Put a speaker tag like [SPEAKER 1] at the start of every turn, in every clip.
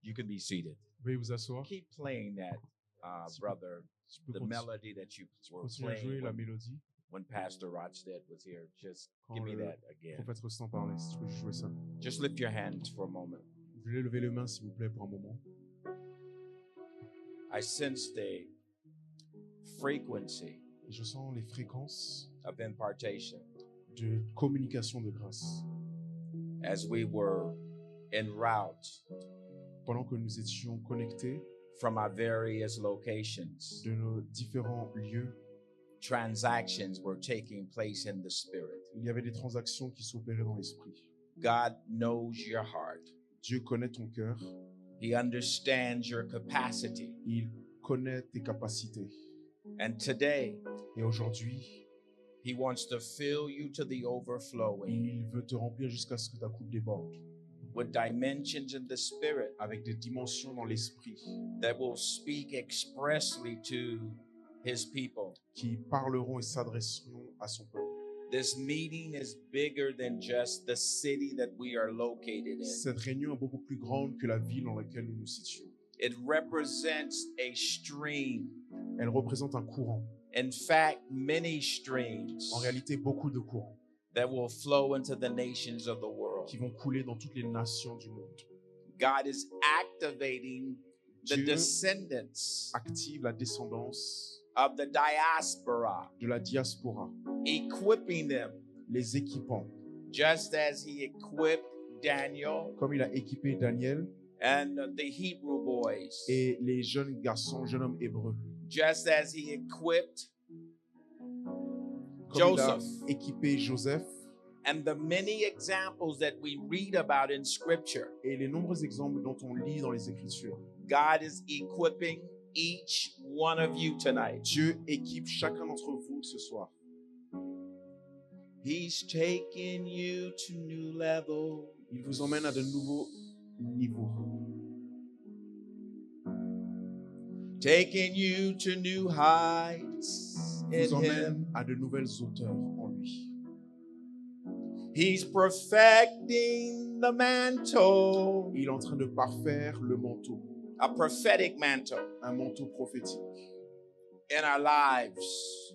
[SPEAKER 1] You can be seated.
[SPEAKER 2] Veuillez vous asseoir.
[SPEAKER 1] Keep playing that, brother,
[SPEAKER 2] Je peux
[SPEAKER 1] the melody that you were
[SPEAKER 2] continuer à jouer
[SPEAKER 1] playing
[SPEAKER 2] la
[SPEAKER 1] when,
[SPEAKER 2] mélodie.
[SPEAKER 1] when Pastor Rodstead was here. Just
[SPEAKER 2] Quand
[SPEAKER 1] give me
[SPEAKER 2] le
[SPEAKER 1] that again.
[SPEAKER 2] prophète Rostand parlait, si tu peux jouer ça.
[SPEAKER 1] Just lift your hands for a moment.
[SPEAKER 2] Vous voulez lever les mains, s'il vous plaît, pour un moment.
[SPEAKER 1] I sensed a frequency
[SPEAKER 2] Et je sens les fréquences
[SPEAKER 1] of impartation
[SPEAKER 2] de communication de grâce.
[SPEAKER 1] as we were en route
[SPEAKER 2] Pendant que nous étions connectés
[SPEAKER 1] from our various locations.
[SPEAKER 2] de nos différents lieux,
[SPEAKER 1] Transactions were taking place in the spirit.
[SPEAKER 2] il y avait des transactions qui s'opéraient dans l'esprit.
[SPEAKER 1] God knows your heart.
[SPEAKER 2] Dieu connaît ton cœur,
[SPEAKER 1] He understands your capacity.
[SPEAKER 2] il connaît tes capacités.
[SPEAKER 1] And today,
[SPEAKER 2] Et aujourd'hui,
[SPEAKER 1] He wants to fill you to the overflowing
[SPEAKER 2] il veut te remplir jusqu'à ce que ta coupe déborde,
[SPEAKER 1] with dimensions in the spirit
[SPEAKER 2] avec des dimensions dans l'esprit
[SPEAKER 1] that will speak expressly to His people.
[SPEAKER 2] qui parleront et s'adresseront à son peuple.
[SPEAKER 1] This meeting is bigger than just the city that we are located in.
[SPEAKER 2] Cette réunion est beaucoup plus grande que la ville dans laquelle nous nous situons.
[SPEAKER 1] It represents a stream.
[SPEAKER 2] Elle représente un courant,
[SPEAKER 1] In fact, many streams
[SPEAKER 2] en réalité beaucoup de courants,
[SPEAKER 1] that will flow into the nations of the world.
[SPEAKER 2] qui vont couler dans toutes les nations du monde.
[SPEAKER 1] God is activating the
[SPEAKER 2] Dieu
[SPEAKER 1] descendants
[SPEAKER 2] active la descendance
[SPEAKER 1] of the diaspora,
[SPEAKER 2] de la diaspora,
[SPEAKER 1] equipping them
[SPEAKER 2] les équipant,
[SPEAKER 1] just as He equipped Daniel
[SPEAKER 2] comme il a équipé Daniel
[SPEAKER 1] and the Hebrew boys,
[SPEAKER 2] et les jeunes garçons, jeunes hommes hébreux,
[SPEAKER 1] just as He equipped
[SPEAKER 2] comme il a
[SPEAKER 1] Joseph.
[SPEAKER 2] équipé Joseph,
[SPEAKER 1] And the many examples that we read about in Scripture.
[SPEAKER 2] et les nombreux exemples dont on lit dans les Écritures.
[SPEAKER 1] God is equipping each one of you tonight.
[SPEAKER 2] Dieu équipe chacun d'entre vous ce soir.
[SPEAKER 1] He's taking you to new levels.
[SPEAKER 2] Il vous emmène à de nouveaux niveaux,
[SPEAKER 1] Taking you to new heights
[SPEAKER 2] il vous
[SPEAKER 1] in Him.
[SPEAKER 2] emmène à de nouvelles hauteurs en lui.
[SPEAKER 1] He's perfecting the mantle,
[SPEAKER 2] Il est en train de parfaire le manteau,
[SPEAKER 1] a prophetic mantle
[SPEAKER 2] un manteau prophétique,
[SPEAKER 1] in our lives,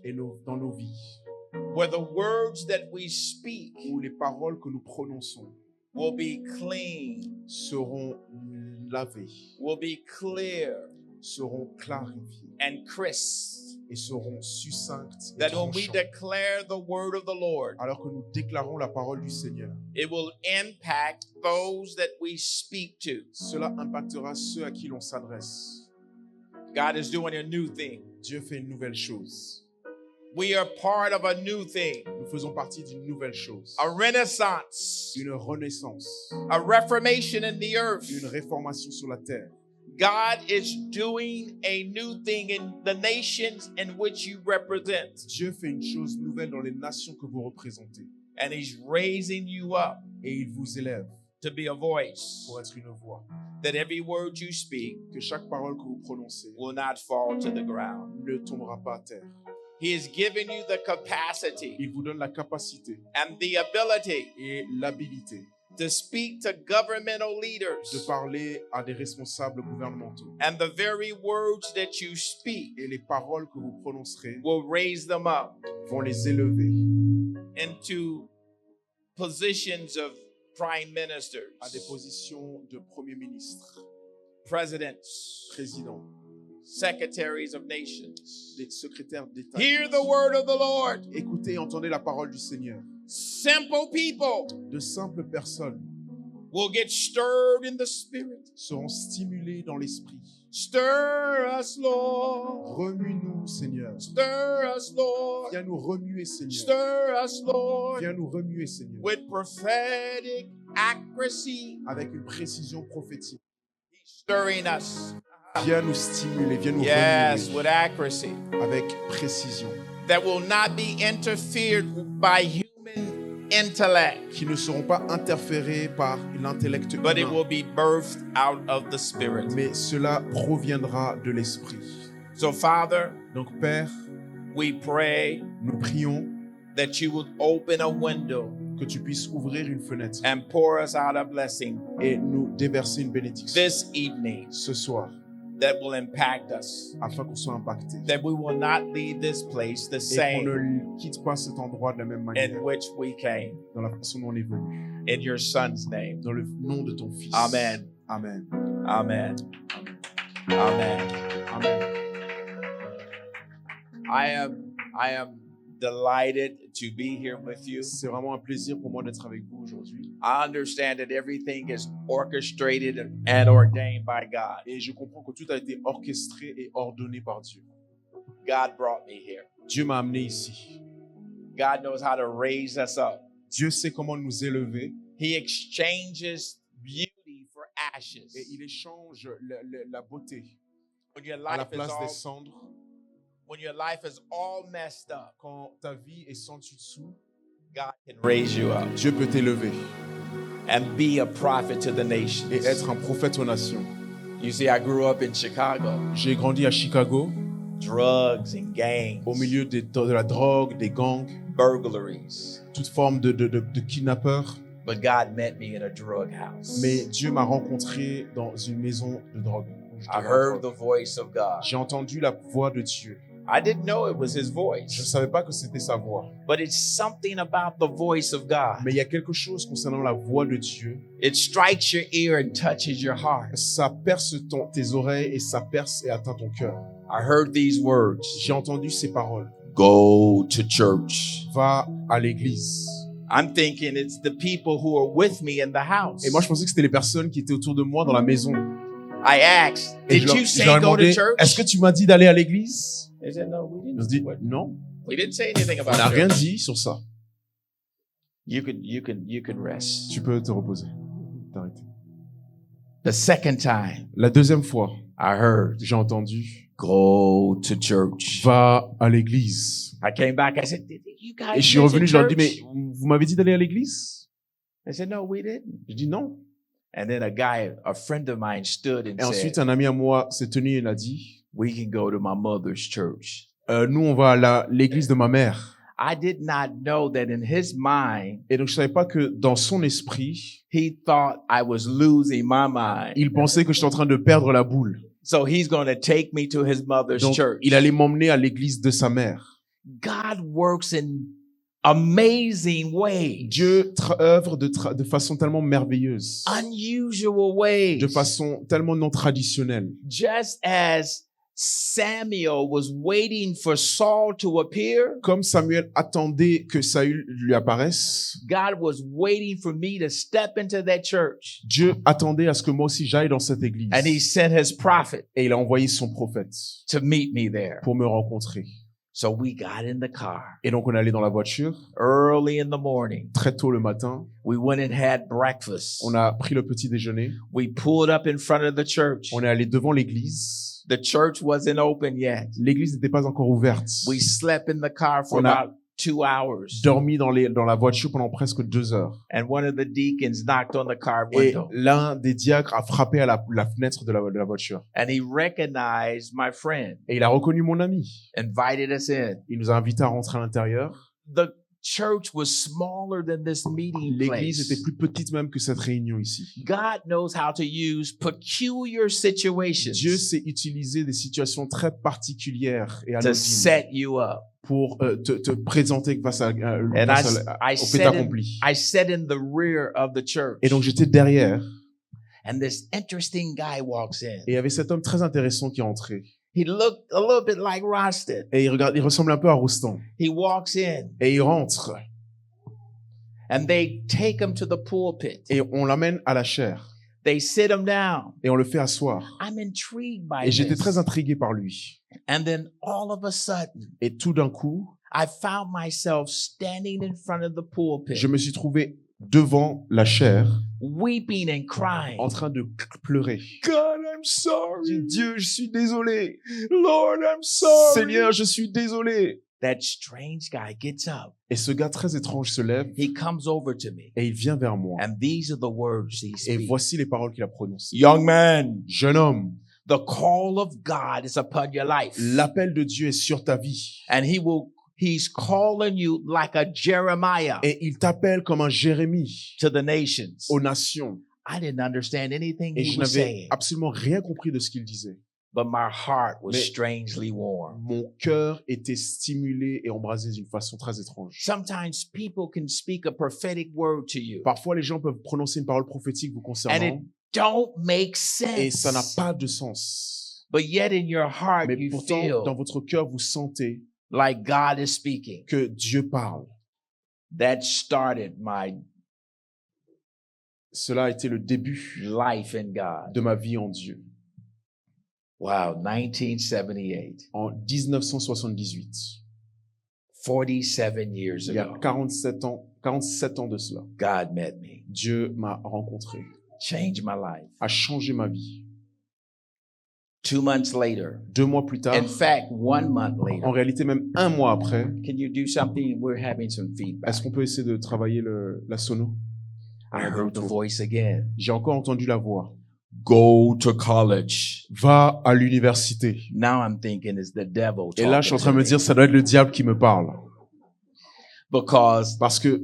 [SPEAKER 2] et dans nos vies,
[SPEAKER 1] where the words that we speak
[SPEAKER 2] où les paroles que nous prononçons
[SPEAKER 1] will be clean,
[SPEAKER 2] seront lavées,
[SPEAKER 1] will be clear
[SPEAKER 2] seront clarifiées
[SPEAKER 1] and crisp.
[SPEAKER 2] et seront succinctes et
[SPEAKER 1] That when we
[SPEAKER 2] tranchantes.
[SPEAKER 1] declare the word of the Lord,
[SPEAKER 2] Alors que nous déclarons la parole du Seigneur,
[SPEAKER 1] it will impact those that we speak to.
[SPEAKER 2] cela impactera ceux à qui l'on s'adresse.
[SPEAKER 1] God is doing a new thing.
[SPEAKER 2] Dieu fait une nouvelle chose.
[SPEAKER 1] We are part of a new thing,
[SPEAKER 2] Nous faisons partie d'une nouvelle chose,
[SPEAKER 1] a renaissance,
[SPEAKER 2] une renaissance,
[SPEAKER 1] a reformation in the earth.
[SPEAKER 2] une réformation sur la terre.
[SPEAKER 1] God is doing a new thing in the nations in which you represent.
[SPEAKER 2] Dieu fait une chose nouvelle dans les nations que vous représentez.
[SPEAKER 1] And He's raising you up
[SPEAKER 2] Et il vous élève
[SPEAKER 1] to be a voice,
[SPEAKER 2] pour être une voix.
[SPEAKER 1] that every word you speak
[SPEAKER 2] Que chaque parole que vous prononcez
[SPEAKER 1] will not fall to the ground.
[SPEAKER 2] ne tombera pas à terre.
[SPEAKER 1] He has given you the capacity
[SPEAKER 2] Il vous donne la capacité
[SPEAKER 1] and the ability
[SPEAKER 2] et l'habilité
[SPEAKER 1] to speak to governmental
[SPEAKER 2] de
[SPEAKER 1] leaders.
[SPEAKER 2] parler à des responsables gouvernementaux.
[SPEAKER 1] And the very words that you speak
[SPEAKER 2] Et les paroles que vous prononcerez
[SPEAKER 1] will raise them up
[SPEAKER 2] vont les élever
[SPEAKER 1] into positions of prime ministers,
[SPEAKER 2] à des positions de Premier ministre,
[SPEAKER 1] presidents,
[SPEAKER 2] président,
[SPEAKER 1] secretaries of nations.
[SPEAKER 2] des secrétaires d'État.
[SPEAKER 1] Hear the word of the Lord.
[SPEAKER 2] Écoutez et entendez la parole du Seigneur.
[SPEAKER 1] Simple people
[SPEAKER 2] De simples personnes
[SPEAKER 1] will get stirred in the spirit.
[SPEAKER 2] seront stimulées dans l'esprit.
[SPEAKER 1] Stir us, Lord.
[SPEAKER 2] Remue-nous, Seigneur.
[SPEAKER 1] Stir us, Lord.
[SPEAKER 2] Viens nous remuer, Seigneur.
[SPEAKER 1] Stir us, Lord.
[SPEAKER 2] Viens nous remuer, Seigneur.
[SPEAKER 1] With prophetic accuracy.
[SPEAKER 2] Avec une précision prophétique.
[SPEAKER 1] Stirring us.
[SPEAKER 2] Viens nous stimuler, viens nous
[SPEAKER 1] Yes,
[SPEAKER 2] remuer
[SPEAKER 1] with accuracy.
[SPEAKER 2] avec précision.
[SPEAKER 1] That will not be interfered by human intellect,
[SPEAKER 2] Qui ne seront pas interférés par l'intellect
[SPEAKER 1] but it
[SPEAKER 2] humain.
[SPEAKER 1] will be birthed out of the Spirit.
[SPEAKER 2] Mais cela proviendra de l'esprit.
[SPEAKER 1] So, Father,
[SPEAKER 2] Donc, Père,
[SPEAKER 1] we pray
[SPEAKER 2] nous prions
[SPEAKER 1] that you would open a window
[SPEAKER 2] que que tu puisses ouvrir une fenêtre
[SPEAKER 1] and pour us out a blessing
[SPEAKER 2] et nous déverser une bénédiction
[SPEAKER 1] this evening
[SPEAKER 2] ce soir,
[SPEAKER 1] that will impact us,
[SPEAKER 2] afin qu'on soit impacté
[SPEAKER 1] that we will not leave this place the
[SPEAKER 2] et qu'on
[SPEAKER 1] same
[SPEAKER 2] ne quitte pas cet endroit de la même manière
[SPEAKER 1] in which we came.
[SPEAKER 2] dans la façon dont on est venu.
[SPEAKER 1] In your son's name.
[SPEAKER 2] Dans le nom de ton Fils.
[SPEAKER 1] Amen.
[SPEAKER 2] Amen.
[SPEAKER 1] Amen.
[SPEAKER 2] Amen.
[SPEAKER 1] Amen.
[SPEAKER 2] Amen.
[SPEAKER 1] I am delighted to be here with you.
[SPEAKER 2] C'est vraiment un plaisir pour moi d'être avec vous aujourd'hui.
[SPEAKER 1] I understand that everything is orchestrated and ordained by God.
[SPEAKER 2] Et je comprends que tout a été orchestré et ordonné par Dieu.
[SPEAKER 1] God brought me here.
[SPEAKER 2] Dieu m'a amené ici.
[SPEAKER 1] God knows how to raise us up.
[SPEAKER 2] Dieu sait comment nous élever
[SPEAKER 1] He exchanges beauty for ashes.
[SPEAKER 2] et il échange la beauté
[SPEAKER 1] When your
[SPEAKER 2] à la
[SPEAKER 1] life is
[SPEAKER 2] place des
[SPEAKER 1] all,
[SPEAKER 2] cendres.
[SPEAKER 1] when your life is all messed up,
[SPEAKER 2] Quand ta vie est sans dessus-dessous,
[SPEAKER 1] God can raise you up
[SPEAKER 2] Dieu peut t'élever
[SPEAKER 1] and be a prophet to the nations.
[SPEAKER 2] et être un prophète aux nations.
[SPEAKER 1] You see, I grew up in Chicago,
[SPEAKER 2] J'ai grandi à Chicago,
[SPEAKER 1] drugs and gangs,
[SPEAKER 2] au milieu de la drogue, des gangs,
[SPEAKER 1] burglaries.
[SPEAKER 2] toute forme de kidnappeurs.
[SPEAKER 1] But God met me in a drug house.
[SPEAKER 2] Mais Dieu m'a rencontré dans une maison de drogue. où j'étais
[SPEAKER 1] I
[SPEAKER 2] en
[SPEAKER 1] heard
[SPEAKER 2] drogue.
[SPEAKER 1] the voice of God.
[SPEAKER 2] J'ai entendu la voix de Dieu.
[SPEAKER 1] I didn't know it was his
[SPEAKER 2] Je ne
[SPEAKER 1] voice,
[SPEAKER 2] savais pas que c'était sa voix.
[SPEAKER 1] but it's something about the voice of God.
[SPEAKER 2] Mais il y a quelque chose concernant la voix de Dieu.
[SPEAKER 1] It strikes your ear and touches your heart.
[SPEAKER 2] Ça perce tes oreilles et ça perce et atteint ton cœur.
[SPEAKER 1] I heard these words.
[SPEAKER 2] J'ai entendu ces paroles.
[SPEAKER 1] Go to church.
[SPEAKER 2] Va à l'église.
[SPEAKER 1] I'm thinking it's the people who are with me in the house.
[SPEAKER 2] Et moi, je pensais que c'était les personnes qui étaient autour de moi dans la maison.
[SPEAKER 1] I asked,
[SPEAKER 2] Et
[SPEAKER 1] did you say
[SPEAKER 2] je leur ai
[SPEAKER 1] go to
[SPEAKER 2] demandé,
[SPEAKER 1] church?
[SPEAKER 2] est-ce que tu m'as dit d'aller à l'église?
[SPEAKER 1] They said, no, we
[SPEAKER 2] Ils ont
[SPEAKER 1] didn't.
[SPEAKER 2] dit, non,
[SPEAKER 1] We didn't say anything
[SPEAKER 2] on
[SPEAKER 1] about
[SPEAKER 2] n'a rien
[SPEAKER 1] church.
[SPEAKER 2] dit sur ça.
[SPEAKER 1] You can rest.
[SPEAKER 2] Tu peux te reposer. T'arrêter.
[SPEAKER 1] The second time
[SPEAKER 2] La deuxième fois,
[SPEAKER 1] I heard,
[SPEAKER 2] j'ai entendu,
[SPEAKER 1] go to church.
[SPEAKER 2] va à l'église.
[SPEAKER 1] I came back, I said, did you guys
[SPEAKER 2] Et je suis
[SPEAKER 1] mention
[SPEAKER 2] revenu, je leur ai dit,
[SPEAKER 1] church?
[SPEAKER 2] mais vous m'avez dit d'aller à l'église?
[SPEAKER 1] They said, no, we didn't.
[SPEAKER 2] Je dis non.
[SPEAKER 1] And then a friend of mine stood and
[SPEAKER 2] Et ensuite,
[SPEAKER 1] said,
[SPEAKER 2] un ami à moi s'est tenu et il a dit,
[SPEAKER 1] we can go to my mother's church.
[SPEAKER 2] nous, on va à l'église de ma mère.
[SPEAKER 1] I did not know that in his mind,
[SPEAKER 2] Et donc, je savais pas que dans son esprit,
[SPEAKER 1] he thought I was losing my mind.
[SPEAKER 2] il pensait que j'étais en train de perdre la boule.
[SPEAKER 1] So he's going to take me to his mother's
[SPEAKER 2] Donc,
[SPEAKER 1] church.
[SPEAKER 2] il allait m'emmener à l'église de sa mère.
[SPEAKER 1] God works in amazing ways,
[SPEAKER 2] Dieu œuvre de façon tellement merveilleuse,
[SPEAKER 1] unusual ways.
[SPEAKER 2] de façon tellement non traditionnelle.
[SPEAKER 1] Just as Samuel was waiting for Saul to appear,
[SPEAKER 2] Comme Samuel attendait que Saül lui apparaisse,
[SPEAKER 1] God was waiting for me to step into that church.
[SPEAKER 2] Dieu attendait à ce que moi aussi j'aille dans cette église.
[SPEAKER 1] And he sent his prophet
[SPEAKER 2] Et il a envoyé son prophète
[SPEAKER 1] to meet me there.
[SPEAKER 2] pour me rencontrer.
[SPEAKER 1] So we got in the car
[SPEAKER 2] Et donc on est allé dans la voiture
[SPEAKER 1] early in the morning.
[SPEAKER 2] très tôt le matin.
[SPEAKER 1] We went and had breakfast.
[SPEAKER 2] On a pris le petit déjeuner.
[SPEAKER 1] We pulled up in front of the church.
[SPEAKER 2] On est allé devant l'église.
[SPEAKER 1] The church wasn't open yet.
[SPEAKER 2] L'église n'était pas encore ouverte.
[SPEAKER 1] We slept in the car for
[SPEAKER 2] On a
[SPEAKER 1] about 2 hours.
[SPEAKER 2] dormi dans la voiture pendant presque 2 heures.
[SPEAKER 1] And one of the deacons knocked on the car
[SPEAKER 2] Et
[SPEAKER 1] window.
[SPEAKER 2] l'un des diacres a frappé à la fenêtre de la voiture.
[SPEAKER 1] And he recognized my friend,
[SPEAKER 2] Et il a reconnu mon ami.
[SPEAKER 1] invited us in.
[SPEAKER 2] Il nous a invités à rentrer à l'intérieur.
[SPEAKER 1] The church was smaller than this meeting
[SPEAKER 2] L'église
[SPEAKER 1] place.
[SPEAKER 2] était plus petite même que cette réunion ici.
[SPEAKER 1] God knows how to use peculiar situations
[SPEAKER 2] Dieu sait utiliser des situations très particulières et
[SPEAKER 1] to
[SPEAKER 2] anodines
[SPEAKER 1] set you up.
[SPEAKER 2] pour te présenter face
[SPEAKER 1] And
[SPEAKER 2] au fait accompli.
[SPEAKER 1] I sat in the rear of the church.
[SPEAKER 2] Et donc j'étais derrière
[SPEAKER 1] And this interesting guy walks in.
[SPEAKER 2] et il y avait cet homme très intéressant qui est entré.
[SPEAKER 1] He looked a little bit like Rosted.
[SPEAKER 2] Et il ressemble un peu à Rostand.
[SPEAKER 1] He walks in
[SPEAKER 2] Et il rentre
[SPEAKER 1] and they take him to the pulpit.
[SPEAKER 2] et on l'amène à la chaire
[SPEAKER 1] They sit him down.
[SPEAKER 2] et on le fait asseoir.
[SPEAKER 1] I'm intrigued by
[SPEAKER 2] Et j'étais très
[SPEAKER 1] this.
[SPEAKER 2] intrigué par lui.
[SPEAKER 1] And then all of a sudden,
[SPEAKER 2] Et tout d'un coup,
[SPEAKER 1] I found myself standing in front of the pulpit,
[SPEAKER 2] je me suis trouvé devant la chaire
[SPEAKER 1] weeping and crying.
[SPEAKER 2] en train de pleurer.
[SPEAKER 1] God, I'm sorry.
[SPEAKER 2] J'ai dit, Dieu, je suis désolé.
[SPEAKER 1] Lord, I'm sorry.
[SPEAKER 2] Seigneur, je suis désolé.
[SPEAKER 1] That strange guy gets up.
[SPEAKER 2] Et ce gars très étrange se lève
[SPEAKER 1] He comes over to me.
[SPEAKER 2] et il vient vers moi.
[SPEAKER 1] And these are the words he
[SPEAKER 2] Et
[SPEAKER 1] speaks.
[SPEAKER 2] voici les paroles qu'il a prononcées.
[SPEAKER 1] Young man,
[SPEAKER 2] Jeune homme,
[SPEAKER 1] the call of God is upon your life.
[SPEAKER 2] l'appel de Dieu est sur ta vie.
[SPEAKER 1] And he will He's calling you like a Jeremiah
[SPEAKER 2] Et il t'appelle comme un Jérémie
[SPEAKER 1] to the nations.
[SPEAKER 2] aux nations.
[SPEAKER 1] I didn't understand anything
[SPEAKER 2] Et
[SPEAKER 1] he
[SPEAKER 2] je
[SPEAKER 1] was
[SPEAKER 2] n'avais
[SPEAKER 1] saying,
[SPEAKER 2] absolument rien compris de ce qu'il disait.
[SPEAKER 1] but my heart was
[SPEAKER 2] Mais-
[SPEAKER 1] strangely warm.
[SPEAKER 2] Mon cœur était stimulé et embrasé d'une façon très étrange.
[SPEAKER 1] Sometimes people can speak a prophetic word to you,
[SPEAKER 2] Parfois, les gens peuvent prononcer une parole prophétique vous
[SPEAKER 1] and
[SPEAKER 2] concernant
[SPEAKER 1] it don't make
[SPEAKER 2] et ça n'a
[SPEAKER 1] sense.
[SPEAKER 2] pas de sens.
[SPEAKER 1] But yet in your heart,
[SPEAKER 2] Mais
[SPEAKER 1] you
[SPEAKER 2] pourtant, dans
[SPEAKER 1] feel
[SPEAKER 2] votre cœur, vous sentez
[SPEAKER 1] like God is speaking.
[SPEAKER 2] que Dieu parle.
[SPEAKER 1] That started my
[SPEAKER 2] Cela a été le début
[SPEAKER 1] life in God.
[SPEAKER 2] de ma vie en Dieu.
[SPEAKER 1] Wow, 1978,
[SPEAKER 2] En 1978,
[SPEAKER 1] 47 years
[SPEAKER 2] il y a
[SPEAKER 1] ago,
[SPEAKER 2] 47 ans de cela,
[SPEAKER 1] God met me,
[SPEAKER 2] Dieu m'a rencontré,
[SPEAKER 1] changed my life.
[SPEAKER 2] a changé ma vie.
[SPEAKER 1] 2 months later,
[SPEAKER 2] 2 mois plus tard,
[SPEAKER 1] in fact, 1 month
[SPEAKER 2] en
[SPEAKER 1] later,
[SPEAKER 2] réalité même 1 mois après,
[SPEAKER 1] can you do something? We're having some feedback.
[SPEAKER 2] est-ce qu'on peut essayer de travailler la sono?
[SPEAKER 1] I heard the voice again.
[SPEAKER 2] J'ai encore entendu la voix.
[SPEAKER 1] Go to college.
[SPEAKER 2] Va à l'université.
[SPEAKER 1] Now I'm thinking it's the devil
[SPEAKER 2] Et là, je suis en
[SPEAKER 1] talking
[SPEAKER 2] train de
[SPEAKER 1] to
[SPEAKER 2] me
[SPEAKER 1] me,
[SPEAKER 2] dire, ça doit être le diable qui me parle.
[SPEAKER 1] because
[SPEAKER 2] Parce que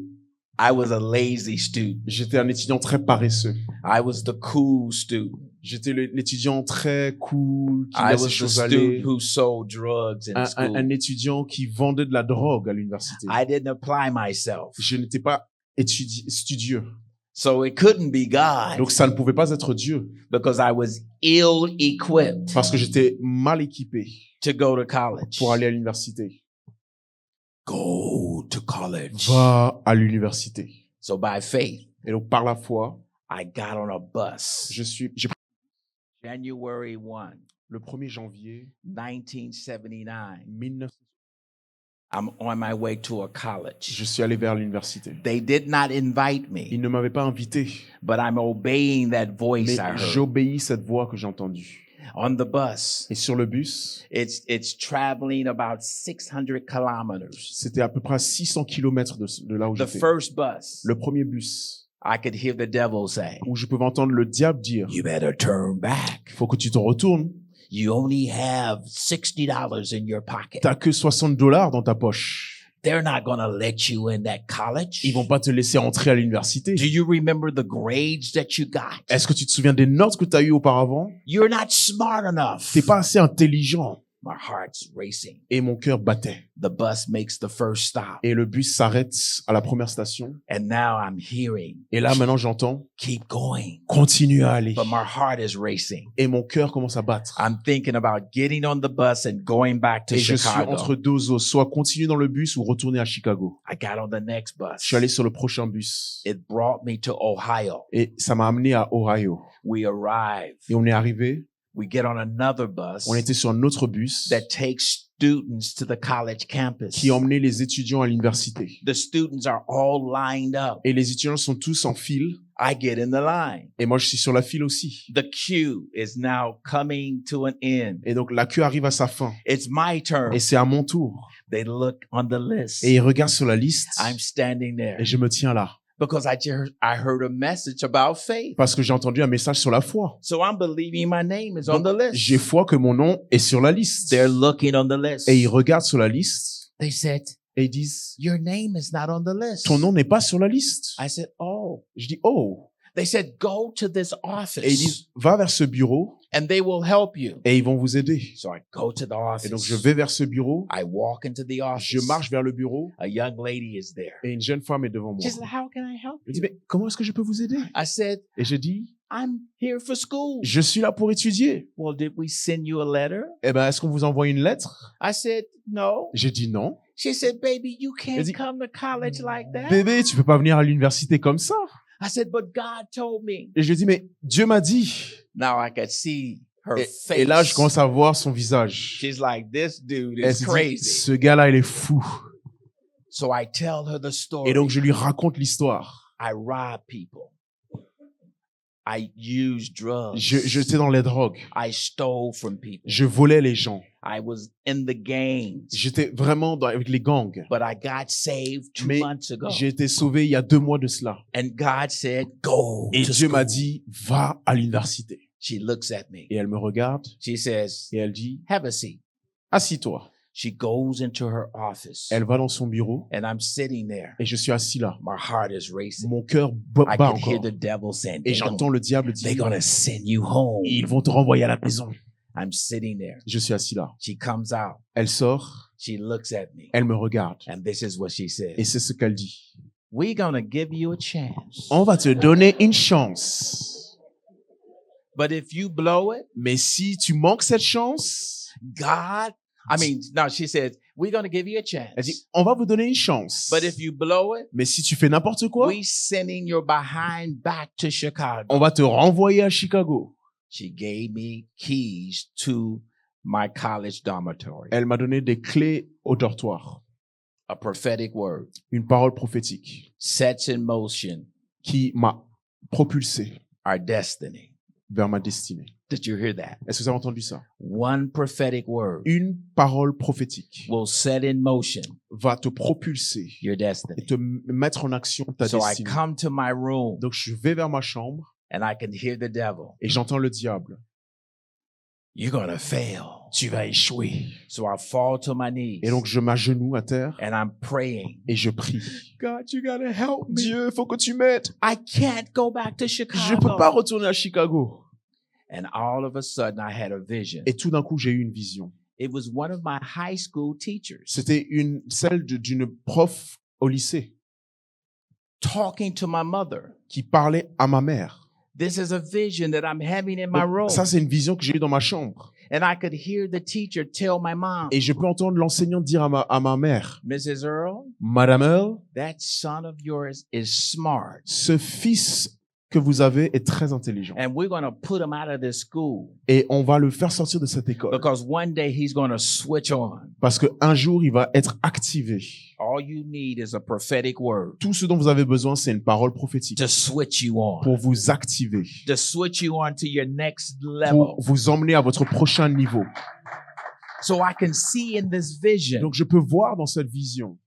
[SPEAKER 1] I was a lazy student.
[SPEAKER 2] j'étais un étudiant très paresseux.
[SPEAKER 1] I was the cool student.
[SPEAKER 2] J'étais l'étudiant très cool, qui
[SPEAKER 1] I
[SPEAKER 2] laisse
[SPEAKER 1] was
[SPEAKER 2] les
[SPEAKER 1] the
[SPEAKER 2] choses aller.
[SPEAKER 1] student who sold drugs in school.
[SPEAKER 2] Un étudiant qui vendait de la drogue à l'université.
[SPEAKER 1] I didn't apply myself.
[SPEAKER 2] Je n'étais pas studieux.
[SPEAKER 1] So it couldn't be God,
[SPEAKER 2] Donc ça ne pouvait pas être Dieu.
[SPEAKER 1] because I was ill-equipped
[SPEAKER 2] Parce que j'étais mal équipé
[SPEAKER 1] to go to college.
[SPEAKER 2] pour aller à l'université.
[SPEAKER 1] Go to college.
[SPEAKER 2] Va à l'université.
[SPEAKER 1] So by faith,
[SPEAKER 2] Et donc par la foi,
[SPEAKER 1] I got on a bus.
[SPEAKER 2] j'ai
[SPEAKER 1] January 1,
[SPEAKER 2] le 1er janvier
[SPEAKER 1] 1979.
[SPEAKER 2] 1900,
[SPEAKER 1] I'm on my way to a college.
[SPEAKER 2] je suis allé vers l'université.
[SPEAKER 1] They did not invite me,
[SPEAKER 2] Il ne m'avait pas invité,
[SPEAKER 1] but I'm obeying that voice
[SPEAKER 2] mais
[SPEAKER 1] I heard.
[SPEAKER 2] j'obéis cette voix que j'ai entendue.
[SPEAKER 1] On the bus,
[SPEAKER 2] Et sur le bus,
[SPEAKER 1] it's traveling about 600 kilometers.
[SPEAKER 2] c'était à peu près à 600 km de là où
[SPEAKER 1] The
[SPEAKER 2] j'étais.
[SPEAKER 1] first bus,
[SPEAKER 2] Le premier bus,
[SPEAKER 1] I could hear the devil say,
[SPEAKER 2] où je pouvais entendre le diable dire,
[SPEAKER 1] you better turn back.
[SPEAKER 2] faut que tu te retournes.
[SPEAKER 1] You only have $60 in your pocket.
[SPEAKER 2] T'as que $60 dans ta poche.
[SPEAKER 1] They're not going to let you in that college.
[SPEAKER 2] Ils vont pas te laisser entrer à l'université.
[SPEAKER 1] Do you remember the grades that you got?
[SPEAKER 2] Est-ce que tu te souviens des notes que tu as eues auparavant?
[SPEAKER 1] You're not smart enough.
[SPEAKER 2] T'es pas assez intelligent.
[SPEAKER 1] My heart's racing.
[SPEAKER 2] Et mon cœur battait.
[SPEAKER 1] The bus makes the first stop.
[SPEAKER 2] Et le bus s'arrête à la première station.
[SPEAKER 1] And now I'm hearing,
[SPEAKER 2] Et là, maintenant, j'entends,
[SPEAKER 1] keep going.
[SPEAKER 2] continue à aller.
[SPEAKER 1] But my heart is racing.
[SPEAKER 2] Et mon cœur commence à battre.
[SPEAKER 1] I'm thinking about getting on the bus and going back to
[SPEAKER 2] Et je suis
[SPEAKER 1] Chicago.
[SPEAKER 2] entre deux eaux, soit continuer dans le bus ou retourner à Chicago.
[SPEAKER 1] I got on the next bus.
[SPEAKER 2] Je suis allé sur le prochain bus.
[SPEAKER 1] It brought me to Ohio.
[SPEAKER 2] Et ça m'a amené à Ohio.
[SPEAKER 1] We arrived.
[SPEAKER 2] Et on est arrivé.
[SPEAKER 1] We get on another bus
[SPEAKER 2] On était sur un autre bus
[SPEAKER 1] that takes students to the college campus.
[SPEAKER 2] qui emmenait les étudiants à l'université.
[SPEAKER 1] The students are all lined up.
[SPEAKER 2] Et les étudiants sont tous en file.
[SPEAKER 1] I get in the line.
[SPEAKER 2] Et moi, je suis sur la file aussi.
[SPEAKER 1] The queue is now coming to an end.
[SPEAKER 2] Et donc, la queue arrive à sa fin.
[SPEAKER 1] It's my turn.
[SPEAKER 2] Et c'est à mon tour.
[SPEAKER 1] They look on the list.
[SPEAKER 2] Et ils regardent sur la liste.
[SPEAKER 1] I'm standing there
[SPEAKER 2] Et je me tiens là.
[SPEAKER 1] because I heard a message about faith.
[SPEAKER 2] Parce que j'ai entendu un message sur la foi.
[SPEAKER 1] So I'm believing my name is on the list.
[SPEAKER 2] J'ai foi que mon nom est sur la liste.
[SPEAKER 1] They're looking on the list.
[SPEAKER 2] Et ils regardent sur la liste.
[SPEAKER 1] They said,
[SPEAKER 2] Et ils disent,
[SPEAKER 1] your name is not on the list.
[SPEAKER 2] ton nom n'est pas sur la liste.
[SPEAKER 1] I said, oh.
[SPEAKER 2] Je dis, oh.
[SPEAKER 1] They said, go to this office
[SPEAKER 2] Et ils disent, va vers ce bureau
[SPEAKER 1] and they will help you.
[SPEAKER 2] et ils vont vous aider.
[SPEAKER 1] So I go to the office.
[SPEAKER 2] Et donc, je vais vers ce bureau.
[SPEAKER 1] I walk into the office.
[SPEAKER 2] Je marche vers le bureau.
[SPEAKER 1] A young lady is there.
[SPEAKER 2] Et une jeune femme est devant moi.
[SPEAKER 1] She said, how can I help
[SPEAKER 2] Je
[SPEAKER 1] you?
[SPEAKER 2] dis, mais comment est-ce que je peux vous aider?
[SPEAKER 1] I said,
[SPEAKER 2] Et j'ai dit,
[SPEAKER 1] I'm here for school.
[SPEAKER 2] je suis là pour étudier.
[SPEAKER 1] Well, did we send you a letter?
[SPEAKER 2] Eh ben, est-ce qu'on vous envoie une lettre?
[SPEAKER 1] I said, no.
[SPEAKER 2] J'ai dit non.
[SPEAKER 1] She said, baby, you can't
[SPEAKER 2] Elle dit,
[SPEAKER 1] come to college like that.
[SPEAKER 2] Bébé, tu peux pas venir à l'université comme ça.
[SPEAKER 1] I said, but God told me.
[SPEAKER 2] Et je lui ai dit, mais Dieu m'a dit.
[SPEAKER 1] Now I could see her face.
[SPEAKER 2] Et là, je commence à voir son visage.
[SPEAKER 1] She's like, this dude
[SPEAKER 2] Elle
[SPEAKER 1] is
[SPEAKER 2] se dit,
[SPEAKER 1] crazy.
[SPEAKER 2] ce gars-là, il est fou.
[SPEAKER 1] So I tell her the story.
[SPEAKER 2] Et donc, je lui raconte l'histoire.
[SPEAKER 1] I rob people. I use drugs.
[SPEAKER 2] J'étais dans les drogues.
[SPEAKER 1] I stole from people.
[SPEAKER 2] Je volais les gens.
[SPEAKER 1] I was in the gangs.
[SPEAKER 2] J'étais vraiment avec les gangs.
[SPEAKER 1] But I got saved 2
[SPEAKER 2] Mais
[SPEAKER 1] months ago.
[SPEAKER 2] j'ai été sauvé il y a 2 mois de cela.
[SPEAKER 1] And God said, go
[SPEAKER 2] Et
[SPEAKER 1] to
[SPEAKER 2] Dieu m'a
[SPEAKER 1] school.
[SPEAKER 2] dit, va à l'université.
[SPEAKER 1] She looks at me.
[SPEAKER 2] Et elle me regarde
[SPEAKER 1] She says,
[SPEAKER 2] et elle dit,
[SPEAKER 1] have a seat.
[SPEAKER 2] assis-toi.
[SPEAKER 1] She goes into her office.
[SPEAKER 2] Elle va dans son bureau
[SPEAKER 1] And I'm sitting there.
[SPEAKER 2] et je suis assis là.
[SPEAKER 1] My heart is racing.
[SPEAKER 2] Mon cœur
[SPEAKER 1] I
[SPEAKER 2] bat
[SPEAKER 1] can hear
[SPEAKER 2] encore.
[SPEAKER 1] the devil saying,
[SPEAKER 2] Et j'entends le diable
[SPEAKER 1] they're
[SPEAKER 2] dire,
[SPEAKER 1] going to send you home.
[SPEAKER 2] ils vont te renvoyer à la maison.
[SPEAKER 1] I'm sitting there.
[SPEAKER 2] Je suis assis là.
[SPEAKER 1] She comes out.
[SPEAKER 2] Elle sort,
[SPEAKER 1] She looks at me.
[SPEAKER 2] elle me regarde.
[SPEAKER 1] And this is what she
[SPEAKER 2] Et
[SPEAKER 1] says.
[SPEAKER 2] c'est ce qu'elle dit.
[SPEAKER 1] We're going to give you a chance.
[SPEAKER 2] On va te donner une chance.
[SPEAKER 1] But if you blow it,
[SPEAKER 2] Mais si tu manques cette chance,
[SPEAKER 1] she says, we're going to give you a
[SPEAKER 2] elle dit,
[SPEAKER 1] chance.
[SPEAKER 2] on va vous donner une chance.
[SPEAKER 1] But if you blow it,
[SPEAKER 2] Mais si tu fais n'importe quoi,
[SPEAKER 1] we sending your behind back to Chicago.
[SPEAKER 2] on va te renvoyer à Chicago.
[SPEAKER 1] She gave me keys to my college dormitory.
[SPEAKER 2] Elle m'a donné des clés au dortoir.
[SPEAKER 1] A prophetic word
[SPEAKER 2] Une parole prophétique
[SPEAKER 1] sets in motion
[SPEAKER 2] qui m'a propulsé
[SPEAKER 1] our destiny.
[SPEAKER 2] vers ma destinée.
[SPEAKER 1] Did you hear that?
[SPEAKER 2] Est-ce que vous avez entendu ça?
[SPEAKER 1] One prophetic word
[SPEAKER 2] Une parole prophétique
[SPEAKER 1] will set in motion
[SPEAKER 2] va te propulser
[SPEAKER 1] your
[SPEAKER 2] et
[SPEAKER 1] destiny.
[SPEAKER 2] te mettre en action ta
[SPEAKER 1] So I
[SPEAKER 2] destinée.
[SPEAKER 1] come to my room
[SPEAKER 2] Donc je vais vers ma chambre
[SPEAKER 1] and I can hear the devil.
[SPEAKER 2] et j'entends le diable.
[SPEAKER 1] You're going to fail.
[SPEAKER 2] Tu vas échouer.
[SPEAKER 1] So I fall to my knees
[SPEAKER 2] Et donc je m'agenouille à terre
[SPEAKER 1] and I'm praying.
[SPEAKER 2] et je prie. God, you gotta help me. Dieu, faut que tu m'aides.
[SPEAKER 1] I can't go back to
[SPEAKER 2] Je peux pas
[SPEAKER 1] Chicago.
[SPEAKER 2] retourner à Chicago.
[SPEAKER 1] And all of a sudden I had a vision.
[SPEAKER 2] Et tout d'un coup, j'ai eu une vision.
[SPEAKER 1] It was one of my high school teachers
[SPEAKER 2] C'était celle d'une prof au lycée
[SPEAKER 1] talking to my mother.
[SPEAKER 2] qui parlait à ma mère.
[SPEAKER 1] This is a vision that I'm having in my
[SPEAKER 2] Donc,
[SPEAKER 1] room.
[SPEAKER 2] ça, c'est une vision que j'ai eue dans ma chambre.
[SPEAKER 1] And I could hear the teacher tell my mom,
[SPEAKER 2] Et je peux entendre l'enseignant dire à ma mère,
[SPEAKER 1] Mrs. Earl,
[SPEAKER 2] Madame Earl,
[SPEAKER 1] that son of yours is smart.
[SPEAKER 2] ce fils que vous avez est très intelligent.
[SPEAKER 1] And we're going to put him out of this school
[SPEAKER 2] Et on va le faire sortir de cette école.
[SPEAKER 1] because one day he's going to switch on.
[SPEAKER 2] Parce qu'un jour, il va être activé.
[SPEAKER 1] All you need is a prophetic word
[SPEAKER 2] Tout ce dont vous avez besoin, c'est une parole prophétique
[SPEAKER 1] to switch you on,
[SPEAKER 2] pour vous activer,
[SPEAKER 1] to switch you on to your next
[SPEAKER 2] pour
[SPEAKER 1] level.
[SPEAKER 2] vous emmener à votre prochain niveau.
[SPEAKER 1] So I can see in this vision,
[SPEAKER 2] Donc, je peux voir dans cette vision,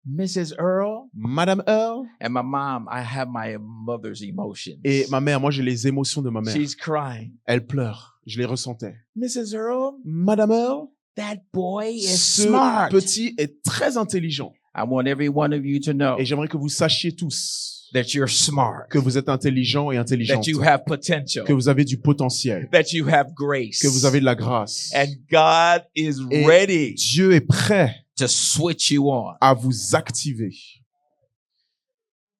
[SPEAKER 1] Mrs. Earl
[SPEAKER 2] Madame Earl
[SPEAKER 1] and my mom, I have my mother's emotions.
[SPEAKER 2] et ma mère. Moi, j'ai les émotions de ma mère.
[SPEAKER 1] She's crying.
[SPEAKER 2] Elle pleure. Je les ressentais.
[SPEAKER 1] Mrs. Earl,
[SPEAKER 2] Madame Earl,
[SPEAKER 1] that boy is
[SPEAKER 2] ce
[SPEAKER 1] smart.
[SPEAKER 2] petit est très intelligent.
[SPEAKER 1] I want every one of you to know
[SPEAKER 2] Et j'aimerais que vous sachiez tous
[SPEAKER 1] that you're smart,
[SPEAKER 2] que vous êtes intelligents et intelligentes,
[SPEAKER 1] that you have potential,
[SPEAKER 2] que vous avez du potentiel,
[SPEAKER 1] that you have grace,
[SPEAKER 2] que vous avez de la grâce.
[SPEAKER 1] and God is
[SPEAKER 2] Et
[SPEAKER 1] ready
[SPEAKER 2] Dieu est prêt
[SPEAKER 1] to switch you on.
[SPEAKER 2] à vous activer.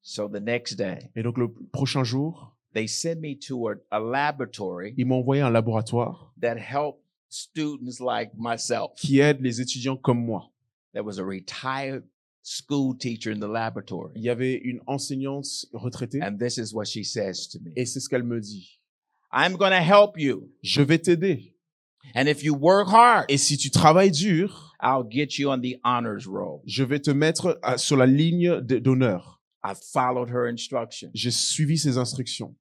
[SPEAKER 1] So the next day,
[SPEAKER 2] Et donc, le prochain jour,
[SPEAKER 1] they sent me to a laboratory
[SPEAKER 2] ils m'ont envoyé à un laboratoire
[SPEAKER 1] that helped students like myself.
[SPEAKER 2] qui aide les étudiants comme moi.
[SPEAKER 1] There was a retired school teacher in the laboratory.
[SPEAKER 2] Il y avait une enseignante retraitée
[SPEAKER 1] And this is what she says to me.
[SPEAKER 2] et c'est ce qu'elle me dit.
[SPEAKER 1] I'm going to help you.
[SPEAKER 2] Je vais t'aider.
[SPEAKER 1] And if you work hard,
[SPEAKER 2] Et si tu travailles dur,
[SPEAKER 1] I'll get you on the honors roll.
[SPEAKER 2] je vais te mettre sur la ligne d'honneur.
[SPEAKER 1] I followed her instructions.
[SPEAKER 2] J'ai suivi ses instructions.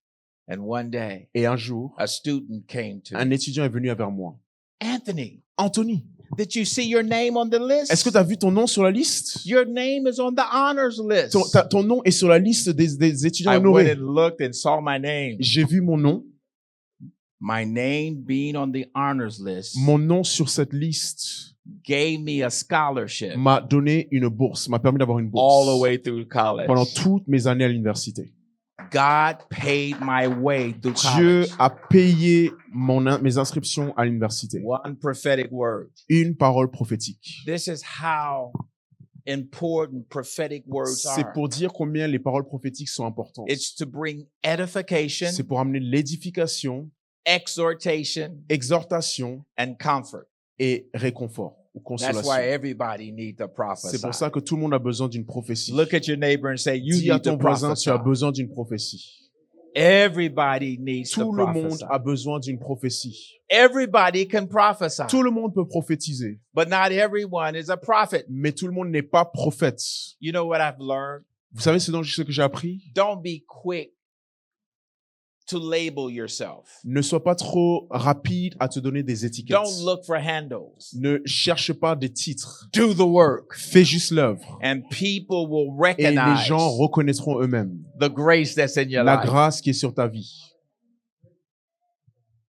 [SPEAKER 1] And one day,
[SPEAKER 2] Et un jour,
[SPEAKER 1] a student came to
[SPEAKER 2] un
[SPEAKER 1] me.
[SPEAKER 2] étudiant est venu vers moi.
[SPEAKER 1] Anthony,
[SPEAKER 2] Anthony,
[SPEAKER 1] did you see your name on the list?
[SPEAKER 2] est-ce que tu as vu ton nom sur la liste?
[SPEAKER 1] Your name is on the honors list.
[SPEAKER 2] Ton nom est sur la liste des étudiants
[SPEAKER 1] I went
[SPEAKER 2] honorés.
[SPEAKER 1] and looked and saw my name.
[SPEAKER 2] J'ai vu mon nom.
[SPEAKER 1] My name being on the honors list
[SPEAKER 2] Mon nom sur cette liste
[SPEAKER 1] gave me a scholarship
[SPEAKER 2] m'a donné une bourse, m'a permis d'avoir une
[SPEAKER 1] all the
[SPEAKER 2] bourse
[SPEAKER 1] way through college.
[SPEAKER 2] pendant toutes mes années à l'université.
[SPEAKER 1] God paid my way through
[SPEAKER 2] Dieu
[SPEAKER 1] college.
[SPEAKER 2] a payé mes inscriptions à l'université.
[SPEAKER 1] One prophetic word.
[SPEAKER 2] Une parole prophétique.
[SPEAKER 1] This is how important prophetic words
[SPEAKER 2] C'est
[SPEAKER 1] are.
[SPEAKER 2] pour dire combien les paroles prophétiques sont importantes.
[SPEAKER 1] It's to bring edification,
[SPEAKER 2] C'est pour amener l'édification,
[SPEAKER 1] exhortation,
[SPEAKER 2] exhortation
[SPEAKER 1] and comfort.
[SPEAKER 2] et réconfort ou
[SPEAKER 1] That's why
[SPEAKER 2] consolation.
[SPEAKER 1] everybody needs to prophesy.
[SPEAKER 2] C'est pour ça que tout le monde a besoin d'une prophétie.
[SPEAKER 1] Look at your neighbor and say, you
[SPEAKER 2] Dis à
[SPEAKER 1] need to
[SPEAKER 2] ton voisin,
[SPEAKER 1] prophesy.
[SPEAKER 2] tu as besoin d'une prophétie.
[SPEAKER 1] Everybody needs to
[SPEAKER 2] Tout le monde
[SPEAKER 1] prophesy.
[SPEAKER 2] a besoin d'une prophétie.
[SPEAKER 1] Everybody can prophesy,
[SPEAKER 2] Tout le monde peut prophétiser,
[SPEAKER 1] but not everyone is a prophet.
[SPEAKER 2] mais tout le monde n'est pas prophète.
[SPEAKER 1] You know what I've learned?
[SPEAKER 2] Vous savez ce que j'ai appris?
[SPEAKER 1] Don't be quick to label yourself.
[SPEAKER 2] Ne sois pas trop rapide à te donner des étiquettes.
[SPEAKER 1] Don't look for handles.
[SPEAKER 2] Ne cherche pas des titres.
[SPEAKER 1] Do the work,
[SPEAKER 2] Fais juste l'œuvre.
[SPEAKER 1] and people will
[SPEAKER 2] Et les
[SPEAKER 1] recognize
[SPEAKER 2] gens reconnaîtront eux-mêmes
[SPEAKER 1] the grace that's in your
[SPEAKER 2] la
[SPEAKER 1] life.
[SPEAKER 2] grâce qui est sur ta vie.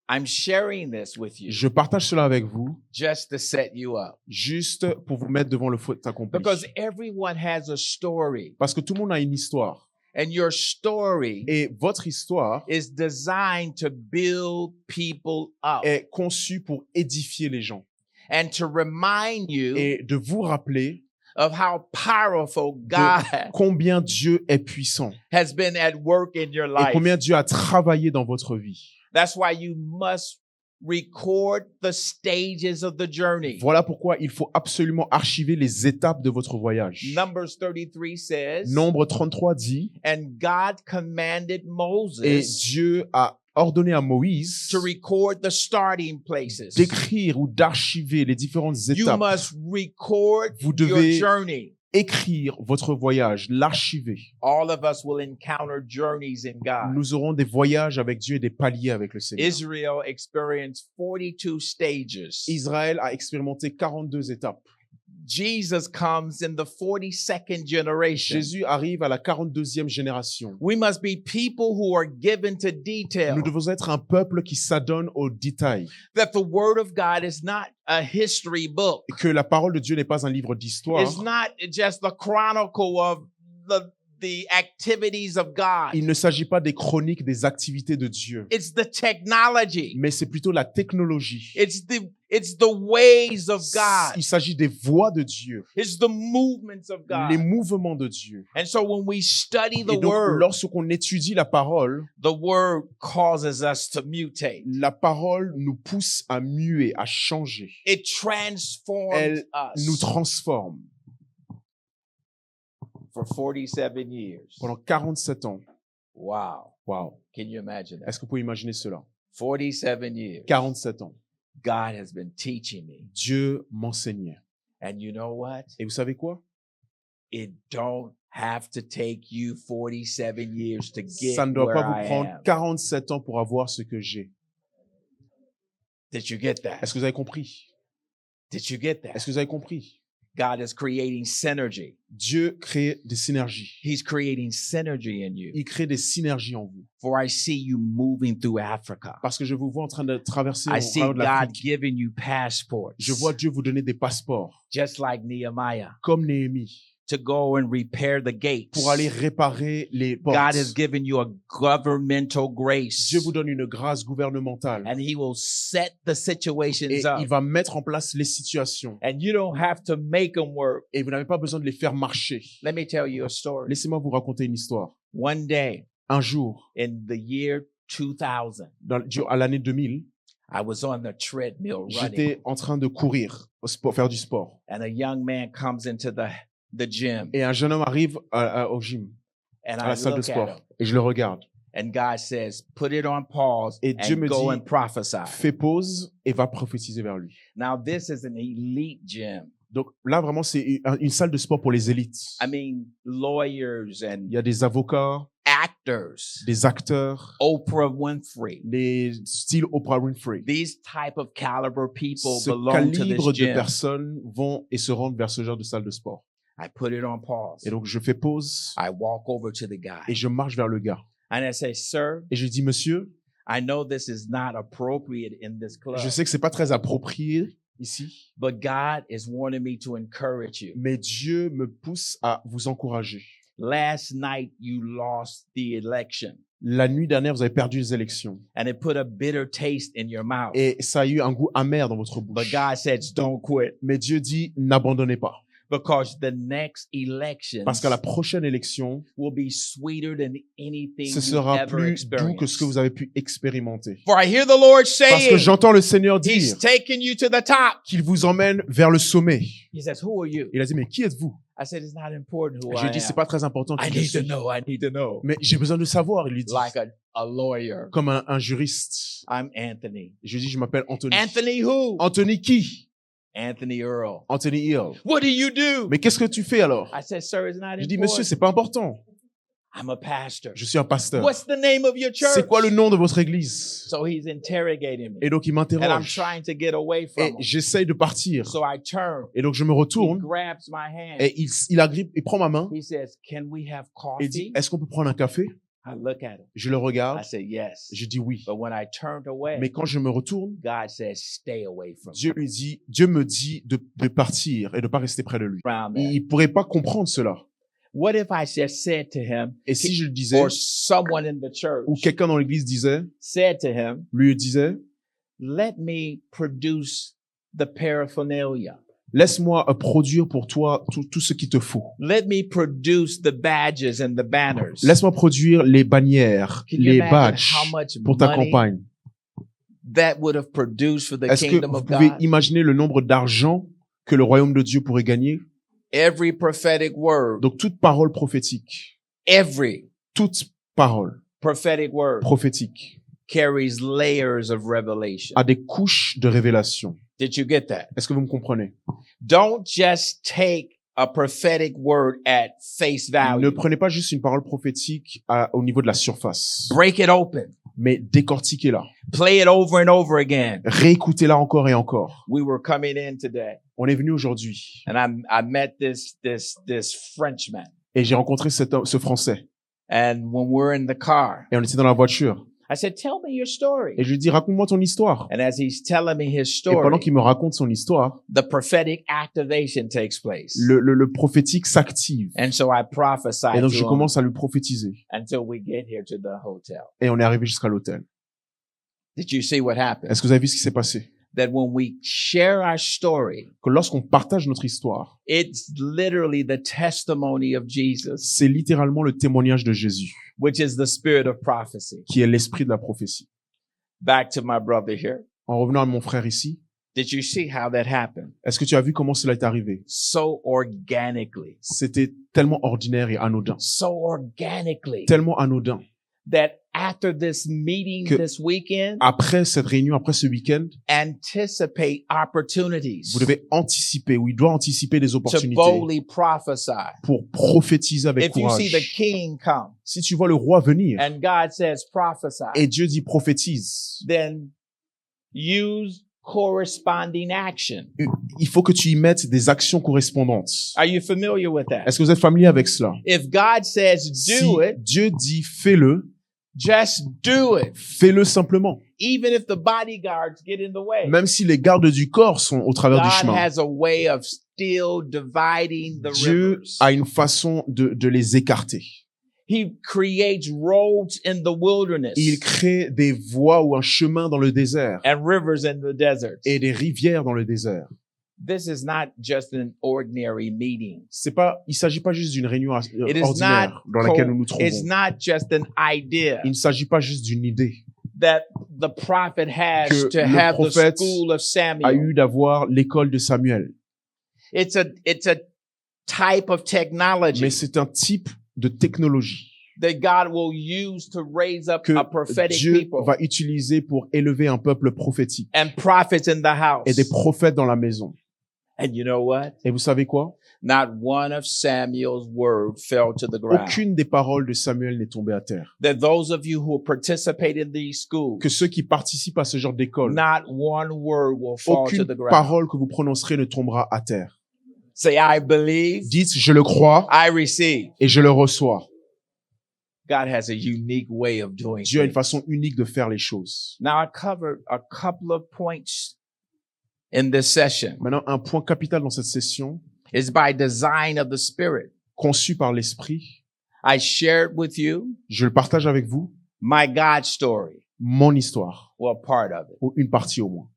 [SPEAKER 1] I'm sharing this with you
[SPEAKER 2] Je partage cela avec vous
[SPEAKER 1] just to set you up.
[SPEAKER 2] juste pour vous mettre devant le fait accompli.
[SPEAKER 1] Because everyone has a story,
[SPEAKER 2] Parce que tout le monde a une histoire.
[SPEAKER 1] and your story
[SPEAKER 2] Et votre histoire
[SPEAKER 1] is designed to build people up
[SPEAKER 2] est conçue pour édifier les gens
[SPEAKER 1] and to remind you
[SPEAKER 2] et de vous rappeler
[SPEAKER 1] of how powerful God
[SPEAKER 2] combien Dieu est puissant
[SPEAKER 1] has been at work in your
[SPEAKER 2] et
[SPEAKER 1] life.
[SPEAKER 2] combien Dieu a travaillé dans votre vie.
[SPEAKER 1] That's why you must record the stages of the journey.
[SPEAKER 2] Voilà pourquoi il faut absolument archiver les étapes de votre voyage.
[SPEAKER 1] Numbers 33 says,
[SPEAKER 2] Nombre 33 dit,
[SPEAKER 1] and God commanded
[SPEAKER 2] et
[SPEAKER 1] Moses
[SPEAKER 2] Dieu a ordonné à Moïse
[SPEAKER 1] to record the starting places.
[SPEAKER 2] d'écrire ou d'archiver les différentes
[SPEAKER 1] You
[SPEAKER 2] étapes.
[SPEAKER 1] must record
[SPEAKER 2] Vous
[SPEAKER 1] your
[SPEAKER 2] devez
[SPEAKER 1] journey.
[SPEAKER 2] écrire votre voyage, l'archiver.
[SPEAKER 1] All of us will encounter journeys in God.
[SPEAKER 2] Nous aurons des voyages avec Dieu et des paliers avec le Seigneur.
[SPEAKER 1] Israel experienced 42 stages.
[SPEAKER 2] Israël a expérimenté 42 étapes.
[SPEAKER 1] Jesus comes in the 42nd generation.
[SPEAKER 2] Jésus arrive à la 42e génération.
[SPEAKER 1] We must be people who are given to detail.
[SPEAKER 2] Nous devons être un peuple qui s'adonne aux détails.
[SPEAKER 1] That the word of God is not a history book.
[SPEAKER 2] Que la parole de Dieu n'est pas un livre d'histoire.
[SPEAKER 1] It's not just the chronicle of the activities of God.
[SPEAKER 2] Il ne s'agit pas des chroniques des activités de Dieu,
[SPEAKER 1] It's the technology.
[SPEAKER 2] mais c'est plutôt la technologie.
[SPEAKER 1] It's the ways of God.
[SPEAKER 2] Il s'agit des voies de Dieu,
[SPEAKER 1] It's the movements of
[SPEAKER 2] les
[SPEAKER 1] God.
[SPEAKER 2] mouvements de Dieu.
[SPEAKER 1] And so when we study the
[SPEAKER 2] Et donc,
[SPEAKER 1] word,
[SPEAKER 2] lorsqu'on étudie la parole
[SPEAKER 1] causes us to mutate.
[SPEAKER 2] la parole nous pousse à muer, à changer.
[SPEAKER 1] It transforms
[SPEAKER 2] Elle
[SPEAKER 1] us.
[SPEAKER 2] nous transforme.
[SPEAKER 1] For 47 years.
[SPEAKER 2] Pendant 47 ans.
[SPEAKER 1] Wow.
[SPEAKER 2] Waouh.
[SPEAKER 1] Can you imagine that?
[SPEAKER 2] Est-ce que vous pouvez imaginer cela?
[SPEAKER 1] 47 years.
[SPEAKER 2] 47 ans.
[SPEAKER 1] God has been teaching me.
[SPEAKER 2] Dieu m'enseignait.
[SPEAKER 1] And you know what?
[SPEAKER 2] Et vous savez quoi?
[SPEAKER 1] It don't have to take you 47 years to get
[SPEAKER 2] Ça ne doit
[SPEAKER 1] where
[SPEAKER 2] pas vous
[SPEAKER 1] I
[SPEAKER 2] prendre
[SPEAKER 1] am.
[SPEAKER 2] 47 ans pour avoir ce que j'ai.
[SPEAKER 1] Did you get that?
[SPEAKER 2] Est-ce que vous avez compris?
[SPEAKER 1] Did you get that?
[SPEAKER 2] Est-ce que vous avez compris?
[SPEAKER 1] God is creating synergy.
[SPEAKER 2] Dieu crée des synergies.
[SPEAKER 1] He's creating synergy in you.
[SPEAKER 2] Il crée des synergies en vous.
[SPEAKER 1] For I see you moving through Africa.
[SPEAKER 2] Parce que je vous vois en train de traverser
[SPEAKER 1] I
[SPEAKER 2] au
[SPEAKER 1] see
[SPEAKER 2] travers de
[SPEAKER 1] God
[SPEAKER 2] l'Afrique.
[SPEAKER 1] giving you passports.
[SPEAKER 2] Je vois Dieu vous donner des passeports,
[SPEAKER 1] Just like Nehemiah,
[SPEAKER 2] comme Néhémie,
[SPEAKER 1] to go and repair the gates.
[SPEAKER 2] pour aller réparer les
[SPEAKER 1] God
[SPEAKER 2] portes.
[SPEAKER 1] has given you a governmental grace.
[SPEAKER 2] Dieu vous donne une grâce gouvernementale.
[SPEAKER 1] And he will set the
[SPEAKER 2] Et
[SPEAKER 1] situations
[SPEAKER 2] il
[SPEAKER 1] up.
[SPEAKER 2] va mettre en place les situations.
[SPEAKER 1] And you don't have to make them work.
[SPEAKER 2] Et vous n'avez pas besoin de les faire marcher.
[SPEAKER 1] Let me tell you a story.
[SPEAKER 2] Laissez-moi vous raconter une histoire.
[SPEAKER 1] One day
[SPEAKER 2] Un jour,
[SPEAKER 1] in the year 2000,
[SPEAKER 2] à l'année 2000,
[SPEAKER 1] I was on the treadmill running.
[SPEAKER 2] j'étais en train de courir, faire du sport.
[SPEAKER 1] And a young man comes into the gym.
[SPEAKER 2] Et un jeune homme arrive au gym,
[SPEAKER 1] And
[SPEAKER 2] à
[SPEAKER 1] I
[SPEAKER 2] la salle de
[SPEAKER 1] look at
[SPEAKER 2] sport.
[SPEAKER 1] him.
[SPEAKER 2] Et je le regarde.
[SPEAKER 1] And God says, put it on pause
[SPEAKER 2] Et Dieu
[SPEAKER 1] and
[SPEAKER 2] me
[SPEAKER 1] go
[SPEAKER 2] dit,
[SPEAKER 1] and prophesy.
[SPEAKER 2] fais pause et va prophétiser vers lui.
[SPEAKER 1] Now, this is an elite gym.
[SPEAKER 2] Donc là, vraiment, c'est une salle de sport pour les élites.
[SPEAKER 1] I mean, lawyers
[SPEAKER 2] Il
[SPEAKER 1] and
[SPEAKER 2] y a des avocats,
[SPEAKER 1] actors,
[SPEAKER 2] des acteurs,
[SPEAKER 1] Oprah Winfrey.
[SPEAKER 2] les styles Oprah Winfrey.
[SPEAKER 1] These type of caliber people
[SPEAKER 2] Ce
[SPEAKER 1] belong to
[SPEAKER 2] calibre
[SPEAKER 1] this
[SPEAKER 2] de
[SPEAKER 1] gym.
[SPEAKER 2] personnes vont et se rendent vers ce genre de salle de sport.
[SPEAKER 1] I put it on pause.
[SPEAKER 2] Et donc, je fais pause
[SPEAKER 1] I walk over to the guy
[SPEAKER 2] et je marche vers le gars.
[SPEAKER 1] and I say, sir,
[SPEAKER 2] Et je dis, monsieur,
[SPEAKER 1] I know this is not appropriate in this club,
[SPEAKER 2] je sais que c'est pas très approprié ici,
[SPEAKER 1] but God is wanting me to encourage you.
[SPEAKER 2] mais Dieu me pousse à vous encourager.
[SPEAKER 1] Last night, you lost the election
[SPEAKER 2] La nuit dernière, vous avez perdu les élections
[SPEAKER 1] and it put a bitter taste in your mouth.
[SPEAKER 2] et ça a eu un goût amer dans votre
[SPEAKER 1] But
[SPEAKER 2] bouche.
[SPEAKER 1] God says, don't quit
[SPEAKER 2] Mais Dieu dit, n'abandonnez pas.
[SPEAKER 1] because the next election
[SPEAKER 2] Parce qu'à la prochaine élection,
[SPEAKER 1] will be sweeter than anything
[SPEAKER 2] ce
[SPEAKER 1] you
[SPEAKER 2] sera
[SPEAKER 1] ever
[SPEAKER 2] plus doux que ce que
[SPEAKER 1] experienced.
[SPEAKER 2] vous avez pu expérimenter.
[SPEAKER 1] For I hear the Lord
[SPEAKER 2] Parce que
[SPEAKER 1] saying,
[SPEAKER 2] j'entends le Seigneur
[SPEAKER 1] He's
[SPEAKER 2] dire
[SPEAKER 1] taking you to the top.
[SPEAKER 2] qu'il vous emmène vers le sommet.
[SPEAKER 1] He says, who are you?
[SPEAKER 2] Il a dit, mais qui êtes-vous?
[SPEAKER 1] I said, it's not important who
[SPEAKER 2] J'ai
[SPEAKER 1] I
[SPEAKER 2] dit, c'est
[SPEAKER 1] am.
[SPEAKER 2] pas très important qui
[SPEAKER 1] I
[SPEAKER 2] je
[SPEAKER 1] need to
[SPEAKER 2] suis.
[SPEAKER 1] know. I need to know.
[SPEAKER 2] Mais j'ai besoin de savoir, il lui dit.
[SPEAKER 1] Like a lawyer.
[SPEAKER 2] Comme un juriste.
[SPEAKER 1] I'm Anthony.
[SPEAKER 2] Je dis, je m'appelle Anthony.
[SPEAKER 1] Anthony who?
[SPEAKER 2] Anthony qui?
[SPEAKER 1] Anthony Earl.
[SPEAKER 2] Anthony Hill.
[SPEAKER 1] What do you do?
[SPEAKER 2] Mais qu'est-ce que tu fais alors?
[SPEAKER 1] I said, sir, it's not
[SPEAKER 2] Je dis, monsieur,
[SPEAKER 1] important.
[SPEAKER 2] c'est pas important.
[SPEAKER 1] I'm a pastor.
[SPEAKER 2] Je suis un pasteur.
[SPEAKER 1] What's the name of your church?
[SPEAKER 2] C'est quoi le nom de votre église?
[SPEAKER 1] So he's interrogating me.
[SPEAKER 2] Et donc, il
[SPEAKER 1] And I'm
[SPEAKER 2] m'interroge.
[SPEAKER 1] trying to get away
[SPEAKER 2] Et
[SPEAKER 1] from him.
[SPEAKER 2] j'essaye de partir.
[SPEAKER 1] So I turn.
[SPEAKER 2] Et donc, je me
[SPEAKER 1] He
[SPEAKER 2] retourne.
[SPEAKER 1] grabs my hand.
[SPEAKER 2] Et il agrippe, il prend ma main.
[SPEAKER 1] He says, can we have
[SPEAKER 2] Et dit,
[SPEAKER 1] coffee?
[SPEAKER 2] est-ce qu'on peut prendre un café?
[SPEAKER 1] I look at him.
[SPEAKER 2] Je le
[SPEAKER 1] I
[SPEAKER 2] regarde,
[SPEAKER 1] said, yes.
[SPEAKER 2] je dis oui.
[SPEAKER 1] But when I turned away,
[SPEAKER 2] Mais quand je me retourne,
[SPEAKER 1] God says, stay away from
[SPEAKER 2] Dieu me dit de partir et de pas rester près de lui.
[SPEAKER 1] around there.
[SPEAKER 2] Il pourrait pas comprendre cela.
[SPEAKER 1] What if I just said to him,
[SPEAKER 2] Et si je le disais,
[SPEAKER 1] or someone in the church
[SPEAKER 2] ou quelqu'un dans l'église disait,
[SPEAKER 1] said to him,
[SPEAKER 2] lui disait,
[SPEAKER 1] let me produce the paraphernalia.
[SPEAKER 2] laisse-moi produire pour toi tout ce qu'il te faut.
[SPEAKER 1] Let me produce the badges and the banners.
[SPEAKER 2] Laisse-moi produire les bannières,
[SPEAKER 1] Can you
[SPEAKER 2] les
[SPEAKER 1] imagine
[SPEAKER 2] badges
[SPEAKER 1] how much
[SPEAKER 2] pour ta
[SPEAKER 1] money
[SPEAKER 2] campagne.
[SPEAKER 1] that would have produced for the
[SPEAKER 2] Est-ce que
[SPEAKER 1] kingdom
[SPEAKER 2] vous
[SPEAKER 1] of
[SPEAKER 2] pouvez
[SPEAKER 1] God?
[SPEAKER 2] imaginer le nombre d'argent que le royaume de Dieu pourrait gagner?
[SPEAKER 1] Every prophetic word,
[SPEAKER 2] Donc toute parole prophétique,
[SPEAKER 1] every
[SPEAKER 2] toute parole
[SPEAKER 1] prophetic word
[SPEAKER 2] prophétique
[SPEAKER 1] carries layers of revelation.
[SPEAKER 2] a des couches de révélation.
[SPEAKER 1] Did you get that?
[SPEAKER 2] Est-ce que vous me comprenez?
[SPEAKER 1] Don't just take a prophetic word at face
[SPEAKER 2] Ne
[SPEAKER 1] value.
[SPEAKER 2] prenez pas juste une parole prophétique au niveau de la surface,
[SPEAKER 1] Break it open.
[SPEAKER 2] mais décortiquez-la.
[SPEAKER 1] Play it over and over again.
[SPEAKER 2] Réécoutez-la encore et encore.
[SPEAKER 1] We were coming in today,
[SPEAKER 2] On est venu aujourd'hui
[SPEAKER 1] and I met this Frenchman.
[SPEAKER 2] et j'ai rencontré ce Français.
[SPEAKER 1] And when we're in the car,
[SPEAKER 2] Et on était dans la voiture.
[SPEAKER 1] I said, "Tell me your story."
[SPEAKER 2] Et je lui dis, raconte-moi ton histoire.
[SPEAKER 1] And as he's telling me his
[SPEAKER 2] Et pendant
[SPEAKER 1] story,
[SPEAKER 2] qu'il me raconte son histoire,
[SPEAKER 1] the prophetic activation takes place.
[SPEAKER 2] le prophétique s'active.
[SPEAKER 1] And so I prophesied
[SPEAKER 2] Et donc
[SPEAKER 1] to
[SPEAKER 2] je
[SPEAKER 1] him
[SPEAKER 2] commence à lui prophétiser.
[SPEAKER 1] until we get here to the hotel.
[SPEAKER 2] Et on est arrivé jusqu'à l'hôtel.
[SPEAKER 1] Did you see what happened?
[SPEAKER 2] Est-ce que vous avez vu ce qui s'est passé?
[SPEAKER 1] That when we share our story,
[SPEAKER 2] Que lorsqu'on partage notre histoire,
[SPEAKER 1] it's literally the testimony of Jesus,
[SPEAKER 2] c'est littéralement le témoignage de Jésus,
[SPEAKER 1] which is the spirit of prophecy.
[SPEAKER 2] qui est l'esprit de la prophétie.
[SPEAKER 1] Back to my brother here.
[SPEAKER 2] En revenant à mon frère ici,
[SPEAKER 1] Did you see how that happened?
[SPEAKER 2] est-ce que tu as vu comment cela est arrivé?
[SPEAKER 1] So organically.
[SPEAKER 2] C'était tellement ordinaire et anodin.
[SPEAKER 1] So organically
[SPEAKER 2] Tellement anodin.
[SPEAKER 1] that after this meeting
[SPEAKER 2] Que-
[SPEAKER 1] this weekend,
[SPEAKER 2] Après cette réunion, après ce week-end,
[SPEAKER 1] anticipate opportunities
[SPEAKER 2] vous devez anticiper, ou il doit anticiper des
[SPEAKER 1] to
[SPEAKER 2] opportunités
[SPEAKER 1] boldly prophesy.
[SPEAKER 2] pour prophétiser avec
[SPEAKER 1] If you see the
[SPEAKER 2] courage.
[SPEAKER 1] king come
[SPEAKER 2] Si tu vois le roi venir
[SPEAKER 1] and God says prophesy,
[SPEAKER 2] et Dieu dit prophétise,
[SPEAKER 1] then use corresponding action.
[SPEAKER 2] il faut que tu y mettes des actions correspondantes.
[SPEAKER 1] Are you familiar with that?
[SPEAKER 2] Est-ce que vous êtes familier avec cela?
[SPEAKER 1] If God says
[SPEAKER 2] Si
[SPEAKER 1] do it,
[SPEAKER 2] Dieu dit fais-le,
[SPEAKER 1] just do it.
[SPEAKER 2] fais-le simplement.
[SPEAKER 1] Even if the bodyguards get in the way.
[SPEAKER 2] Même si les gardes du corps sont au travers du
[SPEAKER 1] God
[SPEAKER 2] chemin.
[SPEAKER 1] has a way of still dividing the
[SPEAKER 2] Dieu
[SPEAKER 1] rivers.
[SPEAKER 2] a une façon de les écarter.
[SPEAKER 1] He creates roads in the wilderness
[SPEAKER 2] Il crée des voies ou un chemin dans le désert
[SPEAKER 1] and rivers in the desert.
[SPEAKER 2] et des rivières dans le désert.
[SPEAKER 1] This is not just an ordinary meeting.
[SPEAKER 2] Il s'agit pas juste d'une réunion
[SPEAKER 1] It is
[SPEAKER 2] ordinaire
[SPEAKER 1] not
[SPEAKER 2] dans laquelle nous nous
[SPEAKER 1] It's
[SPEAKER 2] trouvons.
[SPEAKER 1] not just an idea
[SPEAKER 2] Il ne s'agit pas juste d'une idée
[SPEAKER 1] that the prophet has
[SPEAKER 2] Que
[SPEAKER 1] to
[SPEAKER 2] le
[SPEAKER 1] have the
[SPEAKER 2] prophète
[SPEAKER 1] school of
[SPEAKER 2] a
[SPEAKER 1] Samuel.
[SPEAKER 2] eu d'avoir l'école de Samuel.
[SPEAKER 1] It's a type of technology
[SPEAKER 2] Mais c'est un type de technologie
[SPEAKER 1] that God will use to raise up
[SPEAKER 2] que
[SPEAKER 1] a prophetic
[SPEAKER 2] Dieu
[SPEAKER 1] people
[SPEAKER 2] va utiliser pour élever un peuple prophétique
[SPEAKER 1] and prophets in the house.
[SPEAKER 2] et des prophètes dans la maison.
[SPEAKER 1] And you know what?
[SPEAKER 2] Et vous savez quoi?
[SPEAKER 1] Not one of Samuel's words fell to the ground.
[SPEAKER 2] Aucune des paroles de Samuel n'est tombée à terre.
[SPEAKER 1] That those of you who participate in these schools,
[SPEAKER 2] Que ceux qui participent à ce genre d'école,
[SPEAKER 1] not one word will fall to
[SPEAKER 2] aucune
[SPEAKER 1] the ground.
[SPEAKER 2] parole que vous prononcerez ne tombera à terre.
[SPEAKER 1] Say, I believe,
[SPEAKER 2] Dites, je le crois
[SPEAKER 1] I receive.
[SPEAKER 2] et je le reçois.
[SPEAKER 1] God has a unique way of doing
[SPEAKER 2] Dieu a une
[SPEAKER 1] things.
[SPEAKER 2] façon unique de faire les choses.
[SPEAKER 1] Now, I covered a couple of points in this session.
[SPEAKER 2] Maintenant, un point capital dans cette session,
[SPEAKER 1] It's by design of the Spirit.
[SPEAKER 2] conçu par l'Esprit,
[SPEAKER 1] I shared with you
[SPEAKER 2] je le partage avec vous,
[SPEAKER 1] my God story,
[SPEAKER 2] mon histoire,
[SPEAKER 1] or part of it,
[SPEAKER 2] ou une partie au moins,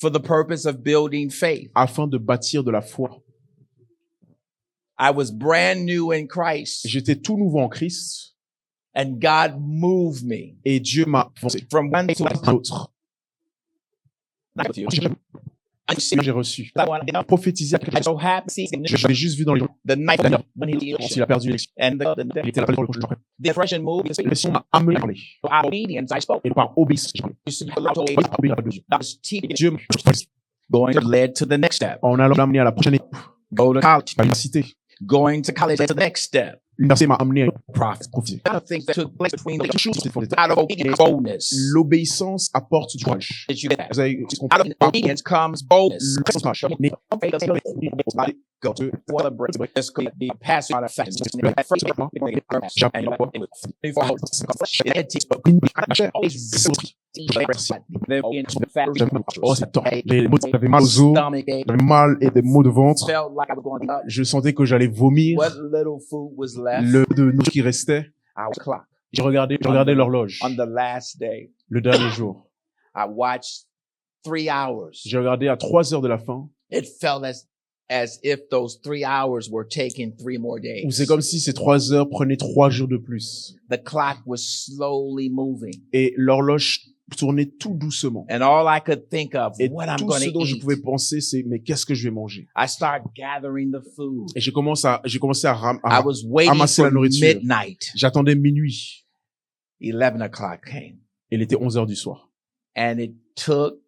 [SPEAKER 1] for the purpose of building faith.
[SPEAKER 2] afin de bâtir de la foi.
[SPEAKER 1] I was brand new in Christ,
[SPEAKER 2] J'étais tout nouveau en Christ
[SPEAKER 1] and God moved me
[SPEAKER 2] et Dieu m'a avancé
[SPEAKER 1] from one to
[SPEAKER 2] à l'autre. J'ai reçu. Prophétiser à quelqu'un.
[SPEAKER 1] I so happy
[SPEAKER 2] Je l'avais juste vu dans les journaux.
[SPEAKER 1] the night when he
[SPEAKER 2] Quand il a perdu l'élection,
[SPEAKER 1] and
[SPEAKER 2] il était là pour le prochain après.
[SPEAKER 1] the depression moved.
[SPEAKER 2] L'élection m'a amené à parler.
[SPEAKER 1] Our obedience, I spoke.
[SPEAKER 2] Et par obéissance, j'ai parlé.
[SPEAKER 1] You see,
[SPEAKER 2] Par obéissance à Dieu.
[SPEAKER 1] I was teaching.
[SPEAKER 2] Dieu m'a
[SPEAKER 1] Going led to the next step.
[SPEAKER 2] on a amené à la prochaine étape,
[SPEAKER 1] Go to college.
[SPEAKER 2] à l'université.
[SPEAKER 1] Going to college led to the next step.
[SPEAKER 2] L'université m'a amené à
[SPEAKER 1] prophecy. Kind of things that took place between the shoes out of obedience, boldness.
[SPEAKER 2] L'obéissance apporte du courage.
[SPEAKER 1] Did you get that?
[SPEAKER 2] Vous avez
[SPEAKER 1] Out of obedience comes boldness.
[SPEAKER 2] Go to
[SPEAKER 1] Celebrate. This could be a passage out of fact.
[SPEAKER 2] Oh, c'est temps. J'avais mal aux os, j'avais mal et des maux de ventre.
[SPEAKER 1] Felt like I was going to
[SPEAKER 2] Je sentais que j'allais vomir.
[SPEAKER 1] what little food was left.
[SPEAKER 2] Le de nourriture qui restait.
[SPEAKER 1] Our clock.
[SPEAKER 2] Je regardais l'horloge.
[SPEAKER 1] On the last day,
[SPEAKER 2] Le dernier jour.
[SPEAKER 1] I watched 3 hours.
[SPEAKER 2] J'ai regardé à 3 heures de la fin.
[SPEAKER 1] It felt as if those 3 hours were taking 3 more days.
[SPEAKER 2] Où c'est comme si ces 3 heures prenaient 3 jours de plus.
[SPEAKER 1] The clock was slowly moving.
[SPEAKER 2] Et l'horloge tournait tout doucement.
[SPEAKER 1] And all I could think of,
[SPEAKER 2] Et
[SPEAKER 1] what I'm
[SPEAKER 2] tout
[SPEAKER 1] going
[SPEAKER 2] ce
[SPEAKER 1] to
[SPEAKER 2] dont je
[SPEAKER 1] eat.
[SPEAKER 2] pouvais penser, c'est mais qu'est-ce que je vais manger?
[SPEAKER 1] I started gathering the food.
[SPEAKER 2] Et j'ai commencé à
[SPEAKER 1] I was waiting
[SPEAKER 2] ramasser
[SPEAKER 1] for
[SPEAKER 2] la nourriture.
[SPEAKER 1] midnight.
[SPEAKER 2] J'attendais minuit.
[SPEAKER 1] 11 o'clock came.
[SPEAKER 2] Il était 11 heures du soir.
[SPEAKER 1] And it took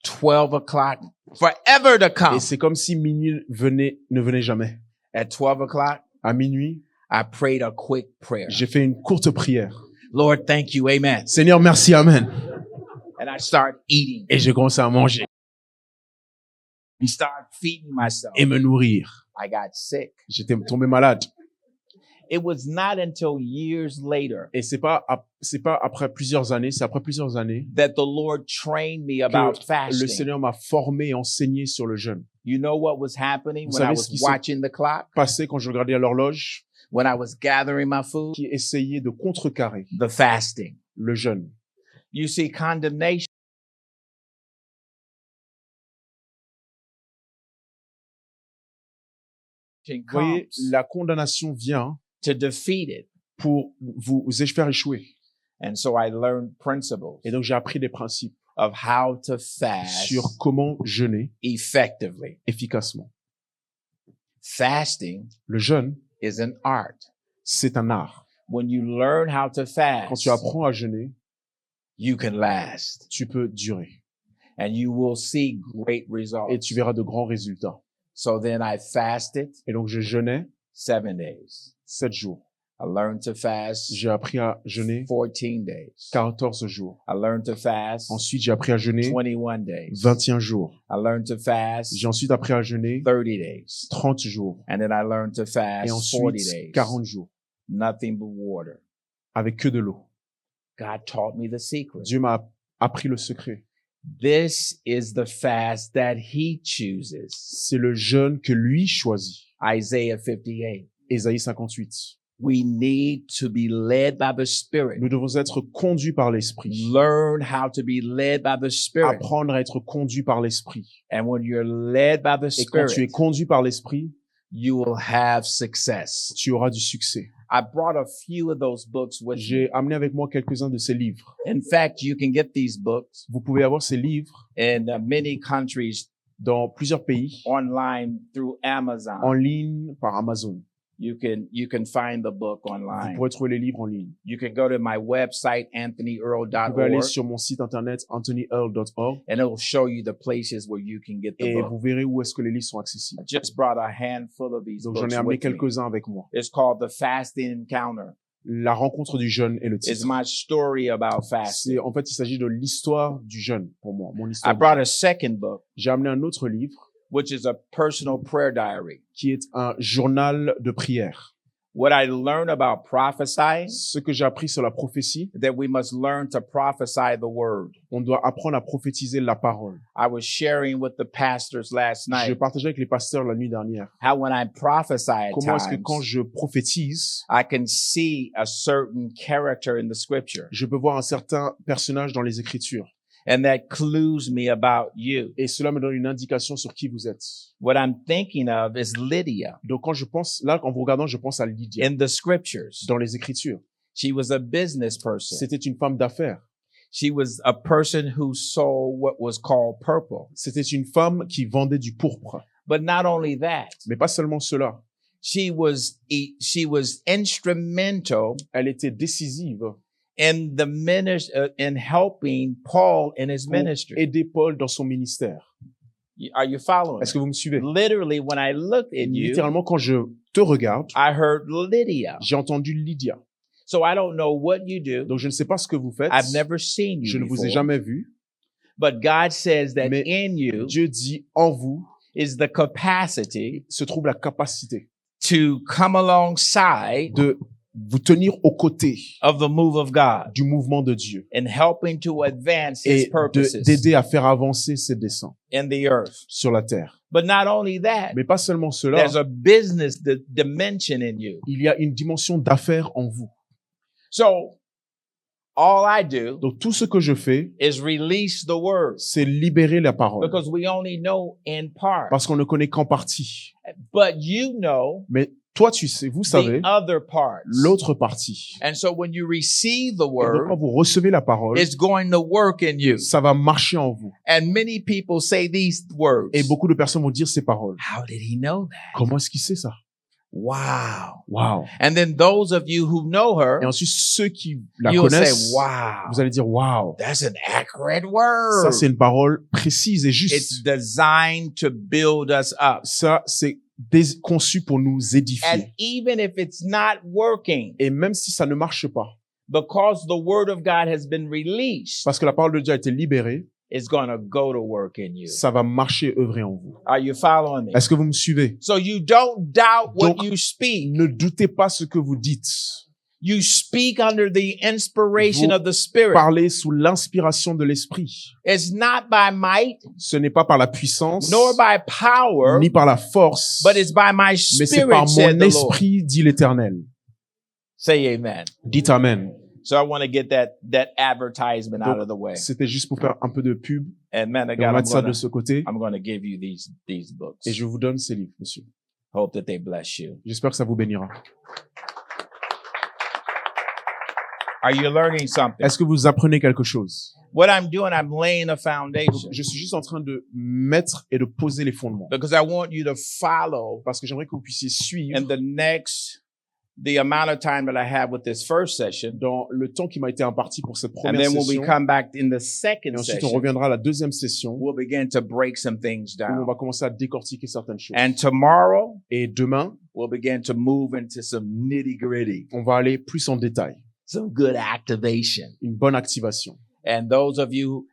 [SPEAKER 1] 12 o'clock forever to come.
[SPEAKER 2] Et c'est comme si minuit ne venait jamais.
[SPEAKER 1] At 12 o'clock,
[SPEAKER 2] À minuit,
[SPEAKER 1] I prayed a quick prayer.
[SPEAKER 2] j'ai fait une courte prière.
[SPEAKER 1] Lord, thank you. Amen.
[SPEAKER 2] Seigneur, merci, amen.
[SPEAKER 1] And I started eating
[SPEAKER 2] Et j'ai commencé à manger
[SPEAKER 1] and started feeding myself.
[SPEAKER 2] et me nourrir.
[SPEAKER 1] I got sick.
[SPEAKER 2] J'étais tombé malade.
[SPEAKER 1] It was not until years later
[SPEAKER 2] Et c'est pas après plusieurs années, c'est après plusieurs années
[SPEAKER 1] that the Lord trained me about
[SPEAKER 2] que
[SPEAKER 1] fasting.
[SPEAKER 2] le Seigneur m'a formé et enseigné sur le jeûne.
[SPEAKER 1] You know what was happening
[SPEAKER 2] Vous
[SPEAKER 1] when I
[SPEAKER 2] savez ce
[SPEAKER 1] was
[SPEAKER 2] qui s'est
[SPEAKER 1] watching the clock,
[SPEAKER 2] Passé quand je regardais à l'horloge,
[SPEAKER 1] when I was gathering my food?
[SPEAKER 2] qui essayait de contrecarrer
[SPEAKER 1] The fasting.
[SPEAKER 2] le jeûne.
[SPEAKER 1] You see, condemnation
[SPEAKER 2] Vous voyez,
[SPEAKER 1] comes
[SPEAKER 2] la condamnation vient
[SPEAKER 1] to defeat it.
[SPEAKER 2] pour vous faire échouer.
[SPEAKER 1] And so I learned principles
[SPEAKER 2] Et donc j'ai appris des principes
[SPEAKER 1] of how to fast
[SPEAKER 2] sur comment jeûner
[SPEAKER 1] effectively.
[SPEAKER 2] efficacement.
[SPEAKER 1] Fasting
[SPEAKER 2] Le jeûne,
[SPEAKER 1] is an art.
[SPEAKER 2] c'est un art.
[SPEAKER 1] When you learn how to
[SPEAKER 2] Quand
[SPEAKER 1] fast,
[SPEAKER 2] tu apprends à jeûner,
[SPEAKER 1] you can last
[SPEAKER 2] tu peux durer
[SPEAKER 1] and you will see great
[SPEAKER 2] et
[SPEAKER 1] results.
[SPEAKER 2] tu verras de grands résultats.
[SPEAKER 1] So then I fasted
[SPEAKER 2] Et donc je jeûnais
[SPEAKER 1] 7 days.
[SPEAKER 2] 7 jours.
[SPEAKER 1] I learned to fast
[SPEAKER 2] J'ai appris à jeûner
[SPEAKER 1] 14 days.
[SPEAKER 2] 14 jours.
[SPEAKER 1] I learned to fast
[SPEAKER 2] Ensuite, j'ai appris à jeûner
[SPEAKER 1] 21 days.
[SPEAKER 2] 21 jours.
[SPEAKER 1] I learned to fast
[SPEAKER 2] J'ai ensuite appris à jeûner
[SPEAKER 1] 30 days.
[SPEAKER 2] 30 jours.
[SPEAKER 1] And then I learned to
[SPEAKER 2] Et
[SPEAKER 1] fast 40
[SPEAKER 2] ensuite,
[SPEAKER 1] days.
[SPEAKER 2] 40 jours.
[SPEAKER 1] Nothing but water.
[SPEAKER 2] Avec que de l'eau.
[SPEAKER 1] God taught me the secret.
[SPEAKER 2] Dieu m'a appris le secret.
[SPEAKER 1] This is the fast that he chooses.
[SPEAKER 2] C'est le jeûne que lui choisit.
[SPEAKER 1] Isaiah 58.
[SPEAKER 2] Ésaïe 58.
[SPEAKER 1] We need to be led by the Spirit.
[SPEAKER 2] Nous devons être conduits par l'Esprit.
[SPEAKER 1] Learn how to be led by the Spirit.
[SPEAKER 2] Apprendre à être conduit par l'Esprit.
[SPEAKER 1] And when you're led by the
[SPEAKER 2] Et quand tu es
[SPEAKER 1] Spirit,
[SPEAKER 2] conduit par l'Esprit,
[SPEAKER 1] you will have success.
[SPEAKER 2] tu auras du succès.
[SPEAKER 1] I brought a few of those books with me.
[SPEAKER 2] J'ai amené avec moi quelques-uns de ces livres.
[SPEAKER 1] In fact, you can get these books
[SPEAKER 2] Vous pouvez avoir ces livres
[SPEAKER 1] in many countries
[SPEAKER 2] dans plusieurs pays,
[SPEAKER 1] online through Amazon.
[SPEAKER 2] en ligne par Amazon.
[SPEAKER 1] You can find the book
[SPEAKER 2] Vous
[SPEAKER 1] online.
[SPEAKER 2] pourrez trouver les livres en ligne.
[SPEAKER 1] You can go to my website,
[SPEAKER 2] Vous pouvez aller
[SPEAKER 1] anthonyearl.org,
[SPEAKER 2] sur mon site internet anthonyearl.org
[SPEAKER 1] and it will show you the places where you can get the
[SPEAKER 2] et
[SPEAKER 1] book.
[SPEAKER 2] vous verrez où est-ce que les livres sont accessibles.
[SPEAKER 1] I just brought a handful of these
[SPEAKER 2] Donc j'en
[SPEAKER 1] books
[SPEAKER 2] ai amené
[SPEAKER 1] with me.
[SPEAKER 2] quelques-uns avec moi.
[SPEAKER 1] It's called The Fasting Encounter.
[SPEAKER 2] La rencontre du jeûne est le
[SPEAKER 1] It's
[SPEAKER 2] titre.
[SPEAKER 1] my story about fasting.
[SPEAKER 2] En fait, il s'agit de l'histoire du jeûne pour moi, mon
[SPEAKER 1] I
[SPEAKER 2] histoire.
[SPEAKER 1] brought a second book,
[SPEAKER 2] J'ai amené un autre livre
[SPEAKER 1] which is a personal prayer diary.
[SPEAKER 2] qui est un journal de prière.
[SPEAKER 1] What I learned about prophesying,
[SPEAKER 2] Ce que j'ai appris sur la prophétie,
[SPEAKER 1] that we must learn to prophesy the word.
[SPEAKER 2] on doit apprendre à prophétiser la parole.
[SPEAKER 1] I was sharing with the pastors last
[SPEAKER 2] Je
[SPEAKER 1] night
[SPEAKER 2] partageais avec les pasteurs la nuit dernière.
[SPEAKER 1] how when I prophesy at
[SPEAKER 2] Comment est-ce que
[SPEAKER 1] times,
[SPEAKER 2] quand je prophétise,
[SPEAKER 1] I can see a certain character in the scripture,
[SPEAKER 2] je peux voir un certain personnage dans les Écritures.
[SPEAKER 1] and that clues me about you.
[SPEAKER 2] Et cela me donne une indication sur qui vous êtes.
[SPEAKER 1] What I'm thinking of is Lydia
[SPEAKER 2] Donc quand je pense, là, en vous regardant, je pense à Lydia.
[SPEAKER 1] in the scriptures.
[SPEAKER 2] Dans les Écritures.
[SPEAKER 1] She was a business person.
[SPEAKER 2] C'était une femme d'affaires.
[SPEAKER 1] She was a person who sold what was called purple.
[SPEAKER 2] C'était une femme qui vendait du pourpre.
[SPEAKER 1] But not only that,
[SPEAKER 2] Mais pas seulement cela.
[SPEAKER 1] she was instrumental
[SPEAKER 2] Elle était décisive
[SPEAKER 1] in the in helping Paul in his
[SPEAKER 2] pour
[SPEAKER 1] ministry.
[SPEAKER 2] aider Paul dans son ministère.
[SPEAKER 1] Are you following?
[SPEAKER 2] Est-ce que vous me suivez?
[SPEAKER 1] Literally, when I looked at you,
[SPEAKER 2] Littéralement, quand je te regarde.
[SPEAKER 1] I heard Lydia.
[SPEAKER 2] J'ai entendu Lydia.
[SPEAKER 1] So I don't know what you do.
[SPEAKER 2] Donc, je ne sais pas ce que vous faites.
[SPEAKER 1] I've never seen
[SPEAKER 2] Je
[SPEAKER 1] you
[SPEAKER 2] ne vous ai
[SPEAKER 1] before.
[SPEAKER 2] jamais vu.
[SPEAKER 1] But God says that
[SPEAKER 2] Mais
[SPEAKER 1] in you
[SPEAKER 2] Dieu dit en vous
[SPEAKER 1] is the capacity
[SPEAKER 2] se trouve la capacité
[SPEAKER 1] to come alongside
[SPEAKER 2] de vous tenir aux côtés
[SPEAKER 1] of the move of God
[SPEAKER 2] du mouvement de Dieu
[SPEAKER 1] and helping to advance His
[SPEAKER 2] et
[SPEAKER 1] purposes
[SPEAKER 2] d'aider à faire avancer ses desseins
[SPEAKER 1] in the earth.
[SPEAKER 2] sur la terre.
[SPEAKER 1] But not only that,
[SPEAKER 2] Mais pas seulement cela,
[SPEAKER 1] there's a business dimension in you.
[SPEAKER 2] il y a une dimension d'affaires en vous.
[SPEAKER 1] So all I do
[SPEAKER 2] Donc tout ce que je fais,
[SPEAKER 1] is release the word
[SPEAKER 2] c'est libérer la parole.
[SPEAKER 1] because we only know in part.
[SPEAKER 2] Parce qu'on ne connaît qu'en partie.
[SPEAKER 1] But you know
[SPEAKER 2] Mais toi, tu sais, vous savez,
[SPEAKER 1] the other parts.
[SPEAKER 2] l'autre partie.
[SPEAKER 1] And so when you receive the
[SPEAKER 2] Et donc, quand
[SPEAKER 1] word,
[SPEAKER 2] vous recevez la parole,
[SPEAKER 1] it's going to work in you.
[SPEAKER 2] ça va marcher en vous.
[SPEAKER 1] And many people say these words.
[SPEAKER 2] Et beaucoup de personnes vont dire ces paroles.
[SPEAKER 1] How did he know that?
[SPEAKER 2] Comment est-ce qu'il sait ça?
[SPEAKER 1] Wow.
[SPEAKER 2] Waouh!
[SPEAKER 1] And then those of you who know her,
[SPEAKER 2] Et ensuite, ceux qui la
[SPEAKER 1] you'll say,
[SPEAKER 2] connaissent,
[SPEAKER 1] wow,
[SPEAKER 2] vous allez dire, waouh!
[SPEAKER 1] that's an accurate word.
[SPEAKER 2] Ça, c'est une parole précise et
[SPEAKER 1] It's
[SPEAKER 2] juste.
[SPEAKER 1] designed to build us up.
[SPEAKER 2] Ça, c'est conçu pour nous
[SPEAKER 1] And
[SPEAKER 2] édifier.
[SPEAKER 1] even if it's not working,
[SPEAKER 2] Et même si ça ne marche pas,
[SPEAKER 1] because the word of God has been released,
[SPEAKER 2] parce que la parole de Dieu a été libérée,
[SPEAKER 1] it's going to go to work in you.
[SPEAKER 2] ça va marcher, œuvrer en vous.
[SPEAKER 1] Are you following me?
[SPEAKER 2] Est-ce que vous me suivez?
[SPEAKER 1] So you don't doubt what
[SPEAKER 2] Donc,
[SPEAKER 1] you speak.
[SPEAKER 2] Ne doutez pas ce que vous dites.
[SPEAKER 1] You speak under the inspiration
[SPEAKER 2] Vous
[SPEAKER 1] of the Spirit.
[SPEAKER 2] Parlez sous l'inspiration de l'Esprit.
[SPEAKER 1] It's not by might,
[SPEAKER 2] Ce n'est pas par la puissance,
[SPEAKER 1] nor by power,
[SPEAKER 2] ni par la force,
[SPEAKER 1] but it's by my
[SPEAKER 2] mais c'est par
[SPEAKER 1] Spirit, said
[SPEAKER 2] mon
[SPEAKER 1] the Lord.
[SPEAKER 2] esprit, dit l'Éternel.
[SPEAKER 1] Say amen.
[SPEAKER 2] Dites Amen.
[SPEAKER 1] So I want to get that advertisement out
[SPEAKER 2] Donc,
[SPEAKER 1] of the way.
[SPEAKER 2] C'était juste pour faire un peu de pub.
[SPEAKER 1] And man of
[SPEAKER 2] Et on
[SPEAKER 1] God,
[SPEAKER 2] va mettre ça de ce côté.
[SPEAKER 1] I'm going to give you these books.
[SPEAKER 2] Et je vous donne ces livres, monsieur.
[SPEAKER 1] Hope that they bless you.
[SPEAKER 2] J'espère que ça vous bénira.
[SPEAKER 1] Are you learning something?
[SPEAKER 2] Est-ce que vous apprenez quelque chose?
[SPEAKER 1] What I'm doing, I'm laying a foundation
[SPEAKER 2] Je suis juste en train de mettre et de poser les fondements.
[SPEAKER 1] because I want you to follow
[SPEAKER 2] Parce que j'aimerais que vous puissiez suivre
[SPEAKER 1] in the amount of time that I have with this first session.
[SPEAKER 2] dans le temps qui m'a été imparti pour cette
[SPEAKER 1] And
[SPEAKER 2] première
[SPEAKER 1] then when we
[SPEAKER 2] session.
[SPEAKER 1] come back in the
[SPEAKER 2] Et
[SPEAKER 1] second
[SPEAKER 2] ensuite, on
[SPEAKER 1] session,
[SPEAKER 2] reviendra à la deuxième session où
[SPEAKER 1] we'll begin to break some things
[SPEAKER 2] on
[SPEAKER 1] down.
[SPEAKER 2] va commencer à décortiquer certaines choses.
[SPEAKER 1] And tomorrow,
[SPEAKER 2] Et demain,
[SPEAKER 1] we'll begin to move into some nitty gritty,
[SPEAKER 2] on va aller plus en détail.
[SPEAKER 1] some good activation.
[SPEAKER 2] Une bonne activation.
[SPEAKER 1] And those of you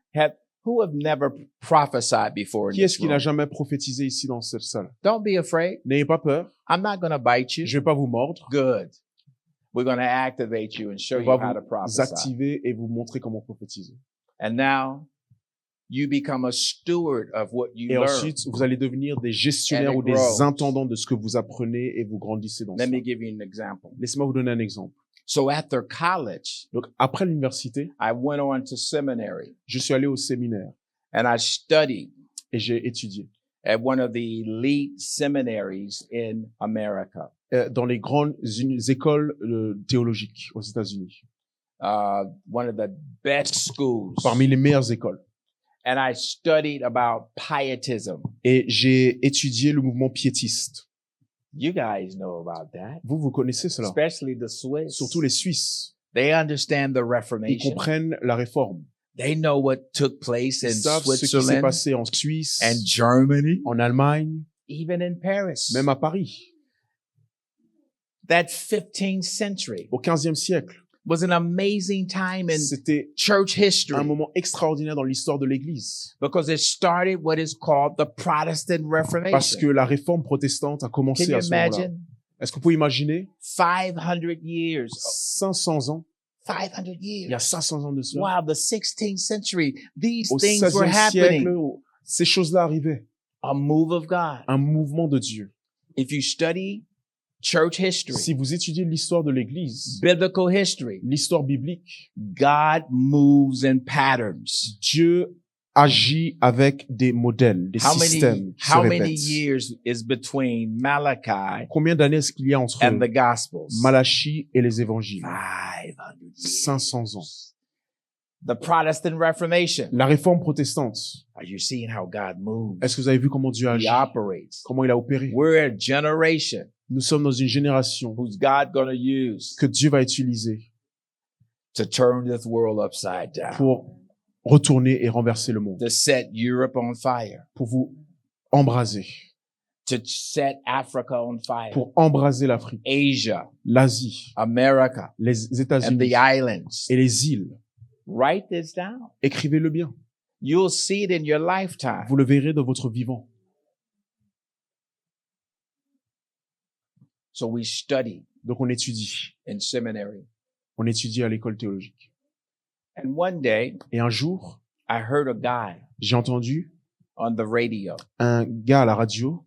[SPEAKER 1] who have never prophesied before in
[SPEAKER 2] Qui est-ce
[SPEAKER 1] this
[SPEAKER 2] qui n'a
[SPEAKER 1] room,
[SPEAKER 2] jamais prophétisé ici dans cette salle?
[SPEAKER 1] don't be afraid.
[SPEAKER 2] N'ayez pas peur.
[SPEAKER 1] I'm not going to bite you.
[SPEAKER 2] Je vais pas vous mordre.
[SPEAKER 1] Good. We're going to activate you and show
[SPEAKER 2] On
[SPEAKER 1] you
[SPEAKER 2] va
[SPEAKER 1] how to
[SPEAKER 2] vous
[SPEAKER 1] prophesy.
[SPEAKER 2] activer et vous montrer comment prophétiser.
[SPEAKER 1] And now you become a steward of what you
[SPEAKER 2] Et
[SPEAKER 1] learn.
[SPEAKER 2] ensuite, vous allez devenir des gestionnaires
[SPEAKER 1] And
[SPEAKER 2] ou
[SPEAKER 1] it
[SPEAKER 2] des
[SPEAKER 1] grows.
[SPEAKER 2] intendants de ce que vous apprenez et vous grandissez dans ça.
[SPEAKER 1] Let me give you an example.
[SPEAKER 2] Laissez-moi vous donner un exemple.
[SPEAKER 1] So after college,
[SPEAKER 2] Donc, après l'université,
[SPEAKER 1] I went on to seminary
[SPEAKER 2] je suis allé au séminaire
[SPEAKER 1] and I studied
[SPEAKER 2] et j'ai étudié
[SPEAKER 1] at one of the elite seminaries in America.
[SPEAKER 2] dans les grandes écoles théologiques aux États-Unis,
[SPEAKER 1] One of the best schools.
[SPEAKER 2] parmi les meilleures écoles.
[SPEAKER 1] And I studied about pietism.
[SPEAKER 2] Et j'ai étudié le mouvement piétiste.
[SPEAKER 1] You guys know about that,
[SPEAKER 2] Vous connaissez cela.
[SPEAKER 1] especially the Swiss.
[SPEAKER 2] Surtout les Suisses.
[SPEAKER 1] They understand the
[SPEAKER 2] Ils
[SPEAKER 1] Reformation.
[SPEAKER 2] comprennent la réforme.
[SPEAKER 1] They know what took place in
[SPEAKER 2] Ils savent ce qui s'est
[SPEAKER 1] Switzerland
[SPEAKER 2] passé en Suisse,
[SPEAKER 1] and Germany,
[SPEAKER 2] en Allemagne,
[SPEAKER 1] even in Paris.
[SPEAKER 2] même à Paris,
[SPEAKER 1] That 15th century
[SPEAKER 2] au XVe siècle.
[SPEAKER 1] was an amazing time in
[SPEAKER 2] C'était
[SPEAKER 1] church history
[SPEAKER 2] un moment extraordinaire dans l'histoire de l'Église.
[SPEAKER 1] because it started what is called the Protestant Reformation.
[SPEAKER 2] Parce que la réforme protestante a
[SPEAKER 1] Can
[SPEAKER 2] commencé
[SPEAKER 1] you
[SPEAKER 2] à ce moment-là.
[SPEAKER 1] imagine?
[SPEAKER 2] Est-ce que vous pouvez imaginer
[SPEAKER 1] 500 years.
[SPEAKER 2] 500 ans,
[SPEAKER 1] 500
[SPEAKER 2] il y a
[SPEAKER 1] years.
[SPEAKER 2] 500 ans de cela,
[SPEAKER 1] Wow, the 16th century. These
[SPEAKER 2] au
[SPEAKER 1] things were
[SPEAKER 2] XVIe siècle,
[SPEAKER 1] happening.
[SPEAKER 2] où ces choses-là arrivaient.
[SPEAKER 1] A move of God.
[SPEAKER 2] Un mouvement de Dieu.
[SPEAKER 1] If you study church history,
[SPEAKER 2] Si vous étudiez l'histoire de l'Église,
[SPEAKER 1] biblical history,
[SPEAKER 2] l'histoire biblique,
[SPEAKER 1] God moves in patterns.
[SPEAKER 2] Dieu agit avec des modèles, des systèmes qui se
[SPEAKER 1] How many
[SPEAKER 2] répètent.
[SPEAKER 1] years is between Malachi
[SPEAKER 2] Combien d'années est-ce qu'il y a entre
[SPEAKER 1] and the Gospels?
[SPEAKER 2] Malachie et les évangiles?
[SPEAKER 1] 500 years.
[SPEAKER 2] 500 ans.
[SPEAKER 1] The Protestant Reformation.
[SPEAKER 2] La réforme protestante,
[SPEAKER 1] Are you seeing how God moves?
[SPEAKER 2] est-ce que vous avez vu comment Dieu
[SPEAKER 1] He
[SPEAKER 2] agit?
[SPEAKER 1] operates.
[SPEAKER 2] Comment il a opéré?
[SPEAKER 1] We're a generation
[SPEAKER 2] Nous sommes dans une génération
[SPEAKER 1] who's God going to use
[SPEAKER 2] que Dieu va utiliser
[SPEAKER 1] to turn this world upside down,
[SPEAKER 2] pour retourner et renverser le monde,
[SPEAKER 1] to set Europe on fire,
[SPEAKER 2] pour vous embraser,
[SPEAKER 1] to set Africa on fire,
[SPEAKER 2] pour embraser l'Afrique,
[SPEAKER 1] Asia,
[SPEAKER 2] l'Asie,
[SPEAKER 1] America,
[SPEAKER 2] les
[SPEAKER 1] and
[SPEAKER 2] États-Unis
[SPEAKER 1] the islands.
[SPEAKER 2] et les îles.
[SPEAKER 1] Write this down.
[SPEAKER 2] Écrivez-le bien.
[SPEAKER 1] You'll see it in your lifetime.
[SPEAKER 2] Vous le verrez dans votre vivant.
[SPEAKER 1] So we study
[SPEAKER 2] Donc on étudie.
[SPEAKER 1] in seminary.
[SPEAKER 2] On étudie à l'école théologique.
[SPEAKER 1] And one day,
[SPEAKER 2] Et un jour,
[SPEAKER 1] I heard a guy
[SPEAKER 2] j'ai entendu
[SPEAKER 1] on the radio.
[SPEAKER 2] un gars à la radio.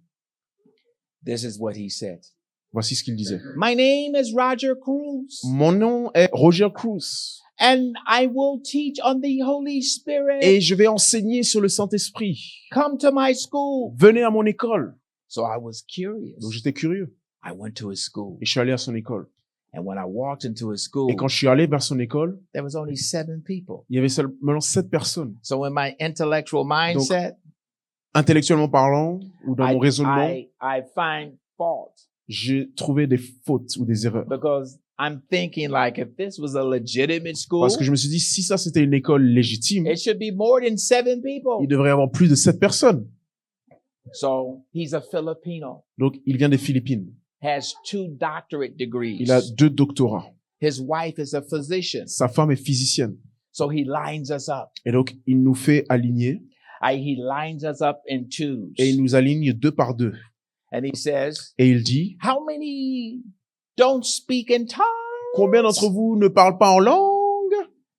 [SPEAKER 1] This is what he said.
[SPEAKER 2] Voici ce qu'il disait.
[SPEAKER 1] My name is Roger Cruz,
[SPEAKER 2] Mon nom est Roger Cruz
[SPEAKER 1] and I will teach on the Holy Spirit.
[SPEAKER 2] et je vais enseigner sur le Saint-Esprit.
[SPEAKER 1] Come to my school.
[SPEAKER 2] Venez à mon école.
[SPEAKER 1] So I was curious.
[SPEAKER 2] Donc j'étais curieux
[SPEAKER 1] I went to his school.
[SPEAKER 2] et je suis allé à son école.
[SPEAKER 1] And when I walked into his school,
[SPEAKER 2] Et quand je suis allé vers son école,
[SPEAKER 1] there was only 7 people.
[SPEAKER 2] il y avait seulement 7 personnes.
[SPEAKER 1] So in my intellectual mindset,
[SPEAKER 2] Intellectuellement parlant ou dans mon raisonnement,
[SPEAKER 1] I find fault
[SPEAKER 2] j'ai trouvé des fautes ou des erreurs.
[SPEAKER 1] because I'm thinking like if this was a legitimate school,
[SPEAKER 2] Parce que je me suis dit, si ça c'était une école légitime,
[SPEAKER 1] it should be more than 7 people.
[SPEAKER 2] il devrait y avoir plus de 7 personnes.
[SPEAKER 1] So he's a Filipino,
[SPEAKER 2] Donc il vient des Philippines.
[SPEAKER 1] has 2 doctorate degrees.
[SPEAKER 2] Il a 2 doctorats.
[SPEAKER 1] His wife is a physician.
[SPEAKER 2] Sa femme est physicienne.
[SPEAKER 1] So he lines us up.
[SPEAKER 2] Et donc il nous fait aligner
[SPEAKER 1] He lines us up in twos.
[SPEAKER 2] et il nous aligne 2 par 2.
[SPEAKER 1] And he says,
[SPEAKER 2] Et il dit,
[SPEAKER 1] how many don't speak in tongues?
[SPEAKER 2] combien d'entre vous ne parlent pas en langue?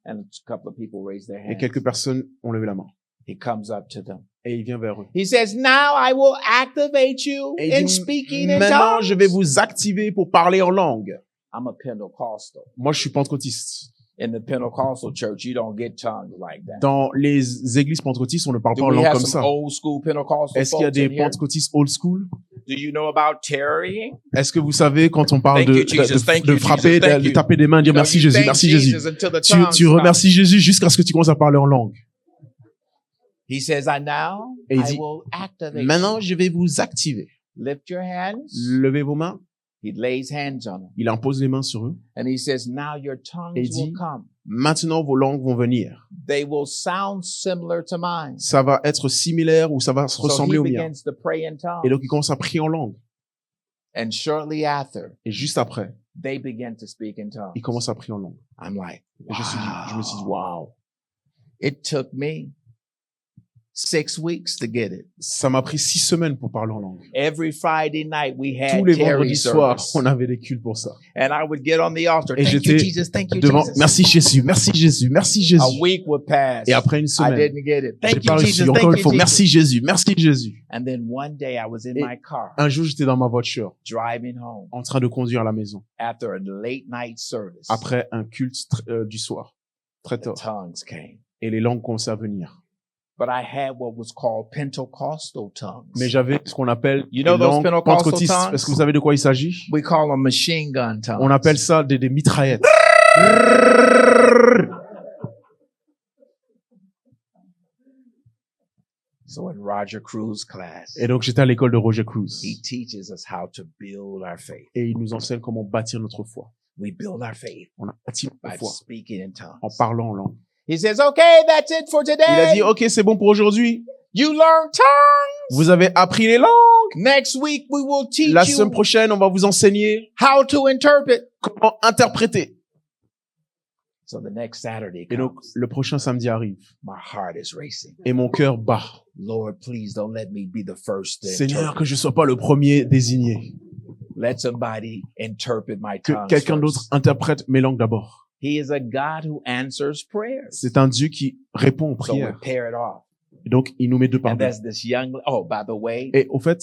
[SPEAKER 1] And a couple of people raise their
[SPEAKER 2] Et
[SPEAKER 1] hands.
[SPEAKER 2] quelques personnes ont levé la main.
[SPEAKER 1] He comes up to them.
[SPEAKER 2] Et il vient vers eux.
[SPEAKER 1] He says, now I will activate you
[SPEAKER 2] Et il
[SPEAKER 1] in
[SPEAKER 2] dit,
[SPEAKER 1] speaking in
[SPEAKER 2] maintenant,
[SPEAKER 1] tongues.
[SPEAKER 2] je vais vous activer pour parler en langue.
[SPEAKER 1] I'm a Pentecostal.
[SPEAKER 2] Moi, je suis pentecôtiste.
[SPEAKER 1] In the Pentecostal church, you don't get tongues like that.
[SPEAKER 2] Dans les églises pentecôtistes, on ne parle pas
[SPEAKER 1] Do
[SPEAKER 2] en
[SPEAKER 1] we
[SPEAKER 2] langue
[SPEAKER 1] have
[SPEAKER 2] comme
[SPEAKER 1] some
[SPEAKER 2] ça.
[SPEAKER 1] old school Pentecostal
[SPEAKER 2] Est-ce qu'il y a
[SPEAKER 1] folks
[SPEAKER 2] des
[SPEAKER 1] in here?
[SPEAKER 2] pentecôtistes old school?
[SPEAKER 1] Do you know about tarrying?
[SPEAKER 2] Est-ce que vous savez quand on parle
[SPEAKER 1] Thank you, Jesus. Thank
[SPEAKER 2] de
[SPEAKER 1] you,
[SPEAKER 2] frapper,
[SPEAKER 1] Jesus. Thank
[SPEAKER 2] de
[SPEAKER 1] you.
[SPEAKER 2] taper des mains, dire
[SPEAKER 1] No,
[SPEAKER 2] merci
[SPEAKER 1] you
[SPEAKER 2] Jésus,
[SPEAKER 1] thank
[SPEAKER 2] merci Jésus.
[SPEAKER 1] Jesus until the
[SPEAKER 2] Tu
[SPEAKER 1] tongues
[SPEAKER 2] tu
[SPEAKER 1] come.
[SPEAKER 2] remercies Jésus jusqu'à ce que tu commences à parler en langue.
[SPEAKER 1] He says, now
[SPEAKER 2] Et il
[SPEAKER 1] I
[SPEAKER 2] dit,
[SPEAKER 1] will activate
[SPEAKER 2] maintenant,
[SPEAKER 1] you.
[SPEAKER 2] je vais vous activer.
[SPEAKER 1] Lift your hands.
[SPEAKER 2] Levez vos mains.
[SPEAKER 1] He lays hands on them.
[SPEAKER 2] Il impose les mains sur eux.
[SPEAKER 1] And he says, now your tongues
[SPEAKER 2] Et il
[SPEAKER 1] will
[SPEAKER 2] dit,
[SPEAKER 1] come.
[SPEAKER 2] maintenant, vos langues vont venir.
[SPEAKER 1] They will sound similar to mine.
[SPEAKER 2] Ça va être similaire ou ça va se
[SPEAKER 1] So
[SPEAKER 2] ressembler
[SPEAKER 1] he
[SPEAKER 2] au mien.
[SPEAKER 1] begins to pray in tongues.
[SPEAKER 2] Et donc, il commence à prier en langue.
[SPEAKER 1] And shortly after,
[SPEAKER 2] Et juste après,
[SPEAKER 1] they begin to speak in tongues.
[SPEAKER 2] il commence à prier en langue.
[SPEAKER 1] I'm like,
[SPEAKER 2] Et je me suis dit, waouh.
[SPEAKER 1] It took me 6 weeks to get it.
[SPEAKER 2] Ça m'a pris 6 semaines pour parler en langue.
[SPEAKER 1] Every Friday night we had
[SPEAKER 2] Tous les
[SPEAKER 1] Terry
[SPEAKER 2] vendredis soirs,
[SPEAKER 1] service.
[SPEAKER 2] on avait des cultes pour ça.
[SPEAKER 1] And I would get on the altar.
[SPEAKER 2] Et
[SPEAKER 1] Thank you,
[SPEAKER 2] j'étais
[SPEAKER 1] Jesus. Thank you,
[SPEAKER 2] devant,
[SPEAKER 1] Jesus.
[SPEAKER 2] merci Jésus, merci Jésus, merci Jésus.
[SPEAKER 1] A week would pass.
[SPEAKER 2] Et après une
[SPEAKER 1] I
[SPEAKER 2] semaine,
[SPEAKER 1] didn't get it.
[SPEAKER 2] j'ai
[SPEAKER 1] Thank
[SPEAKER 2] pas
[SPEAKER 1] you,
[SPEAKER 2] reçu.
[SPEAKER 1] Jesus.
[SPEAKER 2] Encore
[SPEAKER 1] Thank
[SPEAKER 2] une
[SPEAKER 1] you,
[SPEAKER 2] fois,
[SPEAKER 1] Jesus.
[SPEAKER 2] merci Jésus, merci Jésus.
[SPEAKER 1] And then one day I was in
[SPEAKER 2] Et-
[SPEAKER 1] my car
[SPEAKER 2] Un jour, j'étais dans ma voiture,
[SPEAKER 1] driving home
[SPEAKER 2] en train de conduire à la maison,
[SPEAKER 1] after a late night service.
[SPEAKER 2] après un culte du soir, très
[SPEAKER 1] The
[SPEAKER 2] tard.
[SPEAKER 1] tongues came.
[SPEAKER 2] Et les langues commençaient à venir.
[SPEAKER 1] But I had what was called Pentecostal tongues.
[SPEAKER 2] Mais j'avais ce qu'on appelle
[SPEAKER 1] You know
[SPEAKER 2] les
[SPEAKER 1] those
[SPEAKER 2] langues
[SPEAKER 1] Pentecostal
[SPEAKER 2] pentecôtistes.
[SPEAKER 1] tongues?
[SPEAKER 2] Est-ce que vous savez de quoi il s'agit?
[SPEAKER 1] We call them machine gun tongues.
[SPEAKER 2] On appelle ça des mitraillettes.
[SPEAKER 1] So in Roger Cruz class,
[SPEAKER 2] Et donc, j'étais à l'école de Roger Cruz.
[SPEAKER 1] he teaches us how to build our faith.
[SPEAKER 2] Et il nous enseigne comment bâtir notre foi.
[SPEAKER 1] We build our faith
[SPEAKER 2] On a bâti
[SPEAKER 1] by
[SPEAKER 2] notre foi
[SPEAKER 1] speaking in tongues.
[SPEAKER 2] en parlant en langue.
[SPEAKER 1] He says, okay, that's it for
[SPEAKER 2] Il a
[SPEAKER 1] today.
[SPEAKER 2] dit, OK, c'est bon pour aujourd'hui.
[SPEAKER 1] You learn tongues.
[SPEAKER 2] Vous avez appris les langues.
[SPEAKER 1] Next week, we will teach
[SPEAKER 2] La
[SPEAKER 1] you
[SPEAKER 2] semaine prochaine, on va vous enseigner
[SPEAKER 1] how to interpret.
[SPEAKER 2] comment interpréter.
[SPEAKER 1] So the next Saturday
[SPEAKER 2] Et donc,
[SPEAKER 1] comes.
[SPEAKER 2] le prochain samedi arrive.
[SPEAKER 1] My heart is racing.
[SPEAKER 2] Et mon cœur bat.
[SPEAKER 1] Lord, please don't let me be the first to
[SPEAKER 2] Seigneur,
[SPEAKER 1] interpret.
[SPEAKER 2] que je sois pas le premier désigné.
[SPEAKER 1] Let somebody interpret my
[SPEAKER 2] Que
[SPEAKER 1] tongues
[SPEAKER 2] quelqu'un
[SPEAKER 1] first.
[SPEAKER 2] d'autre interprète mes langues d'abord.
[SPEAKER 1] He is a God who answers prayers.
[SPEAKER 2] C'est un Dieu qui répond aux
[SPEAKER 1] So we
[SPEAKER 2] prières.
[SPEAKER 1] pair it off.
[SPEAKER 2] Et donc, il nous met 2 par
[SPEAKER 1] And
[SPEAKER 2] 2.
[SPEAKER 1] there's this young, oh, by the way,
[SPEAKER 2] Et au fait,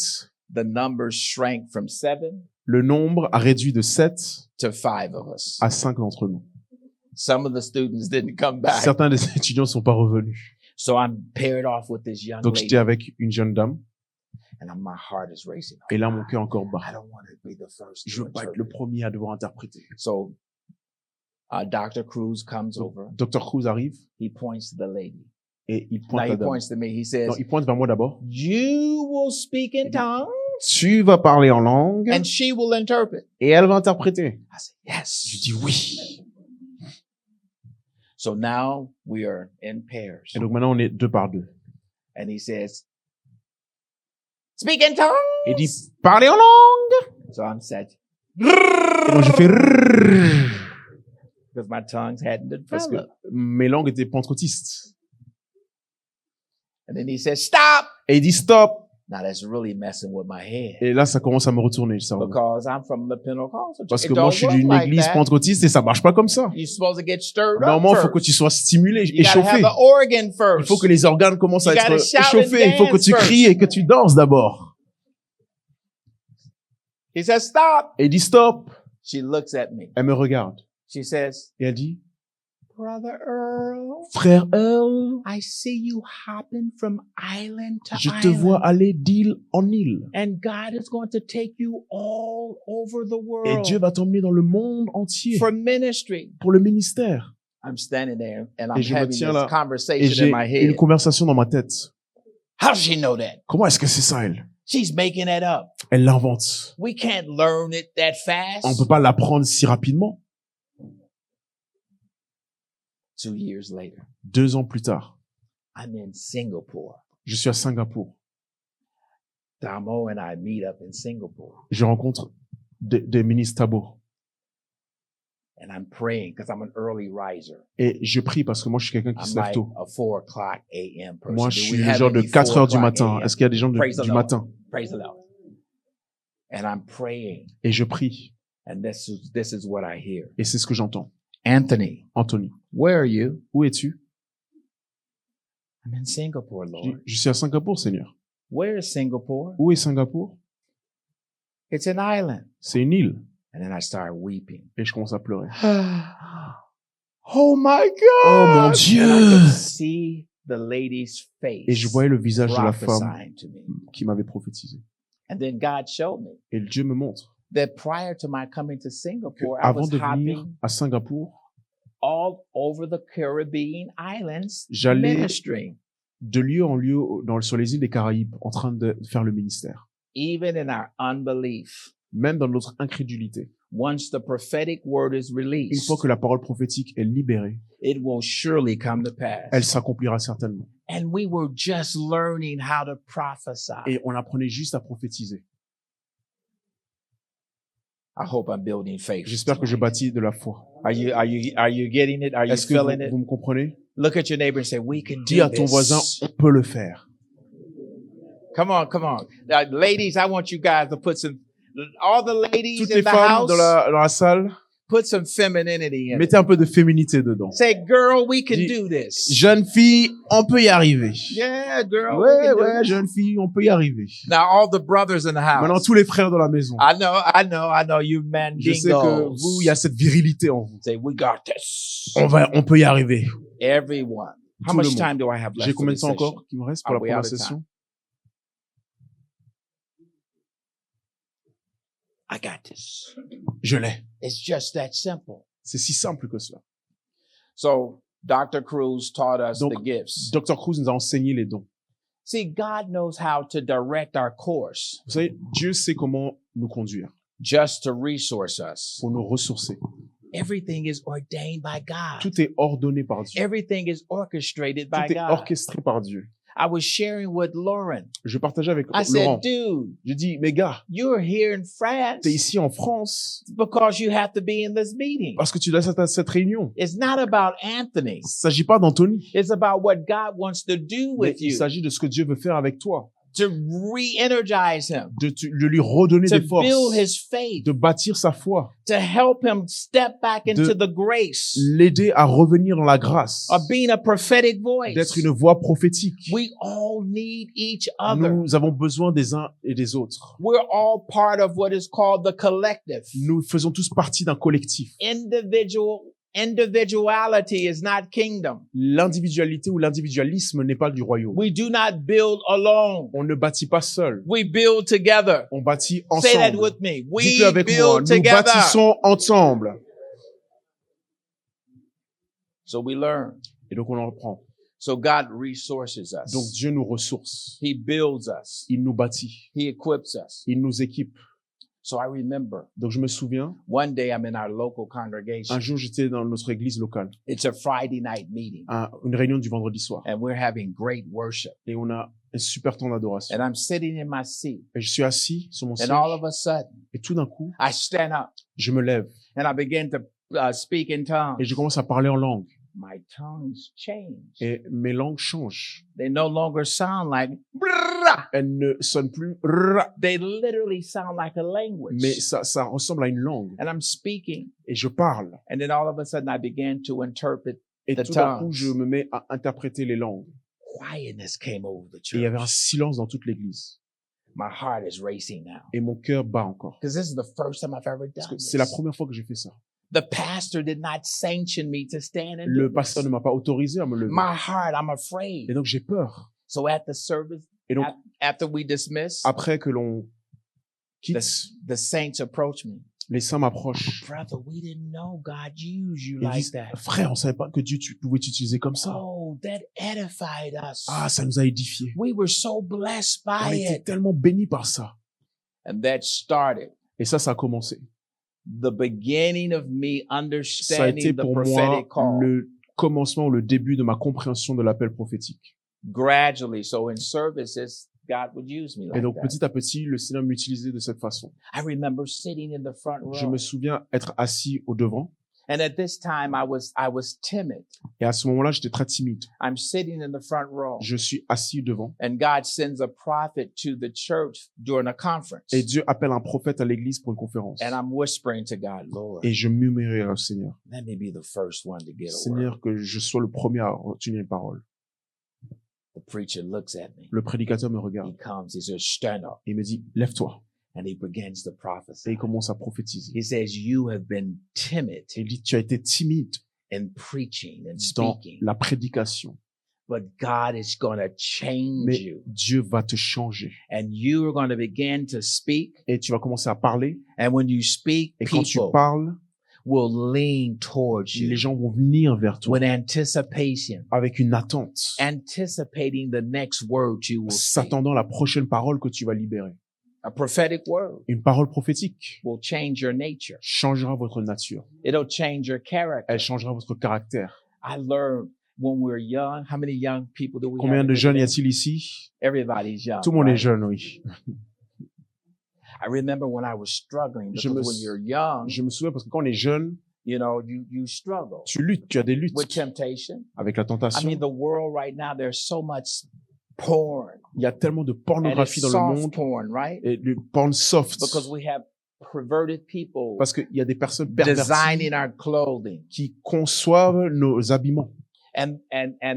[SPEAKER 1] the numbers shrank from 7
[SPEAKER 2] le nombre a réduit de 7
[SPEAKER 1] to 5 of us.
[SPEAKER 2] à 5 d'entre nous.
[SPEAKER 1] Some of the students didn't come back.
[SPEAKER 2] Certains des étudiants ne sont pas revenus.
[SPEAKER 1] So I'm paired off with this young
[SPEAKER 2] Donc,
[SPEAKER 1] lady.
[SPEAKER 2] j'étais avec une jeune dame.
[SPEAKER 1] And my heart is racing.
[SPEAKER 2] Et là, mon cœur encore
[SPEAKER 1] I
[SPEAKER 2] bat.
[SPEAKER 1] don't want to be the first
[SPEAKER 2] Je
[SPEAKER 1] to
[SPEAKER 2] veux pas être
[SPEAKER 1] interpret.
[SPEAKER 2] le premier à devoir interpréter.
[SPEAKER 1] So Dr. Cruz comes over.
[SPEAKER 2] Dr. Cruz arrive
[SPEAKER 1] He points to the lady.
[SPEAKER 2] et il
[SPEAKER 1] Now
[SPEAKER 2] pointe
[SPEAKER 1] he
[SPEAKER 2] la dame.
[SPEAKER 1] points to me. He says,
[SPEAKER 2] Non, il pointe vers moi d'abord.
[SPEAKER 1] you will speak in tongues
[SPEAKER 2] Tu vas parler en langue
[SPEAKER 1] and she will interpret.
[SPEAKER 2] et elle va interpréter.
[SPEAKER 1] I said, yes.
[SPEAKER 2] Je dis oui.
[SPEAKER 1] So now we are in pairs.
[SPEAKER 2] Et donc maintenant, on est 2 par 2.
[SPEAKER 1] And he says, Speak in tongues.
[SPEAKER 2] Et il dit, parlez en langue.
[SPEAKER 1] So I'm set.
[SPEAKER 2] Et donc, je fais rrrr,
[SPEAKER 1] Because my tongues hadn't
[SPEAKER 2] parce que
[SPEAKER 1] developed.
[SPEAKER 2] mes langues étaient pentecôtistes.
[SPEAKER 1] And then he said, stop.
[SPEAKER 2] Et il dit, stop.
[SPEAKER 1] Now that's really messing with my head.
[SPEAKER 2] Et là, ça commence à me retourner le cerveau.
[SPEAKER 1] Because I'm from the Pentecostal
[SPEAKER 2] Parce
[SPEAKER 1] church.
[SPEAKER 2] que
[SPEAKER 1] It
[SPEAKER 2] moi,
[SPEAKER 1] don't
[SPEAKER 2] je suis
[SPEAKER 1] work
[SPEAKER 2] d'une
[SPEAKER 1] like
[SPEAKER 2] église
[SPEAKER 1] that.
[SPEAKER 2] pentecôtiste et ça marche pas comme ça.
[SPEAKER 1] You're supposed to get stirred up
[SPEAKER 2] Normalement, il faut que
[SPEAKER 1] first.
[SPEAKER 2] tu sois stimulé,
[SPEAKER 1] You gotta have
[SPEAKER 2] échauffé.
[SPEAKER 1] the organ first.
[SPEAKER 2] Il faut que les organes commencent à
[SPEAKER 1] You gotta
[SPEAKER 2] être
[SPEAKER 1] shout and
[SPEAKER 2] échauffés. Il faut que
[SPEAKER 1] dance
[SPEAKER 2] tu
[SPEAKER 1] first.
[SPEAKER 2] cries et que tu danses d'abord.
[SPEAKER 1] He says, stop.
[SPEAKER 2] Et il dit stop.
[SPEAKER 1] She looks at me.
[SPEAKER 2] Elle me regarde.
[SPEAKER 1] She says,
[SPEAKER 2] Et elle dit,
[SPEAKER 1] Brother Earl,
[SPEAKER 2] frère Earl,
[SPEAKER 1] I see you hopping from island to
[SPEAKER 2] je te
[SPEAKER 1] island.
[SPEAKER 2] vois aller d'île en île.
[SPEAKER 1] And God is going to take you all over the
[SPEAKER 2] Et
[SPEAKER 1] world
[SPEAKER 2] Dieu va t'emmener dans le monde entier
[SPEAKER 1] for ministry.
[SPEAKER 2] pour le ministère.
[SPEAKER 1] I'm standing there and I'm
[SPEAKER 2] Et je me
[SPEAKER 1] having
[SPEAKER 2] tiens
[SPEAKER 1] this
[SPEAKER 2] là, Et
[SPEAKER 1] conversation
[SPEAKER 2] j'ai
[SPEAKER 1] in my
[SPEAKER 2] une
[SPEAKER 1] head.
[SPEAKER 2] conversation dans ma tête.
[SPEAKER 1] How does she know that?
[SPEAKER 2] Comment est-ce que c'est ça, elle?
[SPEAKER 1] She's making it up.
[SPEAKER 2] Elle l'invente.
[SPEAKER 1] We can't learn it that fast.
[SPEAKER 2] On peut pas l'apprendre si rapidement.
[SPEAKER 1] 2 years later,
[SPEAKER 2] 2 ans plus tard,
[SPEAKER 1] I'm in Singapore.
[SPEAKER 2] je suis à Singapour.
[SPEAKER 1] Damo and I meet up in Singapore.
[SPEAKER 2] Je rencontre des ministres Tabo.
[SPEAKER 1] And I'm praying because I'm an early riser.
[SPEAKER 2] Et je prie parce que moi, je suis quelqu'un qui
[SPEAKER 1] I'm
[SPEAKER 2] se lève
[SPEAKER 1] like
[SPEAKER 2] tôt.
[SPEAKER 1] a 4 o'clock a.m. person.
[SPEAKER 2] Moi,
[SPEAKER 1] Do
[SPEAKER 2] je
[SPEAKER 1] we
[SPEAKER 2] suis le
[SPEAKER 1] have
[SPEAKER 2] genre de
[SPEAKER 1] any
[SPEAKER 2] 4 heures du
[SPEAKER 1] 4
[SPEAKER 2] matin.
[SPEAKER 1] o'clock
[SPEAKER 2] Est-ce qu'il y a des gens
[SPEAKER 1] Praise the
[SPEAKER 2] du
[SPEAKER 1] Lord.
[SPEAKER 2] matin?
[SPEAKER 1] Praise the Lord. And I'm praying.
[SPEAKER 2] Et je prie.
[SPEAKER 1] And this is what I hear.
[SPEAKER 2] Et c'est ce que j'entends.
[SPEAKER 1] Anthony,
[SPEAKER 2] Anthony,
[SPEAKER 1] where are you?
[SPEAKER 2] où es-tu?
[SPEAKER 1] I'm in Singapore,
[SPEAKER 2] Je
[SPEAKER 1] Lord.
[SPEAKER 2] dis, je suis à Singapour, Seigneur.
[SPEAKER 1] Where is Singapore?
[SPEAKER 2] Où est Singapour?
[SPEAKER 1] It's an island.
[SPEAKER 2] C'est une île.
[SPEAKER 1] And then I started weeping.
[SPEAKER 2] Et je commence à pleurer.
[SPEAKER 1] Oh my God!
[SPEAKER 2] Oh mon
[SPEAKER 1] And I
[SPEAKER 2] Dieu!
[SPEAKER 1] could see the lady's face
[SPEAKER 2] Et je voyais le visage de la femme
[SPEAKER 1] prophesying to me.
[SPEAKER 2] qui m'avait prophétisé.
[SPEAKER 1] And then God showed me
[SPEAKER 2] Et Dieu me montre
[SPEAKER 1] that prior to my coming to Singapore, I
[SPEAKER 2] qu'avant
[SPEAKER 1] was
[SPEAKER 2] de venir
[SPEAKER 1] hopping
[SPEAKER 2] à Singapour,
[SPEAKER 1] all over the Caribbean islands
[SPEAKER 2] J'allais-
[SPEAKER 1] ministering.
[SPEAKER 2] de lieu en lieu sur les îles des Caraïbes, en train de faire le ministère.
[SPEAKER 1] Even in our unbelief,
[SPEAKER 2] Même dans notre incrédulité.
[SPEAKER 1] once the prophetic word is
[SPEAKER 2] Une
[SPEAKER 1] released,
[SPEAKER 2] fois que la parole prophétique est libérée,
[SPEAKER 1] it will surely come to
[SPEAKER 2] elle
[SPEAKER 1] pass.
[SPEAKER 2] s'accomplira certainement.
[SPEAKER 1] And we were just learning how to prophesy.
[SPEAKER 2] Et on apprenait juste à prophétiser.
[SPEAKER 1] I hope I'm building faith.
[SPEAKER 2] J'espère que je bâtis de la foi.
[SPEAKER 1] Are you getting it? Are you
[SPEAKER 2] Est-ce que
[SPEAKER 1] feeling it?
[SPEAKER 2] vous me comprenez?
[SPEAKER 1] Look at your neighbor and say, we can
[SPEAKER 2] Dis
[SPEAKER 1] do
[SPEAKER 2] à ton voisin,
[SPEAKER 1] this.
[SPEAKER 2] on peut le faire.
[SPEAKER 1] Come on, come on. Now, ladies, I want you guys to put all the ladies
[SPEAKER 2] Toutes
[SPEAKER 1] in
[SPEAKER 2] les
[SPEAKER 1] the
[SPEAKER 2] femmes
[SPEAKER 1] house,
[SPEAKER 2] dans la salle,
[SPEAKER 1] put some femininity in it.
[SPEAKER 2] mettez un peu de féminité dedans.
[SPEAKER 1] Say, girl, we can
[SPEAKER 2] Dis-
[SPEAKER 1] do this.
[SPEAKER 2] Jeune fille, on peut y arriver.
[SPEAKER 1] Yeah, girl, we
[SPEAKER 2] Ouais,
[SPEAKER 1] can do
[SPEAKER 2] ouais,
[SPEAKER 1] this.
[SPEAKER 2] jeune fille, on peut y arriver.
[SPEAKER 1] Now, all the brothers in the
[SPEAKER 2] Maintenant,
[SPEAKER 1] house.
[SPEAKER 2] tous les frères dans la maison.
[SPEAKER 1] I know, you
[SPEAKER 2] Je sais que
[SPEAKER 1] mandingos.
[SPEAKER 2] vous, il y a cette virilité en vous.
[SPEAKER 1] Say, we got this.
[SPEAKER 2] On peut y arriver.
[SPEAKER 1] Everyone. How
[SPEAKER 2] Tout le
[SPEAKER 1] much
[SPEAKER 2] monde.
[SPEAKER 1] time do I have left
[SPEAKER 2] J'ai
[SPEAKER 1] for
[SPEAKER 2] combien de
[SPEAKER 1] this
[SPEAKER 2] temps
[SPEAKER 1] session?
[SPEAKER 2] encore qui me reste pour
[SPEAKER 1] Are
[SPEAKER 2] la
[SPEAKER 1] we
[SPEAKER 2] première
[SPEAKER 1] out of
[SPEAKER 2] session?
[SPEAKER 1] I got this.
[SPEAKER 2] Je l'ai.
[SPEAKER 1] It's just that simple.
[SPEAKER 2] C'est si simple que cela.
[SPEAKER 1] So, Dr. Cruz taught us
[SPEAKER 2] Donc,
[SPEAKER 1] the gifts.
[SPEAKER 2] Dr. Cruz nous a enseigné les dons.
[SPEAKER 1] See, God knows how to direct our course
[SPEAKER 2] Vous savez, Dieu sait comment nous conduire,
[SPEAKER 1] just to resource us.
[SPEAKER 2] pour nous ressourcer.
[SPEAKER 1] Everything is ordained by God.
[SPEAKER 2] Tout est ordonné par Dieu.
[SPEAKER 1] Everything is orchestrated by
[SPEAKER 2] Tout est
[SPEAKER 1] God.
[SPEAKER 2] orchestré par Dieu.
[SPEAKER 1] I was sharing with Lauren.
[SPEAKER 2] Je partageais avec
[SPEAKER 1] I
[SPEAKER 2] Laurent.
[SPEAKER 1] said, dude,
[SPEAKER 2] Je dis, mais gars,
[SPEAKER 1] you're here in France
[SPEAKER 2] t'es ici en France
[SPEAKER 1] because you have to be in this meeting.
[SPEAKER 2] parce que tu dois être à cette réunion.
[SPEAKER 1] It's not about Anthony.
[SPEAKER 2] Il ne s'agit pas d'Anthony.
[SPEAKER 1] It's about what God wants to do
[SPEAKER 2] Mais
[SPEAKER 1] with
[SPEAKER 2] il
[SPEAKER 1] you
[SPEAKER 2] s'agit de ce que Dieu veut faire avec toi.
[SPEAKER 1] to re-energize him,
[SPEAKER 2] De lui redonner
[SPEAKER 1] to
[SPEAKER 2] des forces.
[SPEAKER 1] build his faith,
[SPEAKER 2] De bâtir sa foi.
[SPEAKER 1] to help him step back into
[SPEAKER 2] De-
[SPEAKER 1] the grace
[SPEAKER 2] L'aider à revenir dans la grâce.
[SPEAKER 1] of being a prophetic voice.
[SPEAKER 2] D'être une voix prophétique.
[SPEAKER 1] We all need each other.
[SPEAKER 2] Nous avons besoin des uns et des autres.
[SPEAKER 1] We're all part of what is called the collective.
[SPEAKER 2] Nous faisons tous partie d'un collectif.
[SPEAKER 1] Individuality is not kingdom.
[SPEAKER 2] L'individualité ou l'individualisme n'est pas du royaume.
[SPEAKER 1] We do not build alone.
[SPEAKER 2] On ne bâtit pas seul.
[SPEAKER 1] We build together.
[SPEAKER 2] On bâtit
[SPEAKER 1] Say that
[SPEAKER 2] ensemble.
[SPEAKER 1] with me. We
[SPEAKER 2] Dites-le avec moi.
[SPEAKER 1] build
[SPEAKER 2] Nous
[SPEAKER 1] together.
[SPEAKER 2] bâtissons ensemble.
[SPEAKER 1] So we learn.
[SPEAKER 2] Et donc on en reprend.
[SPEAKER 1] So God resources us.
[SPEAKER 2] Donc Dieu nous ressource.
[SPEAKER 1] He builds us.
[SPEAKER 2] Il nous bâtit.
[SPEAKER 1] He equips us.
[SPEAKER 2] Il nous équipe.
[SPEAKER 1] So I remember
[SPEAKER 2] Donc je me souviens,
[SPEAKER 1] one day I'm in our local
[SPEAKER 2] un
[SPEAKER 1] congregation.
[SPEAKER 2] jour j'étais dans notre église locale,
[SPEAKER 1] It's a Friday night meeting,
[SPEAKER 2] une réunion du vendredi soir,
[SPEAKER 1] and we're having great worship.
[SPEAKER 2] et on a un super temps d'adoration.
[SPEAKER 1] And I'm sitting in my seat,
[SPEAKER 2] Et je suis assis sur mon
[SPEAKER 1] and
[SPEAKER 2] siège,
[SPEAKER 1] all of a sudden,
[SPEAKER 2] et tout d'un coup,
[SPEAKER 1] I stand up
[SPEAKER 2] je me lève
[SPEAKER 1] and I begin to speak in tongues.
[SPEAKER 2] et je commence à parler en langue.
[SPEAKER 1] My tongues change.
[SPEAKER 2] Et mes langues changent.
[SPEAKER 1] They no longer sound like brrrah.
[SPEAKER 2] Elles ne sonnent plus ra,
[SPEAKER 1] They literally sound like a language.
[SPEAKER 2] mais ça ressemble à une langue.
[SPEAKER 1] And I'm speaking,
[SPEAKER 2] Et je parle.
[SPEAKER 1] and then all of a sudden I began to interpret.
[SPEAKER 2] Et
[SPEAKER 1] The
[SPEAKER 2] tout d'un coup,
[SPEAKER 1] tongues.
[SPEAKER 2] je me mets à interpréter les langues.
[SPEAKER 1] Quietness came over the
[SPEAKER 2] Et il y avait un
[SPEAKER 1] church.
[SPEAKER 2] silence dans toute l'église.
[SPEAKER 1] My heart is racing now
[SPEAKER 2] Et mon cœur bat encore.
[SPEAKER 1] because this is the first time I've ever
[SPEAKER 2] Parce
[SPEAKER 1] done
[SPEAKER 2] que c'est la
[SPEAKER 1] this.
[SPEAKER 2] première fois que j'ai fait ça.
[SPEAKER 1] The pastor did not sanction me to stand and
[SPEAKER 2] Le
[SPEAKER 1] do
[SPEAKER 2] pasteur
[SPEAKER 1] this.
[SPEAKER 2] ne m'a pas autorisé à me lever.
[SPEAKER 1] My heart, I'm afraid.
[SPEAKER 2] Et donc j'ai peur.
[SPEAKER 1] So at the service,
[SPEAKER 2] Et donc,
[SPEAKER 1] after we dismiss,
[SPEAKER 2] après que l'on quitte,
[SPEAKER 1] the saints approach me.
[SPEAKER 2] les saints m'approchent.
[SPEAKER 1] Brother, we didn't know God used you
[SPEAKER 2] Et
[SPEAKER 1] like
[SPEAKER 2] disent,
[SPEAKER 1] that.
[SPEAKER 2] frère, on savait pas que Dieu pouvait t'utiliser comme ça.
[SPEAKER 1] Oh, that edified us.
[SPEAKER 2] Ah, ça nous a édifiés.
[SPEAKER 1] We were so blessed
[SPEAKER 2] On
[SPEAKER 1] by
[SPEAKER 2] était
[SPEAKER 1] it.
[SPEAKER 2] tellement bénis par ça.
[SPEAKER 1] And that started
[SPEAKER 2] Et ça a commencé.
[SPEAKER 1] the beginning of me
[SPEAKER 2] Ça a
[SPEAKER 1] understanding
[SPEAKER 2] été
[SPEAKER 1] the
[SPEAKER 2] pour moi
[SPEAKER 1] prophetic call.
[SPEAKER 2] le commencement, le début de ma compréhension de l'appel prophétique.
[SPEAKER 1] Gradually, so in services, God would use me
[SPEAKER 2] Et
[SPEAKER 1] like
[SPEAKER 2] donc,
[SPEAKER 1] that.
[SPEAKER 2] petit à petit, le Seigneur m'utilisait de cette façon.
[SPEAKER 1] I remember sitting in the front
[SPEAKER 2] Je
[SPEAKER 1] row.
[SPEAKER 2] me souviens être assis au devant.
[SPEAKER 1] And at this time, I was timid.
[SPEAKER 2] Et à ce moment-là, j'étais très timide.
[SPEAKER 1] I'm sitting in the front row.
[SPEAKER 2] Je suis assis devant.
[SPEAKER 1] And God sends a prophet to the church during a conference.
[SPEAKER 2] Et Dieu appelle un prophète à l'église pour une conférence.
[SPEAKER 1] And I'm whispering to God, Lord,
[SPEAKER 2] Et je murmurais au Seigneur.
[SPEAKER 1] let me be the first one to get a word.
[SPEAKER 2] Seigneur, que je sois le premier à retenir une parole.
[SPEAKER 1] The preacher looks at me.
[SPEAKER 2] Le prédicateur me
[SPEAKER 1] He
[SPEAKER 2] regarde.
[SPEAKER 1] comes, he says, stand up.
[SPEAKER 2] Et il me dit, lève-toi.
[SPEAKER 1] And he begins to
[SPEAKER 2] Et
[SPEAKER 1] prophesy.
[SPEAKER 2] il commence à prophétiser.
[SPEAKER 1] He says, you have been timid
[SPEAKER 2] Et il dit, tu as été timide
[SPEAKER 1] in preaching and
[SPEAKER 2] dans
[SPEAKER 1] speaking,
[SPEAKER 2] la prédication.
[SPEAKER 1] but God is going to change
[SPEAKER 2] Mais
[SPEAKER 1] you.
[SPEAKER 2] Dieu va te changer.
[SPEAKER 1] And you are going to begin to speak.
[SPEAKER 2] Et tu vas commencer à parler.
[SPEAKER 1] And when you speak,
[SPEAKER 2] Et quand tu
[SPEAKER 1] people
[SPEAKER 2] parles,
[SPEAKER 1] will lean towards
[SPEAKER 2] les
[SPEAKER 1] you
[SPEAKER 2] gens vont venir vers toi
[SPEAKER 1] with anticipation,
[SPEAKER 2] avec une attente,
[SPEAKER 1] anticipating the next word you will speak.
[SPEAKER 2] s'attendant à la prochaine parole que tu vas libérer.
[SPEAKER 1] A prophetic word
[SPEAKER 2] Une parole prophétique
[SPEAKER 1] will change your nature.
[SPEAKER 2] changera votre nature.
[SPEAKER 1] It'll change your character.
[SPEAKER 2] Elle changera votre caractère.
[SPEAKER 1] I learned when we were young. How many young people do we
[SPEAKER 2] Combien
[SPEAKER 1] have?
[SPEAKER 2] de
[SPEAKER 1] in
[SPEAKER 2] jeunes y
[SPEAKER 1] this
[SPEAKER 2] a-t-il ici?
[SPEAKER 1] room? Everybody's young.
[SPEAKER 2] Tout le monde est
[SPEAKER 1] right?
[SPEAKER 2] jeune, oui.
[SPEAKER 1] I remember when I was struggling
[SPEAKER 2] Je
[SPEAKER 1] because
[SPEAKER 2] me
[SPEAKER 1] when
[SPEAKER 2] s-
[SPEAKER 1] you're young,
[SPEAKER 2] Je me souviens parce que quand on est jeune,
[SPEAKER 1] you know, you struggle
[SPEAKER 2] tu luttes, tu as des luttes
[SPEAKER 1] with temptation.
[SPEAKER 2] avec la
[SPEAKER 1] I
[SPEAKER 2] tentation.
[SPEAKER 1] mean, the world right now, there's so much porn
[SPEAKER 2] Il y a tellement de
[SPEAKER 1] and it's
[SPEAKER 2] pornographie dans le
[SPEAKER 1] soft
[SPEAKER 2] monde
[SPEAKER 1] porn, right?
[SPEAKER 2] et le porn soft
[SPEAKER 1] Because we have perverted people
[SPEAKER 2] parce qu'il y a des personnes perverties
[SPEAKER 1] designing our clothing,
[SPEAKER 2] qui conçoivent nos habillements
[SPEAKER 1] and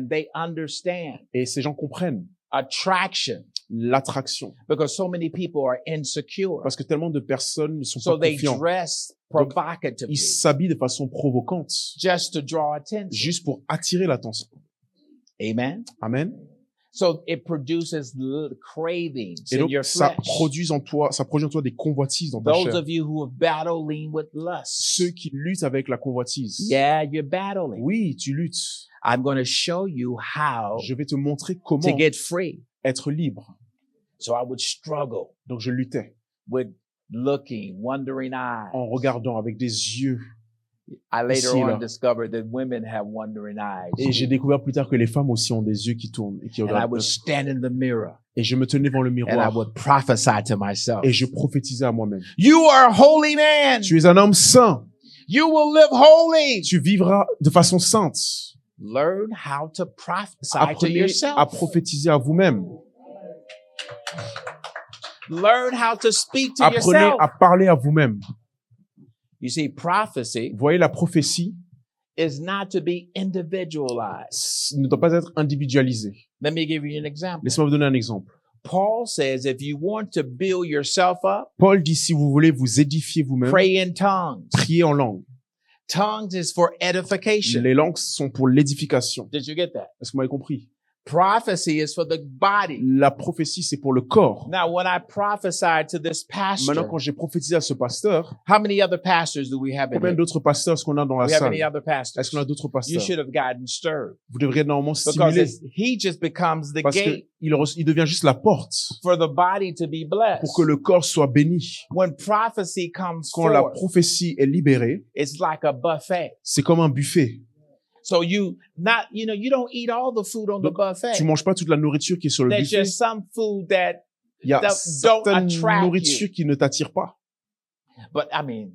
[SPEAKER 1] they understand
[SPEAKER 2] et ces gens comprennent
[SPEAKER 1] attraction
[SPEAKER 2] l'attraction
[SPEAKER 1] because so many people are insecure.
[SPEAKER 2] parce que tellement de personnes ne sont
[SPEAKER 1] So
[SPEAKER 2] pas
[SPEAKER 1] they
[SPEAKER 2] confiants.
[SPEAKER 1] dress
[SPEAKER 2] Donc,
[SPEAKER 1] provocatively
[SPEAKER 2] Ils s'habillent de façon provocante
[SPEAKER 1] just to draw attention.
[SPEAKER 2] juste pour attirer l'attention.
[SPEAKER 1] Amen.
[SPEAKER 2] Amen.
[SPEAKER 1] So it produces cravings
[SPEAKER 2] Et
[SPEAKER 1] in
[SPEAKER 2] donc
[SPEAKER 1] your
[SPEAKER 2] ça
[SPEAKER 1] flesh.
[SPEAKER 2] produit en toi des convoitises dans ta
[SPEAKER 1] Those
[SPEAKER 2] chair.
[SPEAKER 1] of you who are battling with lust.
[SPEAKER 2] Ceux qui luttent avec la convoitise.
[SPEAKER 1] Yeah, you're battling.
[SPEAKER 2] Oui, tu luttes.
[SPEAKER 1] I'm going to show you how
[SPEAKER 2] Je vais te montrer comment
[SPEAKER 1] to get free.
[SPEAKER 2] être libre.
[SPEAKER 1] So I would struggle
[SPEAKER 2] Donc je luttais
[SPEAKER 1] with looking, wondering eyes.
[SPEAKER 2] en regardant avec des yeux.
[SPEAKER 1] I later
[SPEAKER 2] Ici,
[SPEAKER 1] on
[SPEAKER 2] là.
[SPEAKER 1] discovered that women have wondering eyes.
[SPEAKER 2] Et j'ai découvert plus tard que les femmes aussi ont des yeux qui tournent et qui
[SPEAKER 1] And I
[SPEAKER 2] regardent.
[SPEAKER 1] would stand in the mirror
[SPEAKER 2] Et je me tenais devant le
[SPEAKER 1] and I
[SPEAKER 2] miroir
[SPEAKER 1] would prophesy to myself.
[SPEAKER 2] et je prophétisais à moi-même.
[SPEAKER 1] You are a holy man.
[SPEAKER 2] Tu es un homme saint.
[SPEAKER 1] You will live holy.
[SPEAKER 2] Tu vivras de façon sainte.
[SPEAKER 1] Learn how to prophesy to
[SPEAKER 2] Apprenez
[SPEAKER 1] yourself.
[SPEAKER 2] à prophétiser à vous-même.
[SPEAKER 1] Learn how to speak to
[SPEAKER 2] Apprenez
[SPEAKER 1] yourself.
[SPEAKER 2] à parler à vous-même.
[SPEAKER 1] You see, prophecy
[SPEAKER 2] Vous voyez, la prophétie
[SPEAKER 1] is not to be individualized.
[SPEAKER 2] ne doit pas être individualisée.
[SPEAKER 1] Let me give you an example.
[SPEAKER 2] Laissez-moi vous donner un exemple.
[SPEAKER 1] Paul says if you want to build yourself up,
[SPEAKER 2] Paul dit, si vous voulez vous édifier vous-même,
[SPEAKER 1] pray in tongues.
[SPEAKER 2] priez en langue.
[SPEAKER 1] Tongues is for edification.
[SPEAKER 2] Les langues sont pour l'édification.
[SPEAKER 1] Did you get that?
[SPEAKER 2] Est-ce que vous m'avez compris?
[SPEAKER 1] Prophecy is for the body.
[SPEAKER 2] La prophétie, c'est pour le corps.
[SPEAKER 1] Now, when I prophesied to this
[SPEAKER 2] Maintenant,
[SPEAKER 1] pastor,
[SPEAKER 2] quand j'ai prophétisé à ce pasteur,
[SPEAKER 1] how many other pastors do we have in
[SPEAKER 2] combien
[SPEAKER 1] here?
[SPEAKER 2] d'autres pasteurs est-ce qu'on a dans la
[SPEAKER 1] Do we have
[SPEAKER 2] salle?
[SPEAKER 1] any other
[SPEAKER 2] Est-ce
[SPEAKER 1] pastors?
[SPEAKER 2] qu'on a d'autres
[SPEAKER 1] You
[SPEAKER 2] pasteurs?
[SPEAKER 1] should have gotten stirred
[SPEAKER 2] Vous devriez normalement
[SPEAKER 1] because
[SPEAKER 2] stimuler
[SPEAKER 1] he just becomes the
[SPEAKER 2] parce
[SPEAKER 1] gate
[SPEAKER 2] qu'il devient juste la porte
[SPEAKER 1] for the body to be blessed.
[SPEAKER 2] pour que le corps soit béni.
[SPEAKER 1] When prophecy comes
[SPEAKER 2] Quand la
[SPEAKER 1] forth,
[SPEAKER 2] prophétie est libérée,
[SPEAKER 1] it's like a buffet.
[SPEAKER 2] c'est comme un buffet.
[SPEAKER 1] So you don't eat all the food on the
[SPEAKER 2] Donc,
[SPEAKER 1] buffet.
[SPEAKER 2] Tu manges pas toute la nourriture qui est sur le
[SPEAKER 1] There's
[SPEAKER 2] buffet.
[SPEAKER 1] just some food that,
[SPEAKER 2] Il y a
[SPEAKER 1] don't
[SPEAKER 2] certaines
[SPEAKER 1] attract
[SPEAKER 2] nourritures qui ne t'attirent pas.
[SPEAKER 1] but I mean,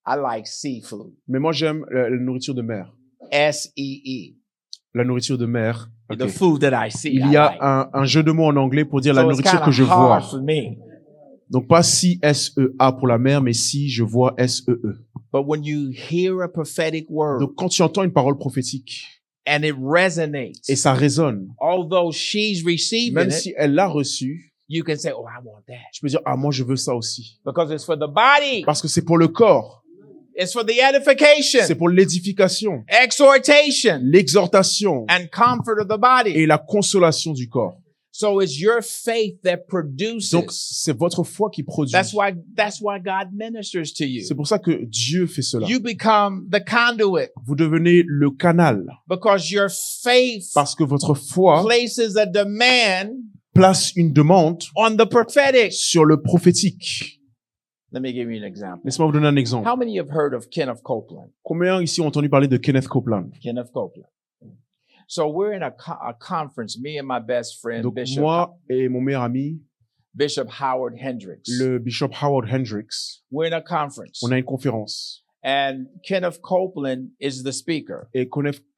[SPEAKER 1] I like seafood.
[SPEAKER 2] Mais moi, j'aime la nourriture de mer.
[SPEAKER 1] S-E-E.
[SPEAKER 2] La nourriture de mer. Ok.
[SPEAKER 1] The food that I see.
[SPEAKER 2] Il
[SPEAKER 1] I
[SPEAKER 2] y a
[SPEAKER 1] like.
[SPEAKER 2] un jeu de mots en anglais pour dire la
[SPEAKER 1] So it's
[SPEAKER 2] nourriture
[SPEAKER 1] kind
[SPEAKER 2] que je
[SPEAKER 1] of hard
[SPEAKER 2] vois.
[SPEAKER 1] for me.
[SPEAKER 2] Donc pas si S-E-A pour la mer, mais si je vois S-E-E.
[SPEAKER 1] But when you hear a prophetic word
[SPEAKER 2] Donc quand tu entends une parole prophétique
[SPEAKER 1] and it resonates,
[SPEAKER 2] et ça résonne,
[SPEAKER 1] although she's receiving
[SPEAKER 2] même
[SPEAKER 1] it,
[SPEAKER 2] si elle l'a reçu,
[SPEAKER 1] you can say, "Oh, I want that,"
[SPEAKER 2] tu peux dire ah moi je veux ça aussi
[SPEAKER 1] because it's for the body.
[SPEAKER 2] parce que c'est pour le corps,
[SPEAKER 1] It's for the edification,
[SPEAKER 2] c'est pour l'édification,
[SPEAKER 1] exhortation,
[SPEAKER 2] l'exhortation
[SPEAKER 1] and comfort of the body.
[SPEAKER 2] et la consolation du corps.
[SPEAKER 1] So it's your faith that produces.
[SPEAKER 2] Donc c'est votre foi qui produit.
[SPEAKER 1] That's why God ministers to you.
[SPEAKER 2] C'est pour ça que Dieu fait cela.
[SPEAKER 1] You become the conduit
[SPEAKER 2] Vous devenez le canal
[SPEAKER 1] because your faith
[SPEAKER 2] parce que votre foi
[SPEAKER 1] places a demand
[SPEAKER 2] place une demande
[SPEAKER 1] on the prophetic.
[SPEAKER 2] sur le prophétique.
[SPEAKER 1] Let me give you an example.
[SPEAKER 2] Laisse-moi vous donner un exemple.
[SPEAKER 1] How many have heard of Kenneth Copeland?
[SPEAKER 2] Combien ici ont entendu parler de Kenneth Copeland?
[SPEAKER 1] Kenneth Copeland. So we're in a conference, me and my best friend,
[SPEAKER 2] Donc moi et mon meilleur ami,
[SPEAKER 1] Bishop Howard Hendricks.
[SPEAKER 2] le Bishop Howard Hendricks,
[SPEAKER 1] We're in a conference.
[SPEAKER 2] on a une conférence
[SPEAKER 1] And Kenneth Copeland is the speaker.
[SPEAKER 2] et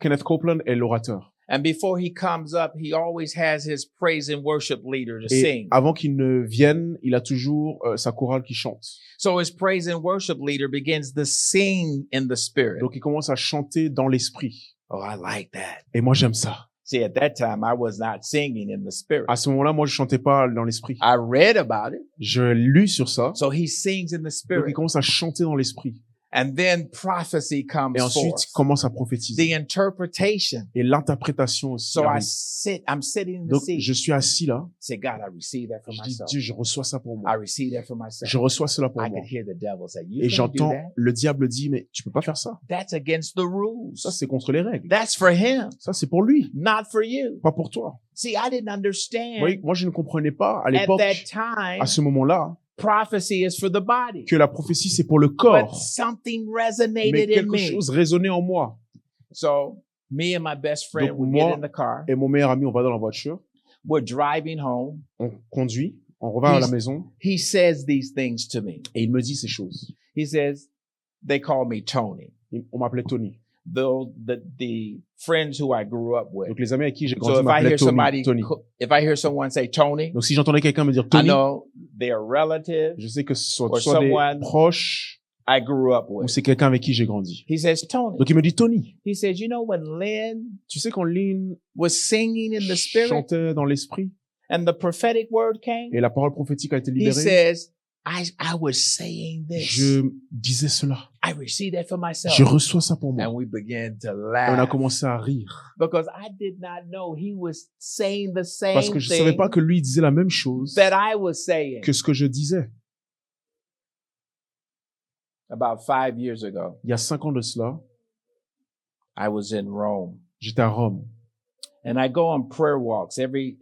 [SPEAKER 2] Kenneth Copeland est l'orateur.
[SPEAKER 1] And before he comes up, he always has his praise and worship leader to
[SPEAKER 2] Et
[SPEAKER 1] sing.
[SPEAKER 2] avant qu'il ne vienne, il a toujours sa chorale qui chante.
[SPEAKER 1] So his praise and worship leader begins to sing in the spirit.
[SPEAKER 2] Donc il commence à chanter dans l'esprit.
[SPEAKER 1] Oh, I like that.
[SPEAKER 2] Et moi j'aime ça.
[SPEAKER 1] See, at that time, I was not singing in the spirit.
[SPEAKER 2] À ce moment-là, moi je chantais pas dans l'esprit.
[SPEAKER 1] I read about it.
[SPEAKER 2] Je lis sur ça.
[SPEAKER 1] So he sings in the
[SPEAKER 2] Donc il
[SPEAKER 1] spirit.
[SPEAKER 2] commence à chanter dans l'esprit.
[SPEAKER 1] And then prophecy comes
[SPEAKER 2] Et ensuite,
[SPEAKER 1] forth.
[SPEAKER 2] il commence à prophétiser.
[SPEAKER 1] The interpretation.
[SPEAKER 2] Et l'interprétation aussi.
[SPEAKER 1] So
[SPEAKER 2] arrive.
[SPEAKER 1] I'm sitting in the
[SPEAKER 2] Donc
[SPEAKER 1] seat.
[SPEAKER 2] je suis assis là.
[SPEAKER 1] Say, God, I receive that for
[SPEAKER 2] Je dis
[SPEAKER 1] myself.
[SPEAKER 2] Dieu, je reçois ça pour
[SPEAKER 1] I
[SPEAKER 2] moi.
[SPEAKER 1] receive that for myself.
[SPEAKER 2] Je reçois cela pour
[SPEAKER 1] I
[SPEAKER 2] moi.
[SPEAKER 1] could hear the devil say, you
[SPEAKER 2] Et
[SPEAKER 1] can't do
[SPEAKER 2] j'entends
[SPEAKER 1] that.
[SPEAKER 2] le diable dit mais tu peux pas faire ça.
[SPEAKER 1] That's against the rules.
[SPEAKER 2] Ça c'est contre les règles.
[SPEAKER 1] That's for him,
[SPEAKER 2] Ça c'est pour lui,
[SPEAKER 1] not for you.
[SPEAKER 2] pas pour toi.
[SPEAKER 1] See, I didn't understand
[SPEAKER 2] Oui, moi je ne comprenais pas à
[SPEAKER 1] at
[SPEAKER 2] l'époque,
[SPEAKER 1] that time,
[SPEAKER 2] à ce moment-là,
[SPEAKER 1] prophecy is for the body.
[SPEAKER 2] que la prophétie c'est pour le
[SPEAKER 1] But
[SPEAKER 2] corps.
[SPEAKER 1] something
[SPEAKER 2] Mais
[SPEAKER 1] resonated in
[SPEAKER 2] quelque
[SPEAKER 1] me.
[SPEAKER 2] chose résonnait en moi.
[SPEAKER 1] So me and my best friend
[SPEAKER 2] Donc,
[SPEAKER 1] would
[SPEAKER 2] moi-
[SPEAKER 1] get in the car.
[SPEAKER 2] Et mon meilleur ami, on va dans la voiture,
[SPEAKER 1] We're driving home.
[SPEAKER 2] on conduit, on revient à la
[SPEAKER 1] He's-
[SPEAKER 2] maison
[SPEAKER 1] He says these things to me.
[SPEAKER 2] et il me dit ces choses.
[SPEAKER 1] He says, they call me Tony.
[SPEAKER 2] On m'appelait Tony.
[SPEAKER 1] The friends who I grew up with.
[SPEAKER 2] Donc les amis avec qui j'ai
[SPEAKER 1] So
[SPEAKER 2] grandi
[SPEAKER 1] if I
[SPEAKER 2] m'appelaient
[SPEAKER 1] hear somebody,
[SPEAKER 2] Tony.
[SPEAKER 1] if I hear someone say Tony,
[SPEAKER 2] Donc si j'entendais quelqu'un me dire
[SPEAKER 1] I
[SPEAKER 2] Tony,
[SPEAKER 1] know they're relative
[SPEAKER 2] je sais que ce sont
[SPEAKER 1] Or
[SPEAKER 2] soit des
[SPEAKER 1] someone-
[SPEAKER 2] proches
[SPEAKER 1] I grew up
[SPEAKER 2] ou
[SPEAKER 1] with.
[SPEAKER 2] c'est quelqu'un avec qui j'ai grandi.
[SPEAKER 1] He says Tony.
[SPEAKER 2] Donc il me dit Tony,
[SPEAKER 1] He says, you know, when Lynn
[SPEAKER 2] tu sais quand Lynn
[SPEAKER 1] was singing in the spirit
[SPEAKER 2] chantait dans l'esprit
[SPEAKER 1] and the prophetic word came,
[SPEAKER 2] et la parole prophétique a été
[SPEAKER 1] he
[SPEAKER 2] libérée,
[SPEAKER 1] says, I was saying this.
[SPEAKER 2] je disais cela.
[SPEAKER 1] I received that for myself.
[SPEAKER 2] Je reçois ça pour moi.
[SPEAKER 1] And we began to
[SPEAKER 2] Et on a
[SPEAKER 1] laugh
[SPEAKER 2] commencé à rire
[SPEAKER 1] because I did not know he was saying the same
[SPEAKER 2] parce que je savais
[SPEAKER 1] thing
[SPEAKER 2] pas que lui disait la même chose
[SPEAKER 1] that I was saying.
[SPEAKER 2] que ce que je disais.
[SPEAKER 1] About 5 years ago,
[SPEAKER 2] Il y a 5 ans de cela,
[SPEAKER 1] I was in Rome.
[SPEAKER 2] j'étais à Rome
[SPEAKER 1] And I go on prayer walks every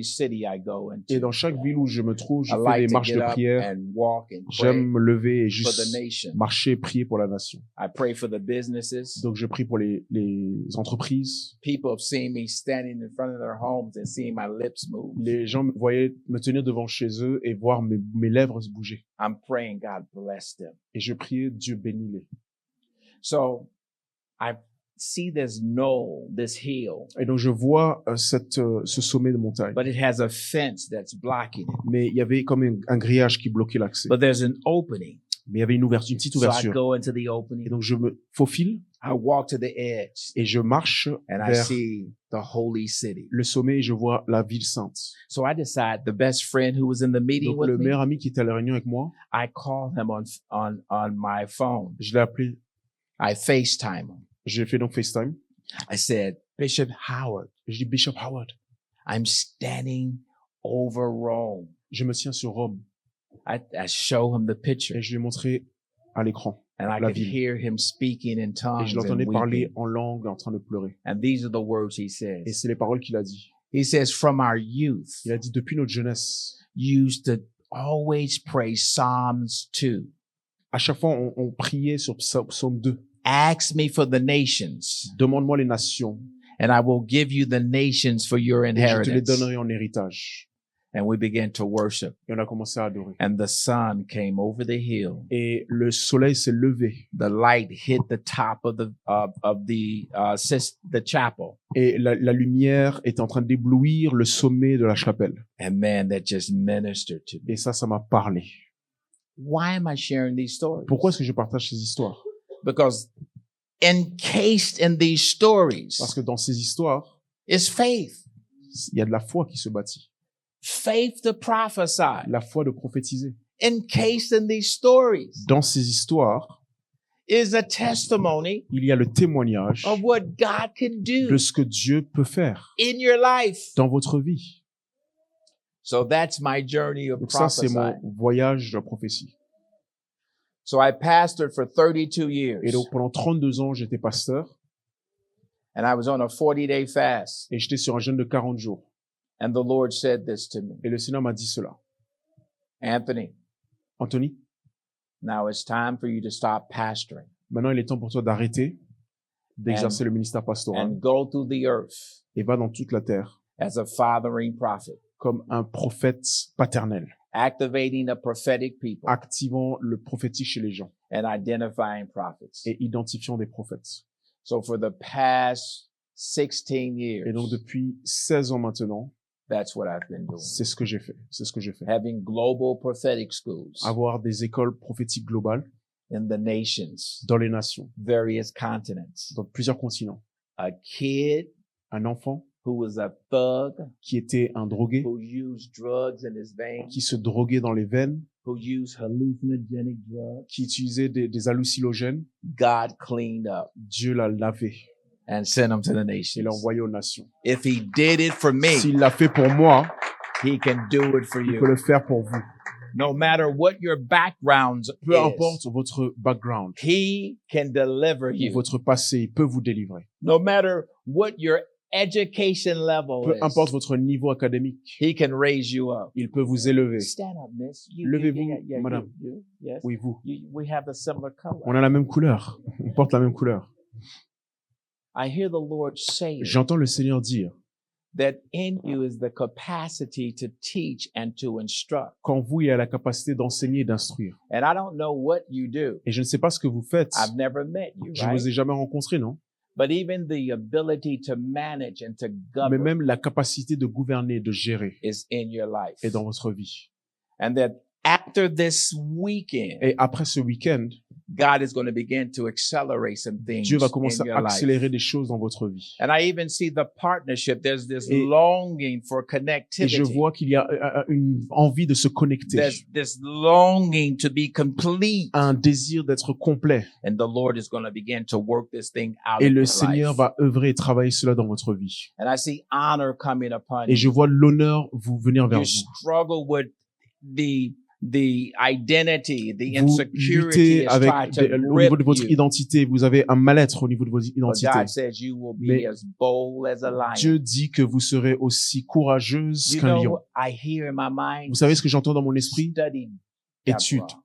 [SPEAKER 1] city I go
[SPEAKER 2] et
[SPEAKER 1] into.
[SPEAKER 2] dans chaque ville où je me trouve, je
[SPEAKER 1] I
[SPEAKER 2] fais
[SPEAKER 1] like
[SPEAKER 2] des
[SPEAKER 1] to
[SPEAKER 2] marches
[SPEAKER 1] get
[SPEAKER 2] de
[SPEAKER 1] up
[SPEAKER 2] prière.
[SPEAKER 1] and walk and pray
[SPEAKER 2] J'aime me lever et
[SPEAKER 1] for the
[SPEAKER 2] juste
[SPEAKER 1] nation.
[SPEAKER 2] marcher, prier pour la nation.
[SPEAKER 1] I pray for the businesses.
[SPEAKER 2] Donc je prie pour les entreprises.
[SPEAKER 1] People have seen me standing in front of their homes and seeing my lips move.
[SPEAKER 2] Les gens me voyaient me tenir devant chez eux et voir mes lèvres se bouger.
[SPEAKER 1] I'm praying God bless them.
[SPEAKER 2] Et je priais, Dieu bénis-les.
[SPEAKER 1] So I see this knoll, this hill,
[SPEAKER 2] Et donc je vois ce sommet de montagne.
[SPEAKER 1] but it has a fence that's blocking it.
[SPEAKER 2] Mais il y avait comme un grillage qui bloquait l'accès.
[SPEAKER 1] But there's an opening.
[SPEAKER 2] Mais il y avait une petite
[SPEAKER 1] So I
[SPEAKER 2] ouverture.
[SPEAKER 1] go into the
[SPEAKER 2] Et
[SPEAKER 1] opening.
[SPEAKER 2] donc je me faufile
[SPEAKER 1] I walk to the edge
[SPEAKER 2] et je marche
[SPEAKER 1] and I
[SPEAKER 2] vers
[SPEAKER 1] see the holy city.
[SPEAKER 2] le sommet et je vois la ville sainte.
[SPEAKER 1] So I decide the best friend who was in the meeting
[SPEAKER 2] Donc
[SPEAKER 1] with
[SPEAKER 2] le
[SPEAKER 1] me,
[SPEAKER 2] meilleur ami qui était à la réunion avec moi,
[SPEAKER 1] I call him on my phone.
[SPEAKER 2] je l'ai appelé,
[SPEAKER 1] I FaceTime him.
[SPEAKER 2] j'ai fait donc FaceTime.
[SPEAKER 1] I said, Bishop Howard,
[SPEAKER 2] Et je dis, Bishop Howard,
[SPEAKER 1] I'm standing over Rome.
[SPEAKER 2] je me tiens sur Rome.
[SPEAKER 1] I show him the picture,
[SPEAKER 2] Et je lui ai montré à l'écran
[SPEAKER 1] and I
[SPEAKER 2] la
[SPEAKER 1] could
[SPEAKER 2] ville.
[SPEAKER 1] hear him speaking in
[SPEAKER 2] Et
[SPEAKER 1] tongues
[SPEAKER 2] je
[SPEAKER 1] and
[SPEAKER 2] l'entendais parler
[SPEAKER 1] weeping.
[SPEAKER 2] en langue, en train de pleurer.
[SPEAKER 1] And these are the words he
[SPEAKER 2] Et
[SPEAKER 1] says.
[SPEAKER 2] c'est les paroles qu'il a dit.
[SPEAKER 1] He says, from our youth,
[SPEAKER 2] Il a dit, depuis notre jeunesse,
[SPEAKER 1] used to always pray Psalms 2.
[SPEAKER 2] à chaque fois, on priait sur Psaume 2.
[SPEAKER 1] Ask me for the nations,
[SPEAKER 2] Demande-moi les nations,
[SPEAKER 1] and I will give you the nations for your
[SPEAKER 2] et je te les
[SPEAKER 1] inheritance.
[SPEAKER 2] donnerai en héritage.
[SPEAKER 1] And we began to worship.
[SPEAKER 2] Et on a commencé à adorer.
[SPEAKER 1] And the sun came over the hill.
[SPEAKER 2] Et le soleil s'est levé.
[SPEAKER 1] The light hit the top of the chapel.
[SPEAKER 2] Et la lumière était en train d'éblouir le sommet de la chapelle.
[SPEAKER 1] And man, that just ministered to me.
[SPEAKER 2] Et ça m'a parlé.
[SPEAKER 1] Why am I sharing these stories?
[SPEAKER 2] Pourquoi est-ce que je partage ces histoires?
[SPEAKER 1] Because encased in these stories
[SPEAKER 2] Parce que dans ces histoires,
[SPEAKER 1] is faith.
[SPEAKER 2] il y a de la foi qui se bâtit.
[SPEAKER 1] Faith to prophesy.
[SPEAKER 2] La foi de prophétiser.
[SPEAKER 1] Encased in these stories
[SPEAKER 2] Dans ces histoires,
[SPEAKER 1] is a testimony
[SPEAKER 2] il y a le témoignage
[SPEAKER 1] of what God can do
[SPEAKER 2] de ce que Dieu peut faire
[SPEAKER 1] in your life.
[SPEAKER 2] dans votre vie.
[SPEAKER 1] So that's my journey of
[SPEAKER 2] Donc ça, c'est mon
[SPEAKER 1] prophesying.
[SPEAKER 2] voyage de la prophétie.
[SPEAKER 1] So I pastored for 32 years.
[SPEAKER 2] Et donc, pendant 32 ans, j'étais pasteur
[SPEAKER 1] And I was on a 40-day fast.
[SPEAKER 2] et j'étais sur un jeûne de 40 jours.
[SPEAKER 1] And the Lord said this to me.
[SPEAKER 2] Et le Seigneur m'a dit cela.
[SPEAKER 1] Anthony,
[SPEAKER 2] Anthony,
[SPEAKER 1] now it's time for you to stop pastoring
[SPEAKER 2] maintenant, il est temps pour toi d'arrêter d'exercer le ministère pastoral
[SPEAKER 1] and go through the earth
[SPEAKER 2] et va dans toute la terre
[SPEAKER 1] as a fathering prophet,
[SPEAKER 2] comme un prophète paternel,
[SPEAKER 1] activating a prophetic people
[SPEAKER 2] activant le prophétique chez les gens
[SPEAKER 1] and identifying prophets.
[SPEAKER 2] et identifiant des prophètes.
[SPEAKER 1] So for the past 16
[SPEAKER 2] Et donc,
[SPEAKER 1] years,
[SPEAKER 2] depuis 16 ans maintenant,
[SPEAKER 1] that's what I've been doing.
[SPEAKER 2] c'est ce que j'ai fait. C'est ce que j'ai fait.
[SPEAKER 1] Having global prophetic schools
[SPEAKER 2] Avoir des écoles prophétiques globales
[SPEAKER 1] in the nations,
[SPEAKER 2] dans les nations,
[SPEAKER 1] various continents.
[SPEAKER 2] dans plusieurs continents.
[SPEAKER 1] A kid
[SPEAKER 2] Un enfant
[SPEAKER 1] who was a thug,
[SPEAKER 2] qui était un drogué,
[SPEAKER 1] who used drugs in his veins,
[SPEAKER 2] qui se droguait dans les veines,
[SPEAKER 1] who used hallucinogenic drugs,
[SPEAKER 2] qui utilisait des hallucinogènes,
[SPEAKER 1] God cleaned up
[SPEAKER 2] Dieu l'a lavé
[SPEAKER 1] and sent him to the
[SPEAKER 2] et l'a
[SPEAKER 1] nations.
[SPEAKER 2] envoyé aux nations.
[SPEAKER 1] If he did it for me,
[SPEAKER 2] S'il l'a fait pour moi,
[SPEAKER 1] he can do it for
[SPEAKER 2] il peut
[SPEAKER 1] you.
[SPEAKER 2] le faire pour vous.
[SPEAKER 1] No matter what your backgrounds
[SPEAKER 2] Peu
[SPEAKER 1] is,
[SPEAKER 2] importe votre background
[SPEAKER 1] he can deliver
[SPEAKER 2] ou
[SPEAKER 1] you.
[SPEAKER 2] votre passé, il peut vous délivrer.
[SPEAKER 1] No matter what your education level
[SPEAKER 2] Peu importe
[SPEAKER 1] is,
[SPEAKER 2] votre niveau académique,
[SPEAKER 1] he can raise you up.
[SPEAKER 2] il peut vous élever.
[SPEAKER 1] Stand up, miss.
[SPEAKER 2] Levez-vous, madame.
[SPEAKER 1] Yes.
[SPEAKER 2] Oui, vous.
[SPEAKER 1] We have a similar color.
[SPEAKER 2] On a la même couleur. On porte la même couleur.
[SPEAKER 1] I hear the Lord saying
[SPEAKER 2] J'entends le Seigneur dire,
[SPEAKER 1] that in you is the capacity to teach and to instruct.
[SPEAKER 2] qu'en vous, il y a la capacité d'enseigner et d'instruire.
[SPEAKER 1] And I don't know what you do.
[SPEAKER 2] Et je ne sais pas ce que vous faites.
[SPEAKER 1] I've never met you,
[SPEAKER 2] Je ne
[SPEAKER 1] right?
[SPEAKER 2] vous ai jamais rencontré, non?
[SPEAKER 1] But even the ability to manage and to
[SPEAKER 2] Mais
[SPEAKER 1] govern
[SPEAKER 2] même la capacité de gouverner, de gérer
[SPEAKER 1] is in your life.
[SPEAKER 2] est dans votre vie.
[SPEAKER 1] And that after this weekend,
[SPEAKER 2] Et après ce week-end,
[SPEAKER 1] God is going to begin to accelerate some things
[SPEAKER 2] Dieu va
[SPEAKER 1] in
[SPEAKER 2] commencer
[SPEAKER 1] your
[SPEAKER 2] à
[SPEAKER 1] life.
[SPEAKER 2] accélérer des choses dans votre vie.
[SPEAKER 1] And I even see the partnership. There's this
[SPEAKER 2] Et-
[SPEAKER 1] longing for
[SPEAKER 2] Et je
[SPEAKER 1] connectivity.
[SPEAKER 2] vois qu'il y a une envie de se connecter,
[SPEAKER 1] There's this longing to be complete.
[SPEAKER 2] un désir d'être complet.
[SPEAKER 1] And the Lord is going to begin to work this thing out
[SPEAKER 2] Et
[SPEAKER 1] in
[SPEAKER 2] le
[SPEAKER 1] your
[SPEAKER 2] Seigneur
[SPEAKER 1] life.
[SPEAKER 2] va œuvrer et travailler cela dans votre vie.
[SPEAKER 1] And I see honor coming upon
[SPEAKER 2] Et je
[SPEAKER 1] you.
[SPEAKER 2] vois l'honneur vous venir vers
[SPEAKER 1] You
[SPEAKER 2] vous.
[SPEAKER 1] struggle with the identity, the
[SPEAKER 2] Vous
[SPEAKER 1] insecurity
[SPEAKER 2] luttez
[SPEAKER 1] is
[SPEAKER 2] avec,
[SPEAKER 1] trying to
[SPEAKER 2] au niveau de
[SPEAKER 1] grip
[SPEAKER 2] votre
[SPEAKER 1] you.
[SPEAKER 2] identité, vous avez un mal-être au niveau de votre
[SPEAKER 1] But
[SPEAKER 2] identité.
[SPEAKER 1] God says you will be
[SPEAKER 2] Mais
[SPEAKER 1] as bold as a lion.
[SPEAKER 2] Dieu dit que vous serez aussi courageuse
[SPEAKER 1] You
[SPEAKER 2] qu'un
[SPEAKER 1] know
[SPEAKER 2] lion.
[SPEAKER 1] what I hear in my mind?
[SPEAKER 2] Vous savez ce que j'entends dans mon esprit?
[SPEAKER 1] Study
[SPEAKER 2] Étude,
[SPEAKER 1] Deborah.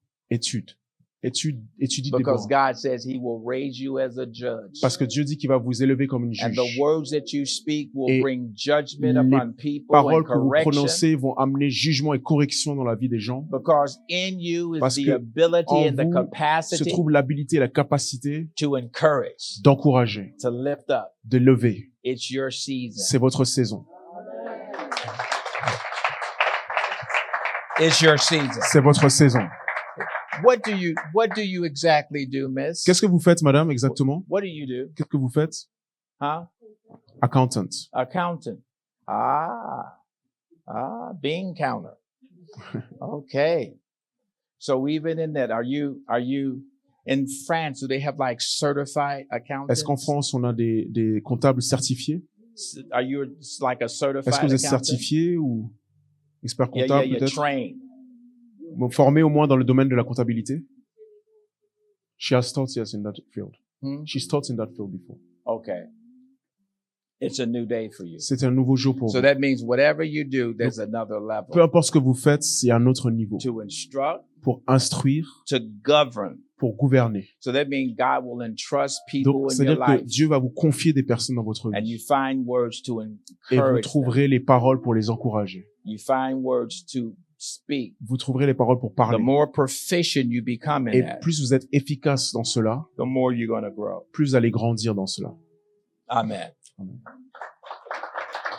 [SPEAKER 2] étudie
[SPEAKER 1] Because
[SPEAKER 2] Déborah.
[SPEAKER 1] God says he will raise you as a judge.
[SPEAKER 2] Parce que Dieu dit qu'il va vous élever comme une
[SPEAKER 1] And the
[SPEAKER 2] juge.
[SPEAKER 1] words that you speak will
[SPEAKER 2] Et
[SPEAKER 1] bring judgment
[SPEAKER 2] les
[SPEAKER 1] upon people
[SPEAKER 2] Paroles
[SPEAKER 1] and
[SPEAKER 2] que vous
[SPEAKER 1] correction.
[SPEAKER 2] prononcez vont amener jugement et correction dans la vie des gens.
[SPEAKER 1] Because in you is
[SPEAKER 2] Parce
[SPEAKER 1] the
[SPEAKER 2] que
[SPEAKER 1] ability
[SPEAKER 2] en
[SPEAKER 1] and the
[SPEAKER 2] vous se
[SPEAKER 1] capacity
[SPEAKER 2] trouve l'habilité et la capacité
[SPEAKER 1] to encourage,
[SPEAKER 2] d'encourager,
[SPEAKER 1] to lift up.
[SPEAKER 2] de lever.
[SPEAKER 1] It's your season.
[SPEAKER 2] C'est votre saison.
[SPEAKER 1] It's your season.
[SPEAKER 2] C'est votre saison.
[SPEAKER 1] What do you exactly do, miss?
[SPEAKER 2] Qu'est-ce que vous faites, madame, exactement?
[SPEAKER 1] What do you do?
[SPEAKER 2] Qu'est-ce que vous faites?
[SPEAKER 1] Huh?
[SPEAKER 2] Accountant.
[SPEAKER 1] Accountant. Bean counter. Okay. So even in that, are you In France, do they have like certified accountants?
[SPEAKER 2] Est-ce qu'en France, on a des comptables certifiés?
[SPEAKER 1] Are you like a certified
[SPEAKER 2] Est-ce que vous êtes
[SPEAKER 1] accountant?
[SPEAKER 2] certifié ou expert
[SPEAKER 1] Yeah,
[SPEAKER 2] comptable
[SPEAKER 1] yeah,
[SPEAKER 2] peut-être?
[SPEAKER 1] trained.
[SPEAKER 2] Formé au moins dans le domaine de la comptabilité? She has taught, yes, in that field. She's taught in that field before.
[SPEAKER 1] Okay. It's a new day for you.
[SPEAKER 2] C'est un nouveau jour pour
[SPEAKER 1] So
[SPEAKER 2] vous.
[SPEAKER 1] that means whatever you do, there's another
[SPEAKER 2] Peu
[SPEAKER 1] level.
[SPEAKER 2] importe ce que vous faites, c'est un autre niveau.
[SPEAKER 1] To instruct,
[SPEAKER 2] Pour instruire,
[SPEAKER 1] to govern.
[SPEAKER 2] pour gouverner.
[SPEAKER 1] So that means God will entrust people
[SPEAKER 2] Donc,
[SPEAKER 1] in your
[SPEAKER 2] c'est-à-dire que
[SPEAKER 1] life.
[SPEAKER 2] Dieu va vous confier des personnes dans votre
[SPEAKER 1] And you
[SPEAKER 2] vie.
[SPEAKER 1] find words to
[SPEAKER 2] Et vous
[SPEAKER 1] encourage them.
[SPEAKER 2] trouverez les paroles pour les encourager.
[SPEAKER 1] You find words to speak.
[SPEAKER 2] Vous trouverez les paroles pour
[SPEAKER 1] The
[SPEAKER 2] parler.
[SPEAKER 1] more proficient you become in
[SPEAKER 2] Et
[SPEAKER 1] that,
[SPEAKER 2] plus vous êtes efficace dans cela,
[SPEAKER 1] the more you're going to grow.
[SPEAKER 2] plus vous allez grandir dans cela.
[SPEAKER 1] Amen.
[SPEAKER 2] Amen.